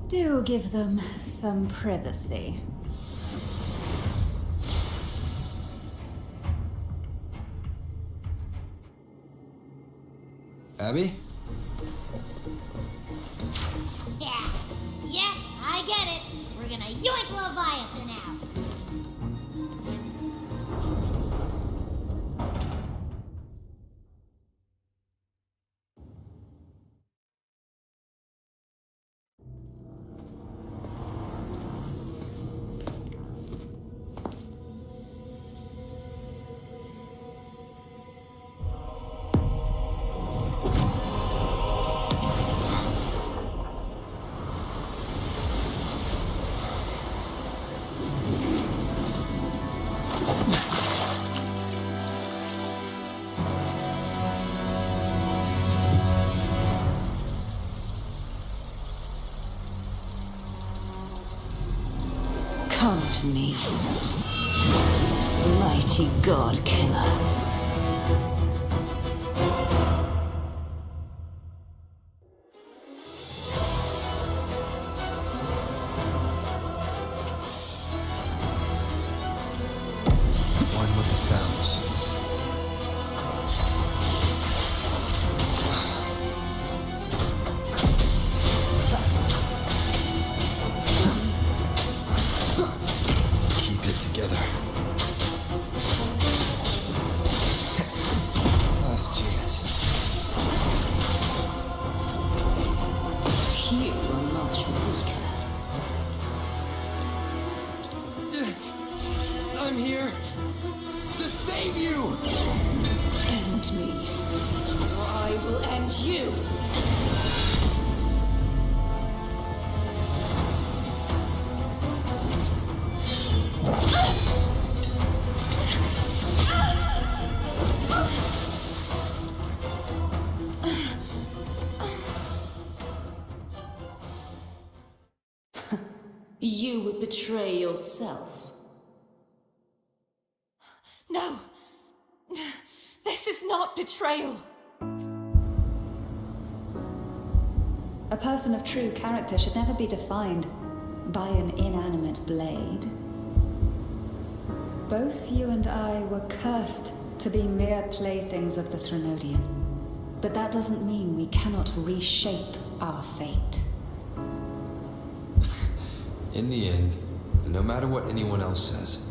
Do give them some privacy. Abby? Yeah, I get it. We're gonna yoink Leviathan out. Come to me, mighty god killer. One with the sounds. Keep it together. Last chance. You are much weaker. I'm here to save you! End me, or I will end you. You would betray yourself. No! This is not betrayal! A person of true character should never be defined by an inanimate blade. Both you and I were cursed to be mere playthings of the Threnodian. But that doesn't mean we cannot reshape our fate. In the end, no matter what anyone else says,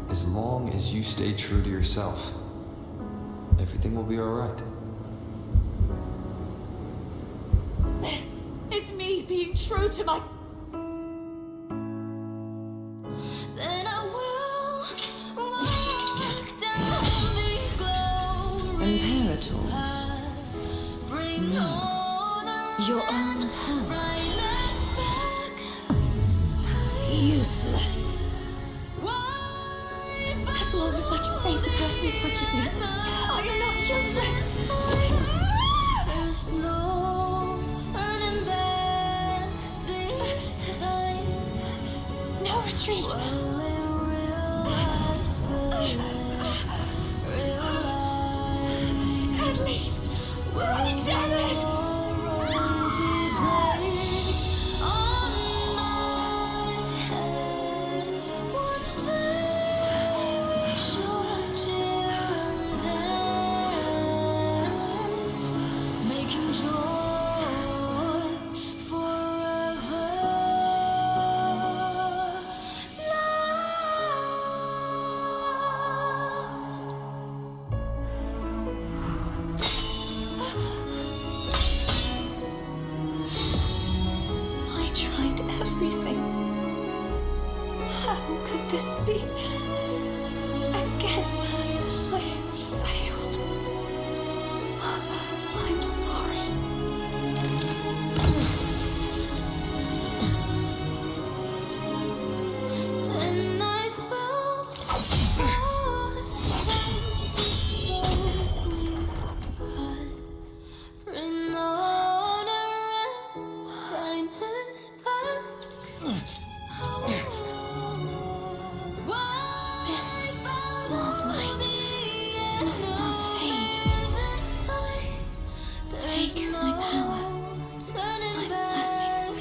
as long as you stay true to yourself, everything will be alright. This is me being true to my... Then I will walk down the glory. Your own power. Useless. As long as I can save the person in front of me, I am not useless. There's no turning back this time. No retreat. At least run, damn it! Everything. How could this be? Again, I failed. I'm sorry. Then I will bring order and kindness back. This warm light must not fade. Take my power, my blessings,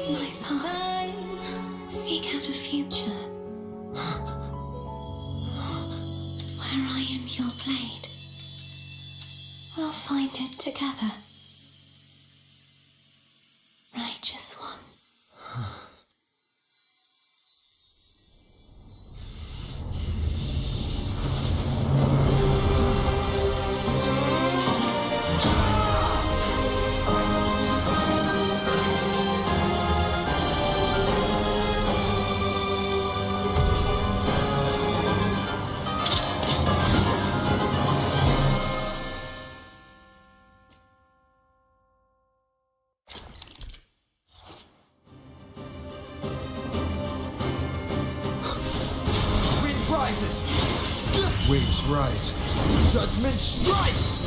my past. Seek out a future where I am your blade. We'll find it together. Righteous one. Waves rise. Judgment strikes!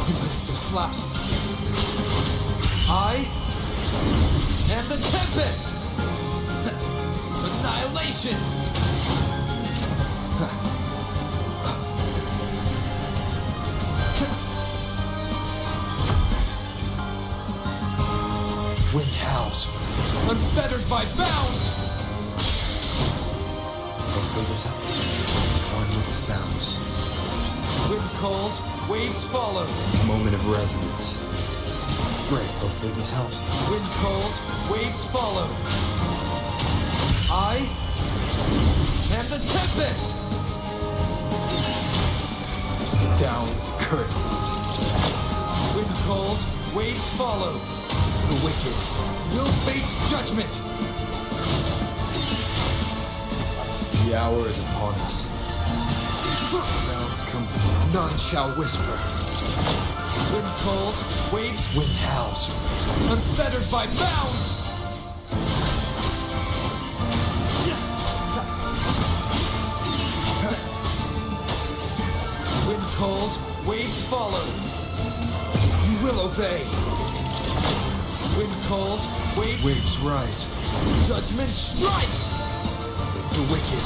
Tempest of slashes. I am the Tempest! Annihilation! Wind howls, unfettered by bounds! Hopefully this happens. One with the sounds. Wind calls, waves follow. Moment of resonance. Great, hopefully this helps. Wind calls, waves follow. I am the Tempest! Down with the curtain. Wind calls, waves follow. The wicked will face judgment! The hour is upon us. Sounds come from none shall whisper. Wind calls, waves, wind howls, unfettered by bounds! Wind calls, waves follow. You will obey. Wind calls, waves rise. Judgment strikes! The wicked.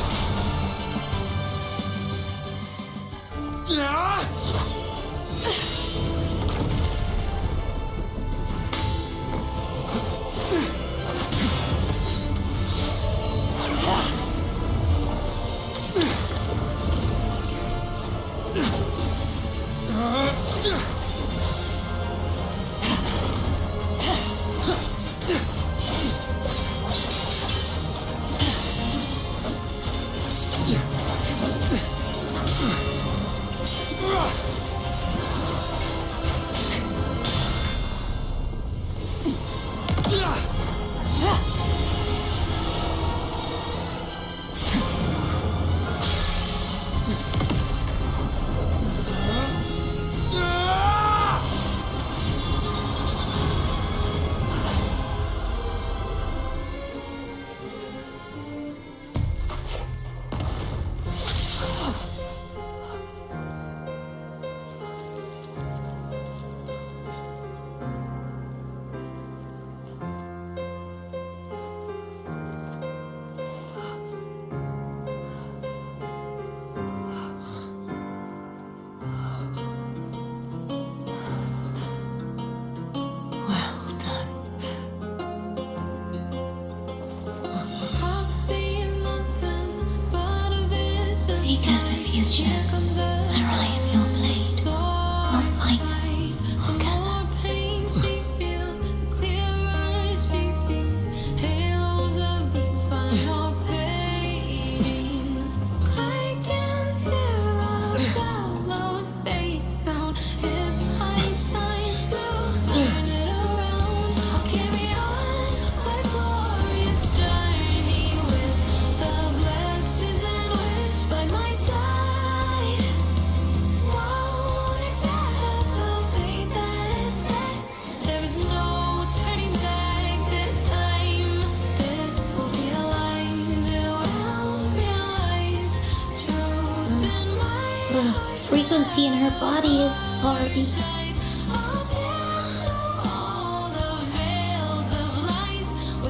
pregnancy in her body is already...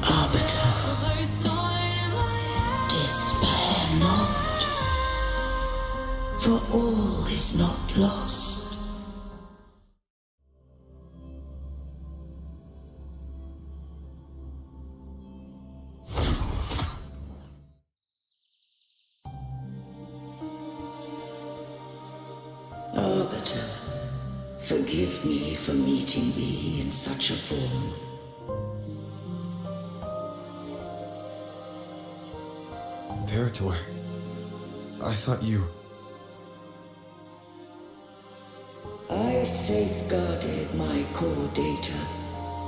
Arbiter, despair not, for all is not lost. Arbiter, forgive me for meeting thee in such a form. Imperator, I thought you... I safeguarded my core data,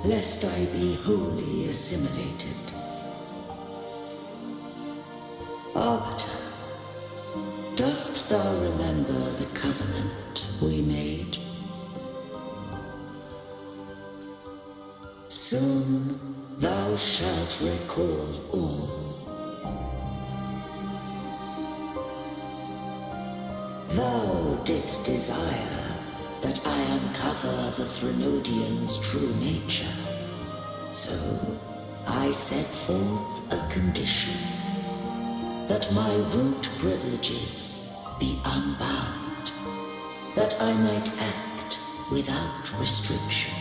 lest I be wholly assimilated. Arbiter, dost thou remember the covenant we made? Soon thou shalt recall all. Thou didst desire that I uncover the Threnodian's true nature. So I set forth a condition that my root privileges be unbound, that I might act without restriction.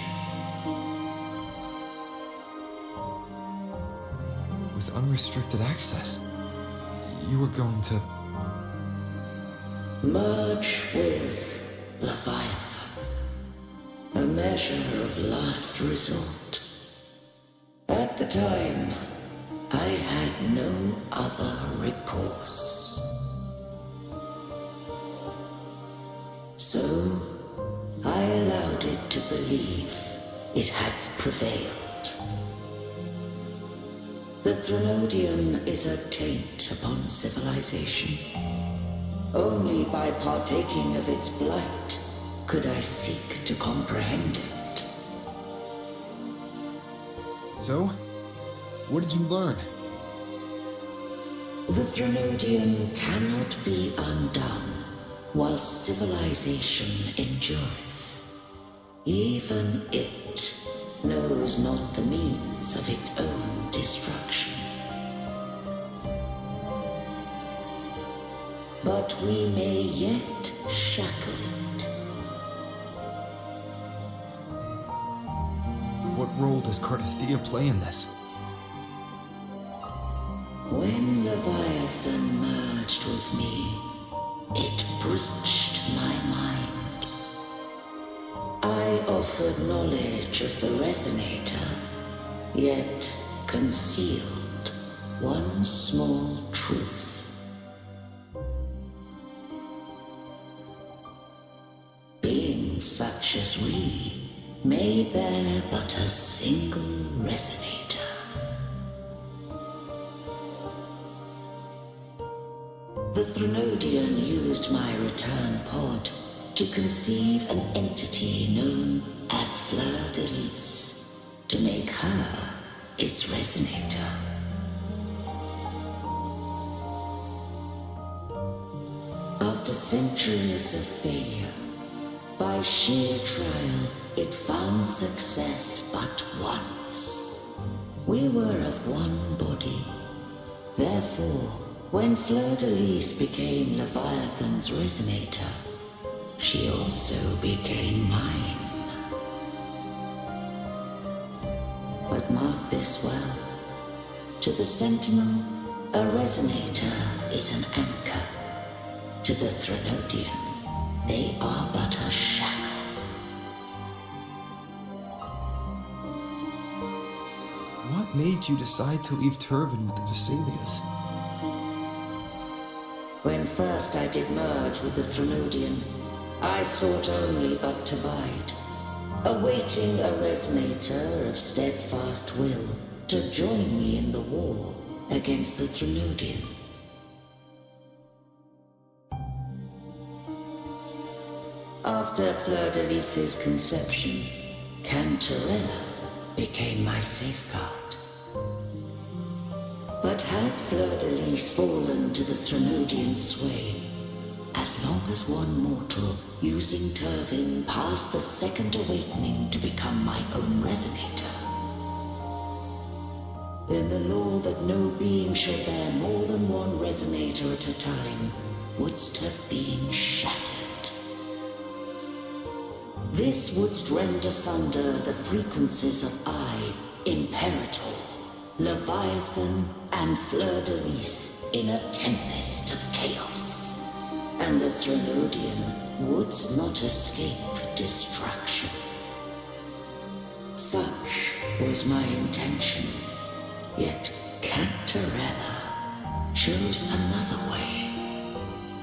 With unrestricted access, you were going to... Merge with Leviathan, a measure of last resort. At the time, I had no other recourse. So, I allowed it to believe it had prevailed. The Threnodian is a taint upon civilization. Only by partaking of its blight could I seek to comprehend it. So? What did you learn? The Threnodian cannot be undone while civilization endureth. Even it knows not the means of its own destruction. But we may yet shackle it. What role does Cardathea play in this? When Leviathan merged with me, it breached my mind. I offered knowledge of the Resonator, yet concealed one small truth. Beings such as we may bear but a single Resonator. The Threnodian used my return pod to conceive an entity known as Fleur-de-Lis, to make her its Resonator. After centuries of failure, by sheer trial, it found success but once. We were of one body. Therefore, when Fleur-de-Lis became Leviathan's Resonator, she also became mine. But mark this well. To the Sentinel, a Resonator is an anchor. To the Threnodian, they are but a shackle. What made you decide to leave Turvin with the Vesalias? When first I did merge with the Threnodian, I sought only but to bide, awaiting a Resonator of steadfast will to join me in the war against the Threnodian. After Fleur-de-Lis's conception, Cantarella became my safeguard. But had Fleur-de-Lis fallen to the Threnodian sway, as long as one mortal using Turvin passed the second awakening to become my own resonator, then the law that no being shall bear more than one resonator at a time wouldst have been shattered. This wouldst rend asunder the frequencies of I, Imperator, Leviathan, and Fleur de Lis in a tempest of chaos, and the Threnodian wouldst not escape destruction. Such was my intention, yet Cantarella chose another way.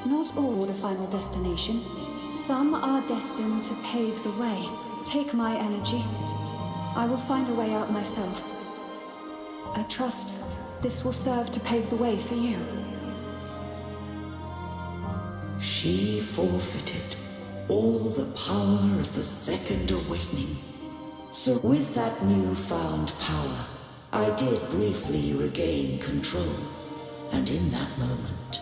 Not all the final destination. Some are destined to pave the way. Take my energy. I will find a way out myself. I trust this will serve to pave the way for you. She forfeited all the power of the second awakening. So with that newfound power, I did briefly regain control, and in that moment,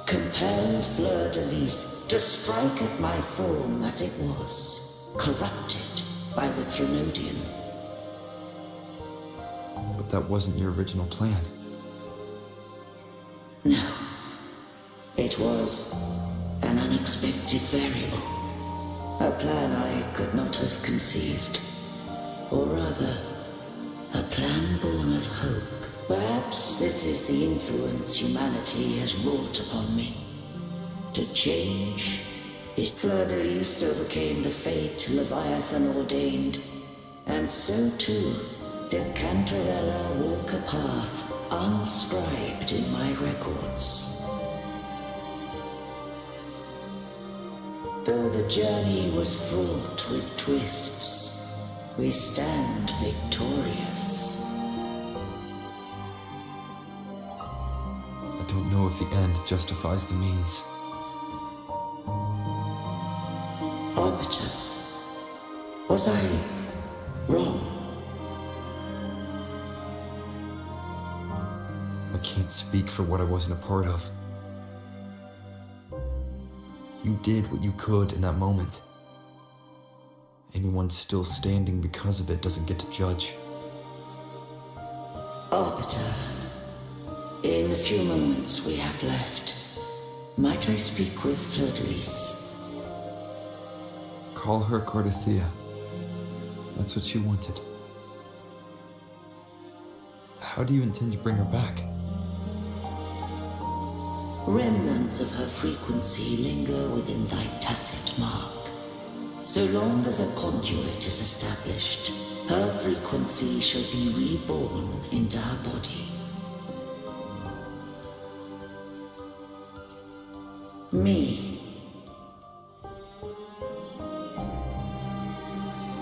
compelled Fleur de Lis to strike at my form as it was, corrupted by the Threnodian. But that wasn't your original plan. No. It was an unexpected variable. A plan I could not have conceived. Or rather, a plan born of hope. Perhaps this is the influence humanity has wrought upon me. To change, is Fleur de Lis overcame the fate Leviathan ordained, and so too did Cantarella walk a path unscribed in my records. Though the journey was fraught with twists, we stand victorious. I don't know if the end justifies the means. Arbiter, was I wrong? I can't speak for what I wasn't a part of. You did what you could in that moment. Anyone still standing because of it doesn't get to judge. Arbiter, in the few moments we have left, might I speak with Fleur de Lis? Call her Cardathea. That's what she wanted. How do you intend to bring her back? Remnants of her frequency linger within thy tacit mark. So long as a conduit is established, her frequency shall be reborn into her body. Me.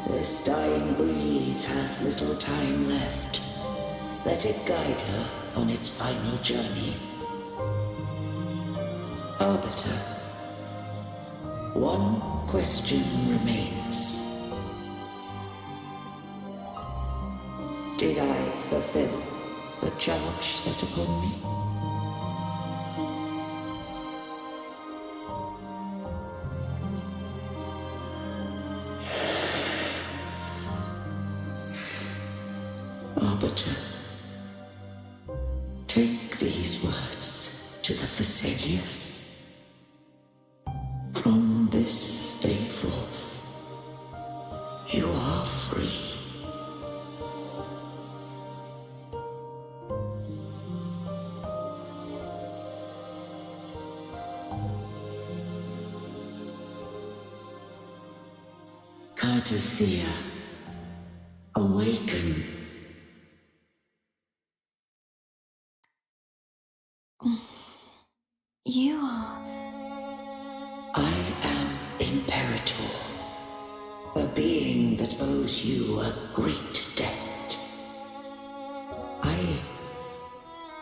This dying breeze hath little time left. Let it guide her on its final journey. Arbiter, one question remains. Did I fulfill the charge set upon me? Arbiter, take these words to the Vesalius. From this day forth, you are free. Cardathea, awaken. You are... I am Imperator, a being that owes you a great debt. I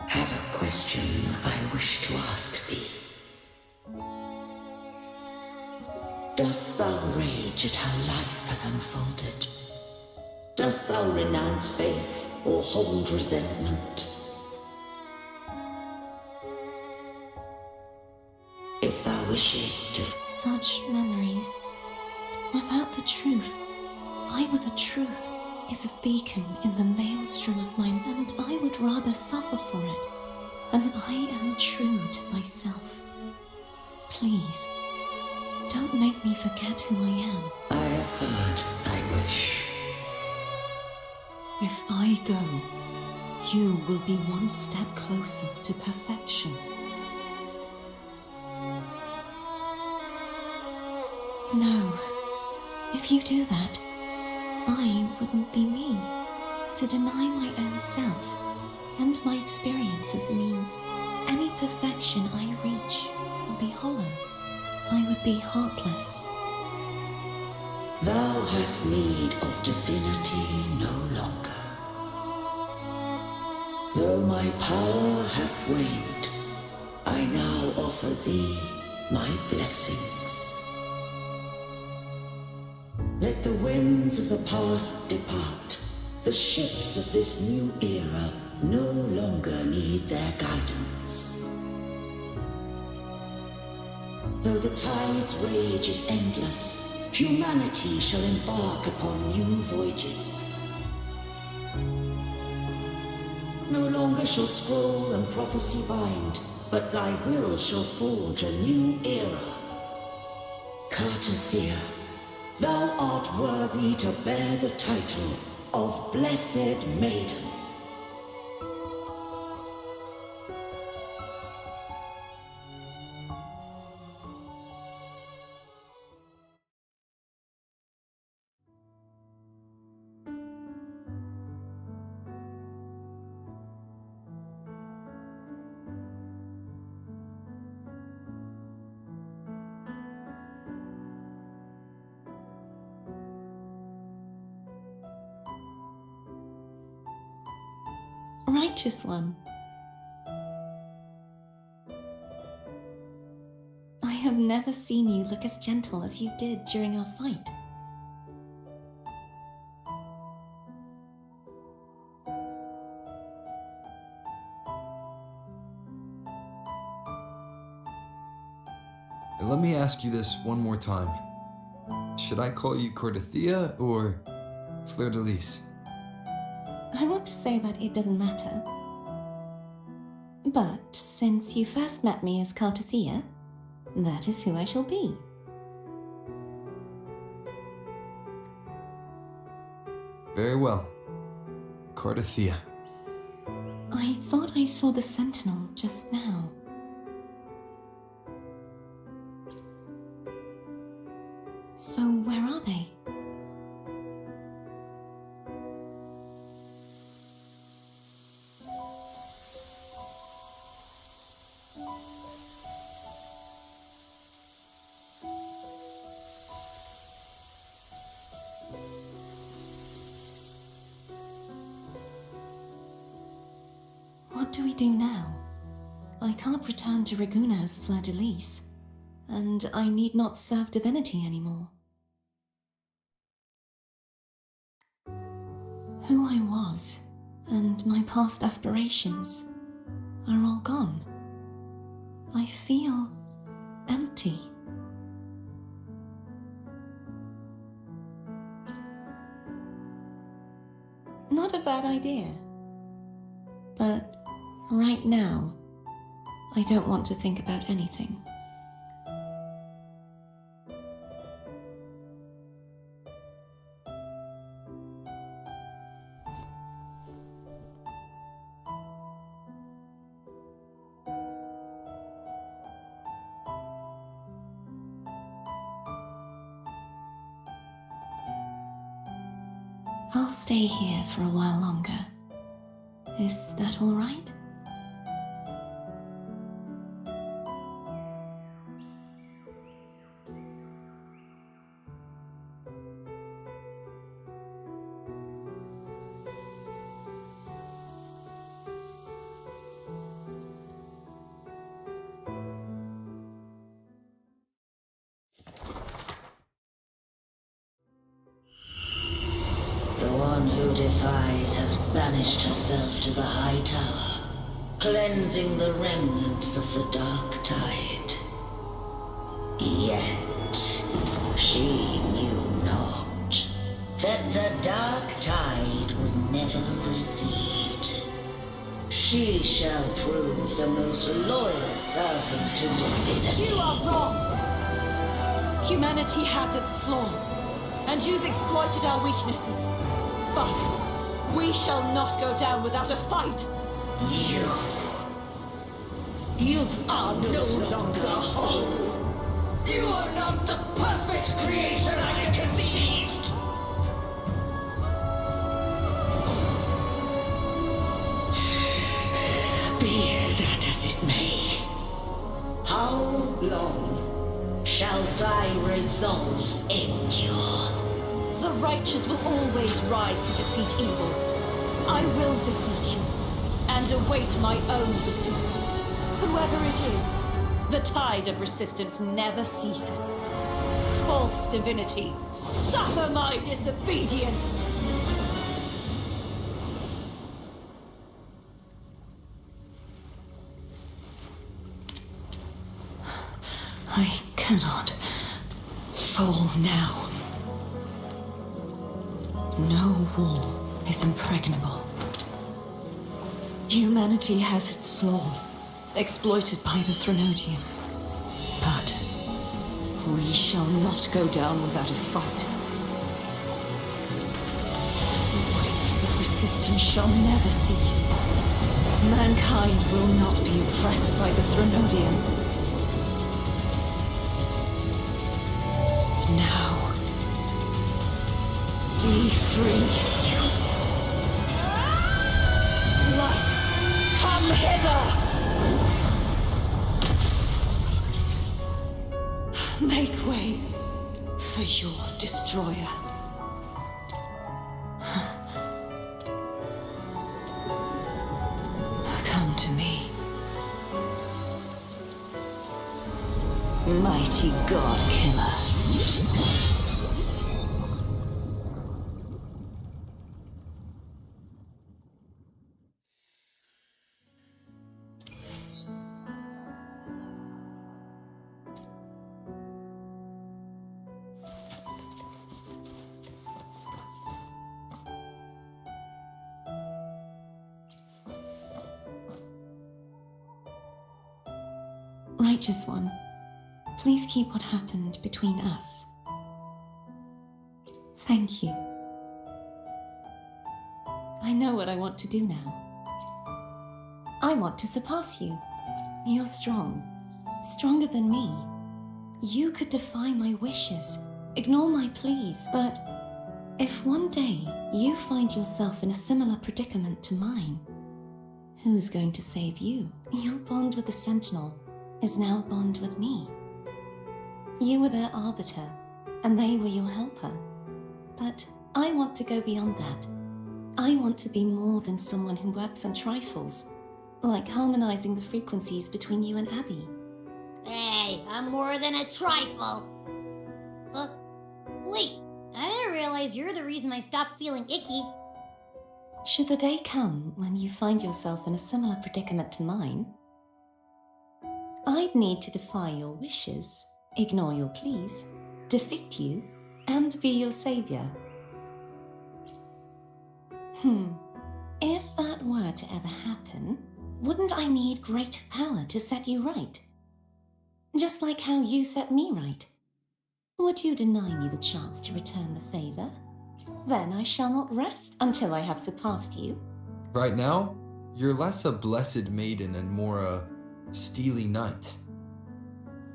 have a question I wish to ask thee. Dost thou rage at how life has unfolded? Dost thou renounce faith or hold resentment? If thou wishes to... Such memories. Without the truth, I with the truth, is a beacon in the maelstrom of mine, and I would rather suffer for it. And I am true to myself. Please, don't make me forget who I am. I have heard thy wish. If I go, you will be one step closer to perfection. No, if you do that, I wouldn't be me. To deny my own self and my experiences means any perfection I reach will be hollow. I would be heartless. Thou hast need of divinity no longer. Though my power hath waned, I now offer thee my blessings. Let the winds of the past depart. The ships of this new era no longer need their guidance. Though the tide's rage is endless, humanity shall embark upon new voyages. No longer shall scroll and prophecy bind, but thy will shall forge a new era. Cartothea, thou art worthy to bear the title of Blessed Maiden. Righteous one. I have never seen you look as gentle as you did during our fight. Let me ask you this one more time. Should I call you Cartothea or Fleur-de-Lis? I want to say that it doesn't matter. But since you first met me as Cartothea, that is who I shall be. Very well. Cartothea. I thought I saw the Sentinel just now. So where are they? What do we do now? I can't return to Raguna as Fleur-de-Lis, and I need not serve divinity anymore. Who I was, and my past aspirations, are all gone. I feel empty. Not a bad idea. But right now, I don't want to think about anything. I'll stay here for a while longer. Is that all right? Who defies has banished herself to the high tower, cleansing the remnants of the dark tide. Yet she knew not that the dark tide would never recede. She shall prove the most loyal servant to divinity. You are wrong! Humanity has its flaws, and you've exploited our weaknesses. But we shall not go down without a fight! You are no longer whole. You are not the perfect creation I conceived. Be that as it may, how long shall thy resolve endure? The righteous will always rise to defeat evil. I will defeat you, and await my own defeat. Whoever it is, the tide of resistance never ceases. False divinity, suffer my disobedience! I cannot fall now. No wall is impregnable. Humanity has its flaws, exploited by the Threnodian. But we shall not go down without a fight. Waves of resistance shall never cease. Mankind will not be oppressed by the Threnodian. Now, be free. Light, come hither! Make way for your destroyer. Come to me. Mighty God Killer. Righteous One, please keep what happened between us. Thank you. I know what I want to do now. I want to surpass you. You're strong. Stronger than me. You could defy my wishes, ignore my pleas, but if one day you find yourself in a similar predicament to mine, who's going to save you? Your bond with the Sentinel is now a bond with me. You were their arbiter, and they were your helper. But I want to go beyond that. I want to be more than someone who works on trifles, like harmonizing the frequencies between you and Abby. Hey, I'm more than a trifle. Wait, I didn't realize you're the reason I stopped feeling icky. Should the day come when you find yourself in a similar predicament to mine, I'd need to defy your wishes, ignore your pleas, defeat you, and be your savior. If that were to ever happen, wouldn't I need greater power to set you right? Just like how you set me right. Would you deny me the chance to return the favor? Then I shall not rest until I have surpassed you. Right now, you're less a blessed maiden and more a steely knight.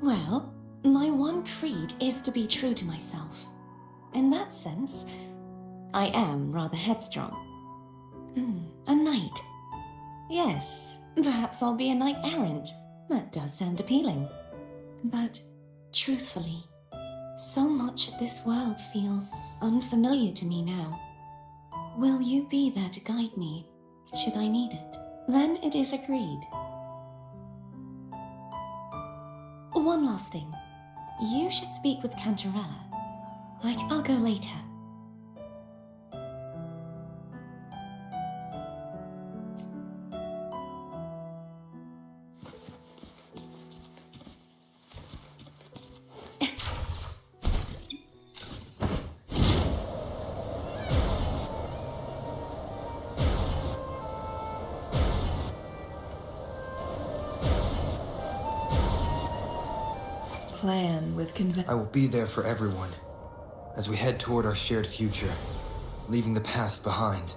Well, my one creed is to be true to myself. In that sense, I am rather headstrong. A knight. Yes, perhaps I'll be a knight errant. That does sound appealing. But, truthfully, so much of this world feels unfamiliar to me now. Will you be there to guide me, should I need it? Then it is agreed. One last thing. You should speak with Cantarella. I'll go later. plan with I will be there for everyone as we head toward our shared future, leaving the past behind.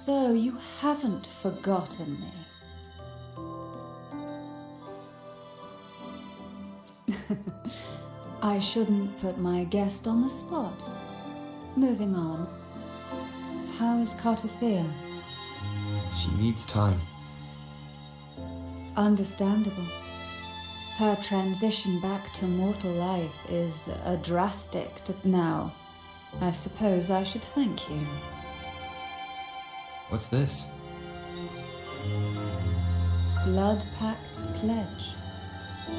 So you haven't forgotten me. I shouldn't put my guest on the spot. Moving on. How is Cartothea? She needs time. Understandable. Her transition back to mortal life is drastic. Now, I suppose I should thank you. What's this? Blood Pact's pledge.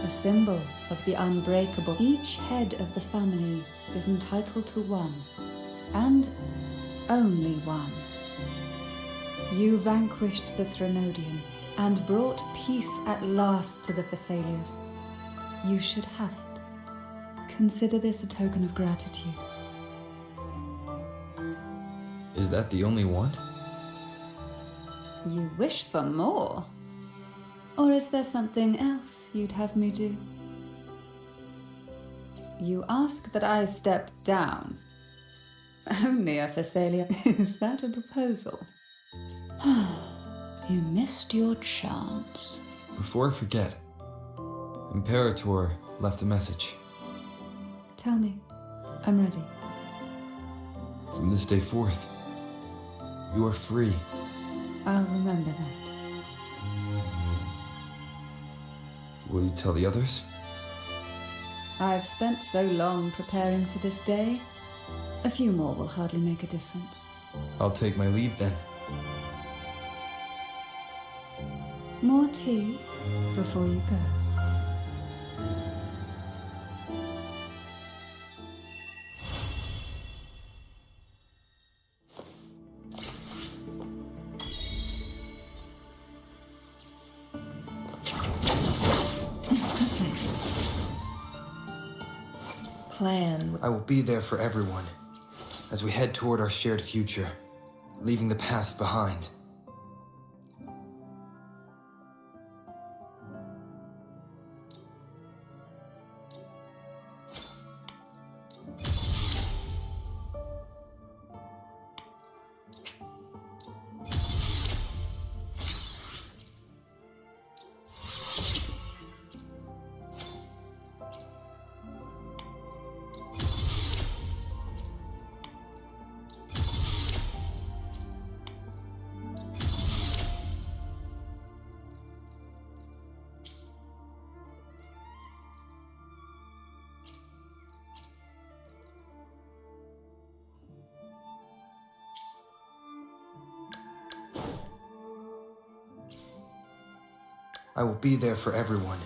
A symbol of the unbreakable. Each head of the family is entitled to one. And only one. You vanquished the Threnodian and brought peace at last to the Thessalians. You should have it. Consider this a token of gratitude. Is that the only one? You wish for more? Or is there something else you'd have me do? You ask that I step down. Only a Thessalia. Is that a proposal? You missed your chance. Before I forget, Imperator left a message. Tell me. I'm ready. From this day forth, you are free. I'll remember that. Will you tell the others? I've spent so long preparing for this day. A few more will hardly make a difference. I'll take my leave then. More tea before you go. Plan. I will be there for everyone as we head toward our shared future, leaving the past behind. I will be there for everyone.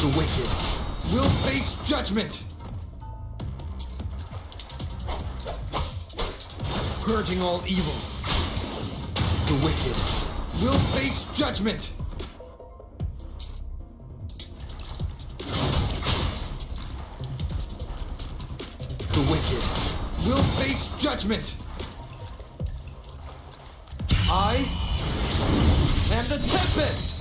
The wicked will face judgment! Purging all evil. The wicked will face judgment! The wicked will face judgment! I am the Tempest!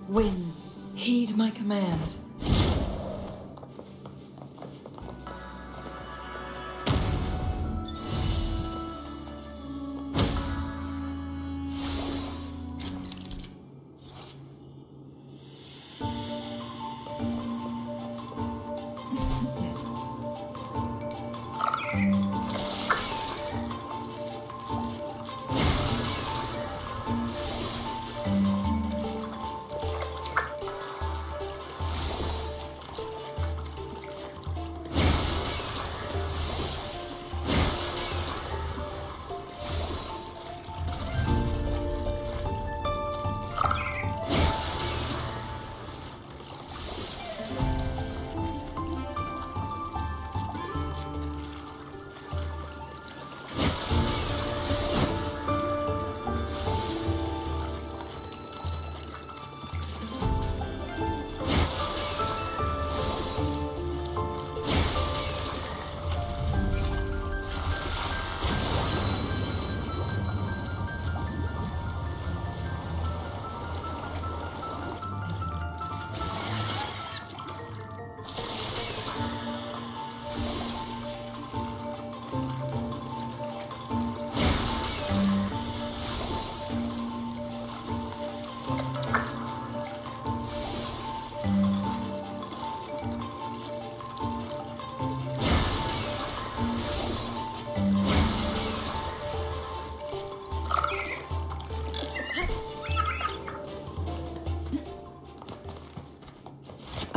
Winds, heed my command.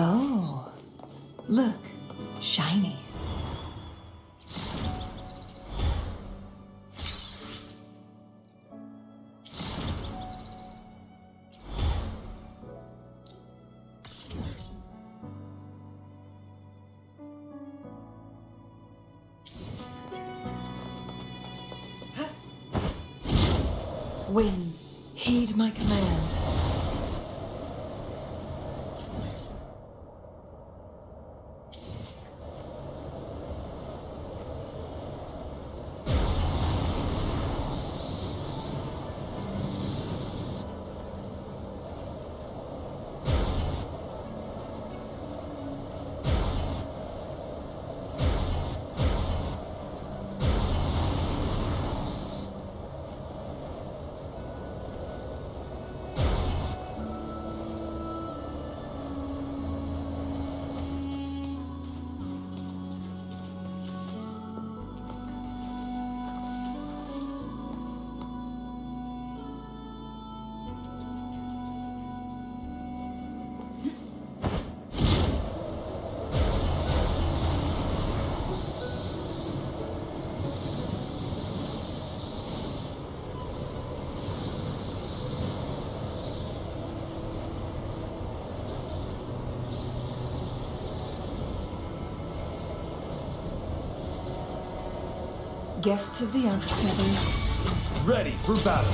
Oh, look, shinies. Winds, heed my command. guests of the Outer Feathers. Ready for battle.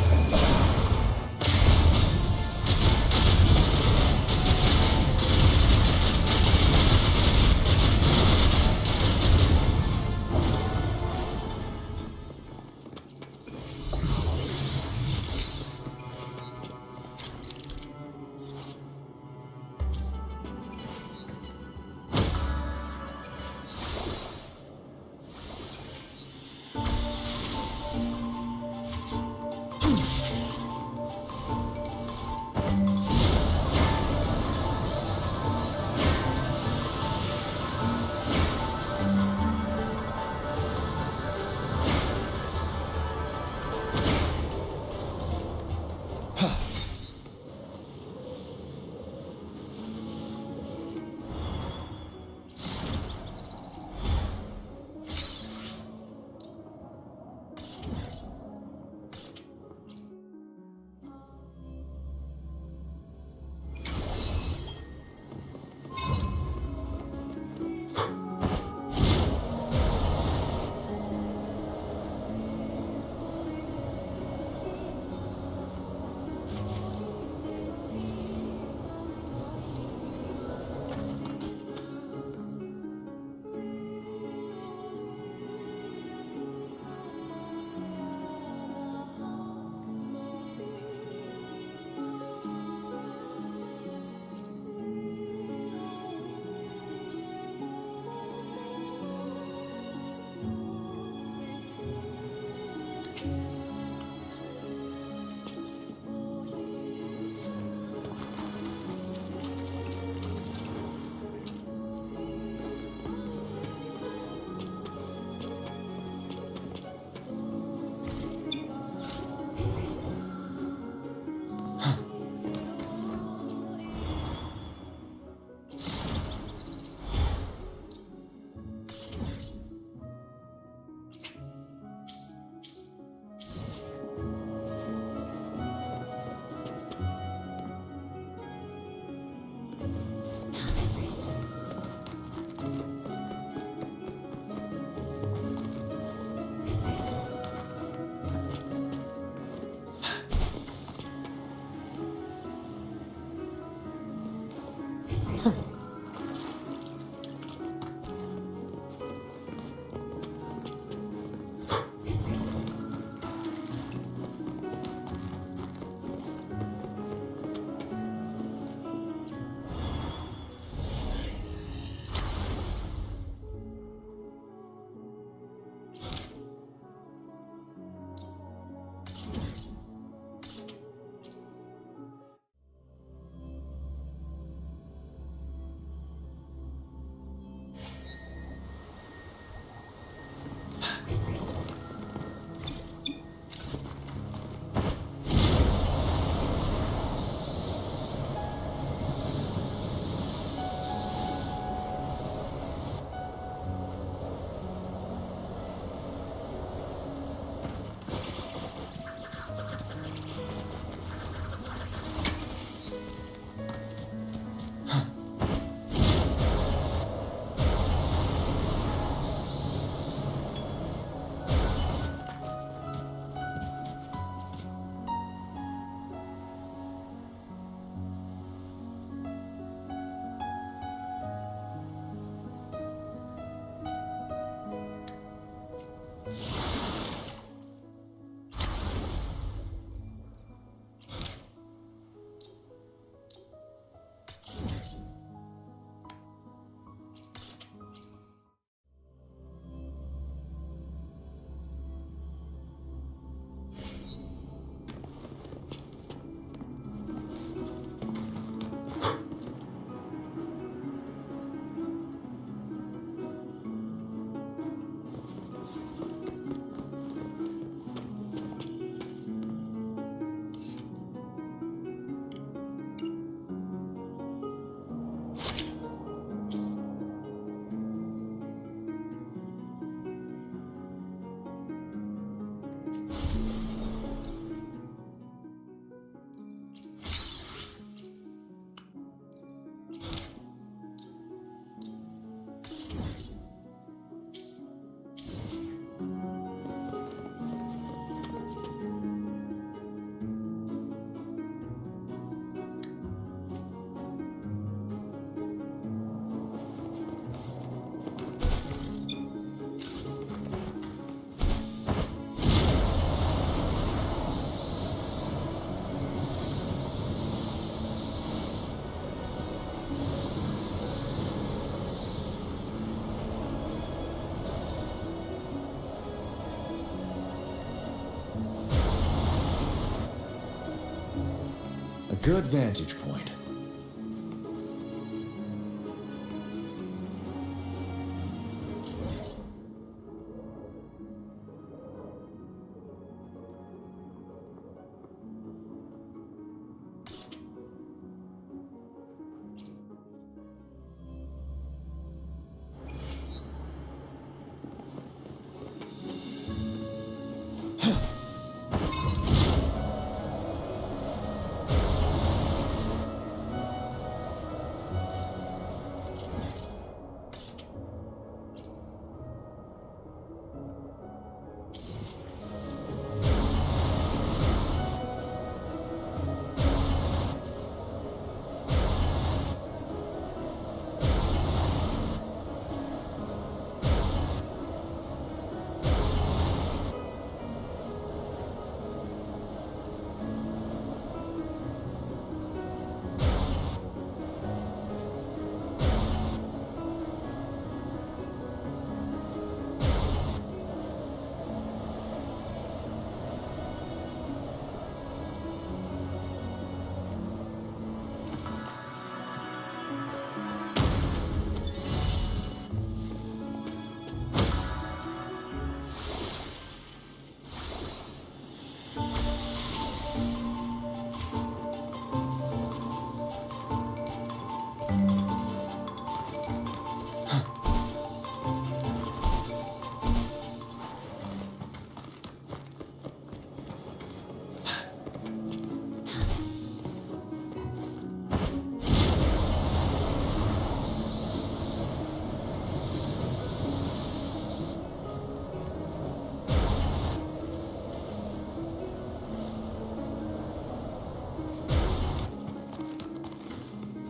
good vantage point.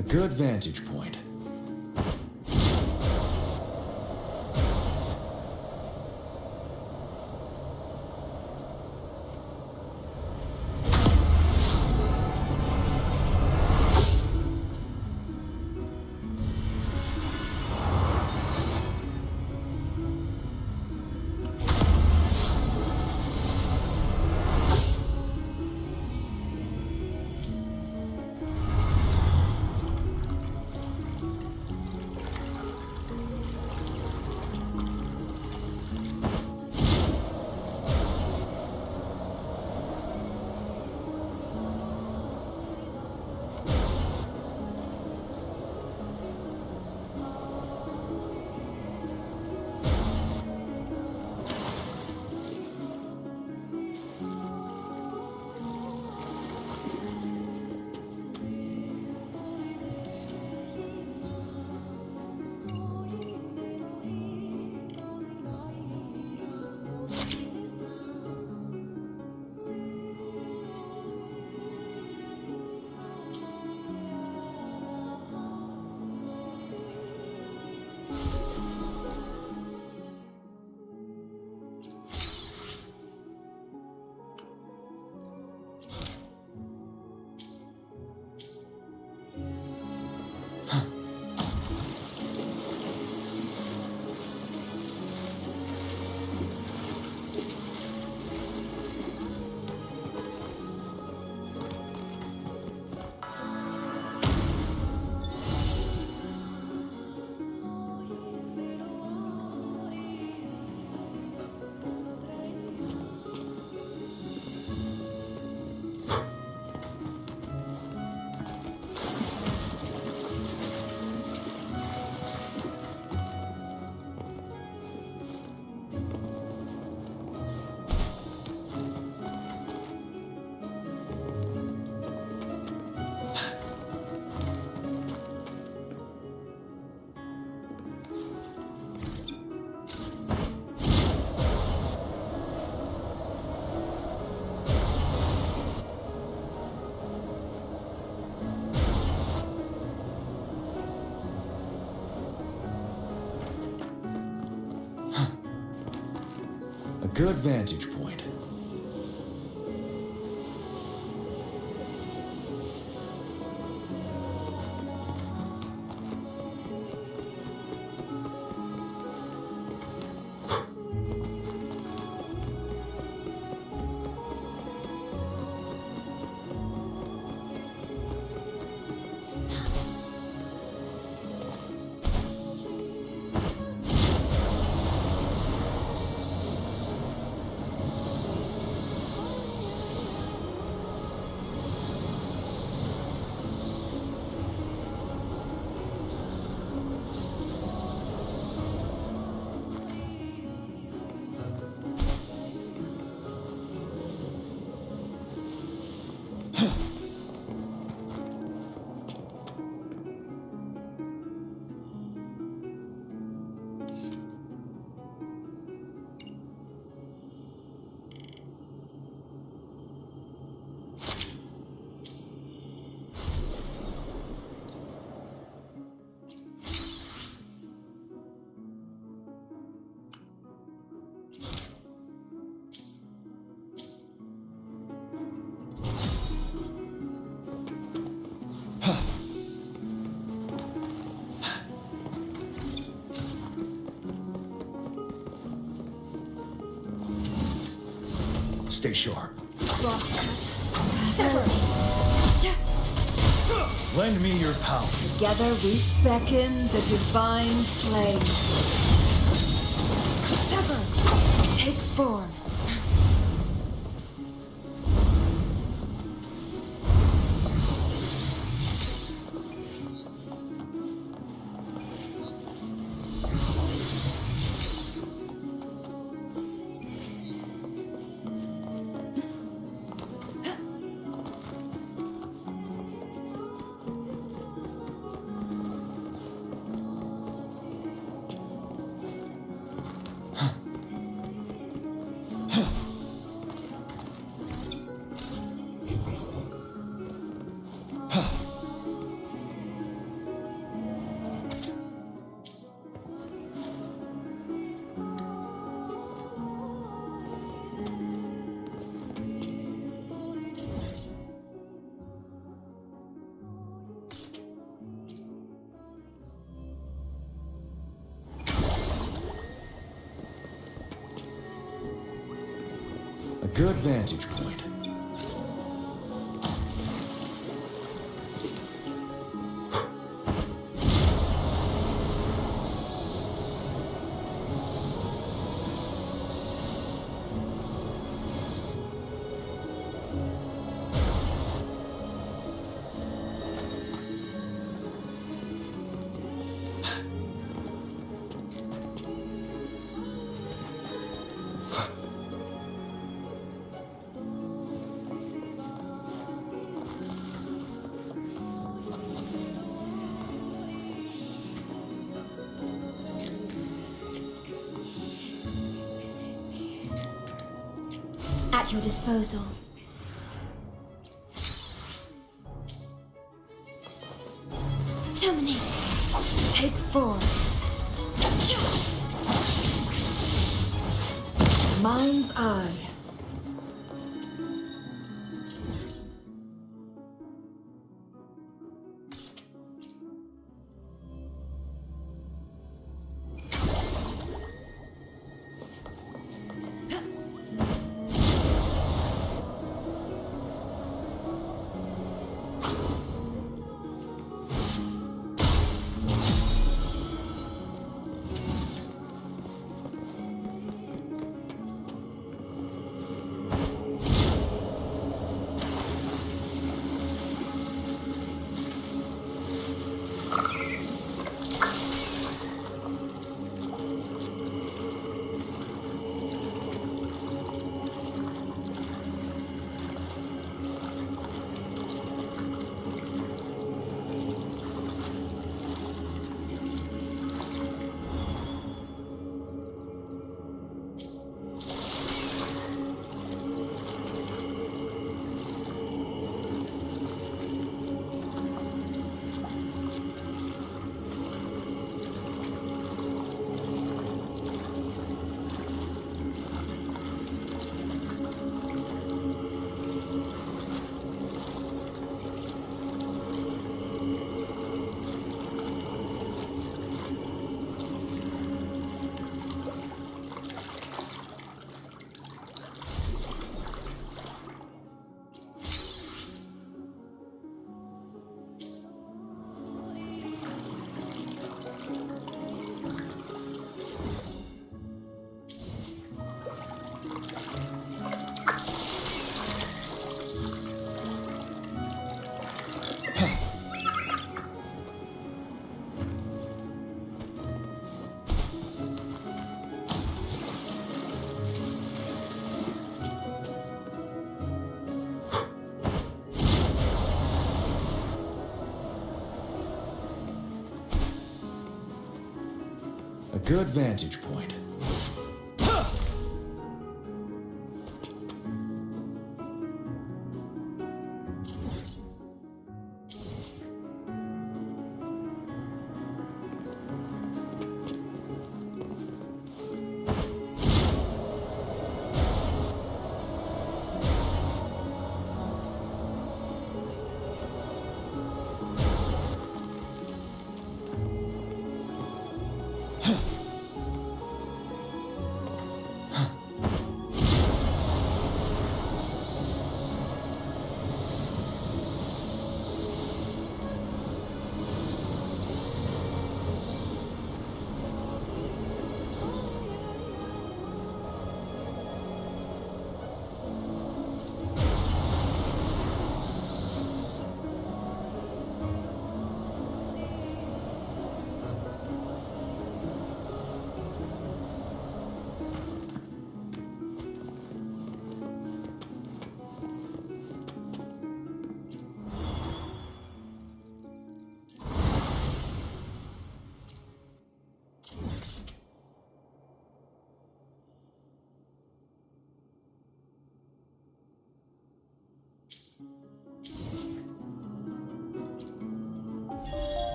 A good vantage point. Good vantage point. Stay sharp. Sever. Lend me your power. Together we beckon the divine flame. Sever. Take form. A good vantage point. At your disposal. Terminate. Take form. Mind's eye. good vantage point.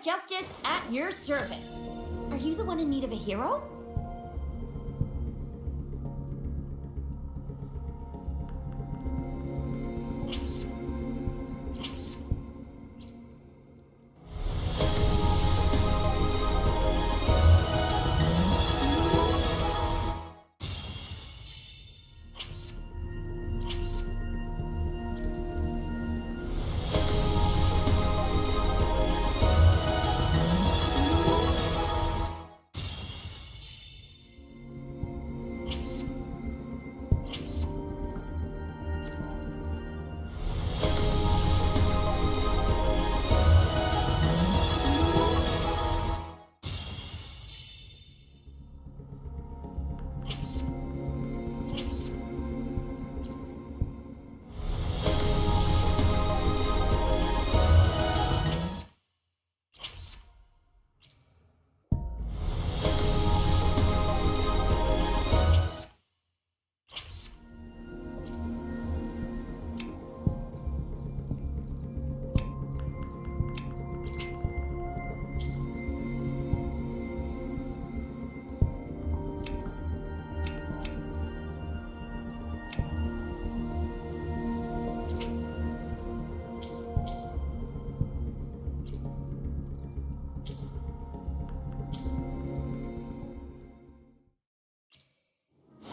Justice at your service. Are you the one in need of a hero?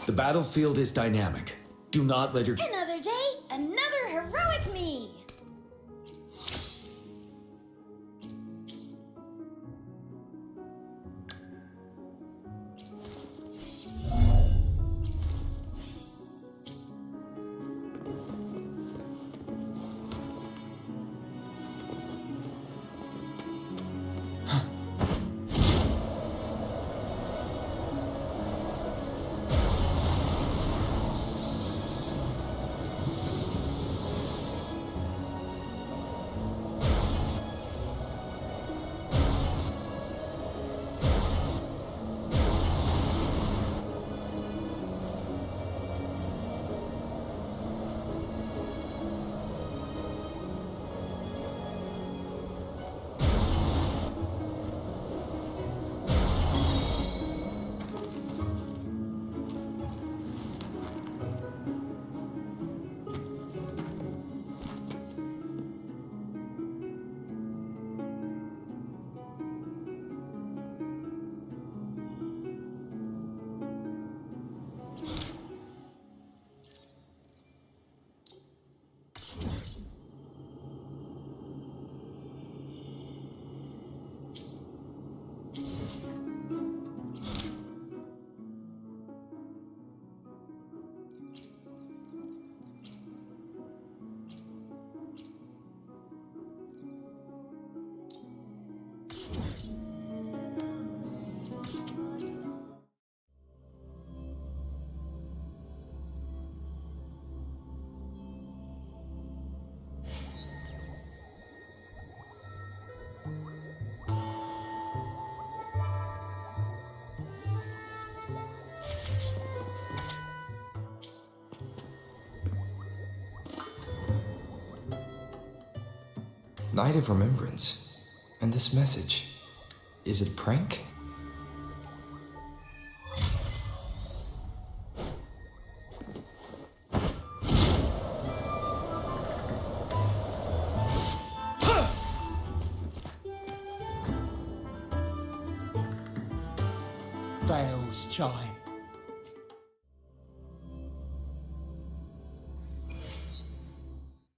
The battlefield is dynamic. Do not let your... Another day, another heroic me! Night of Remembrance. And this message. Is it a prank? Bells chime.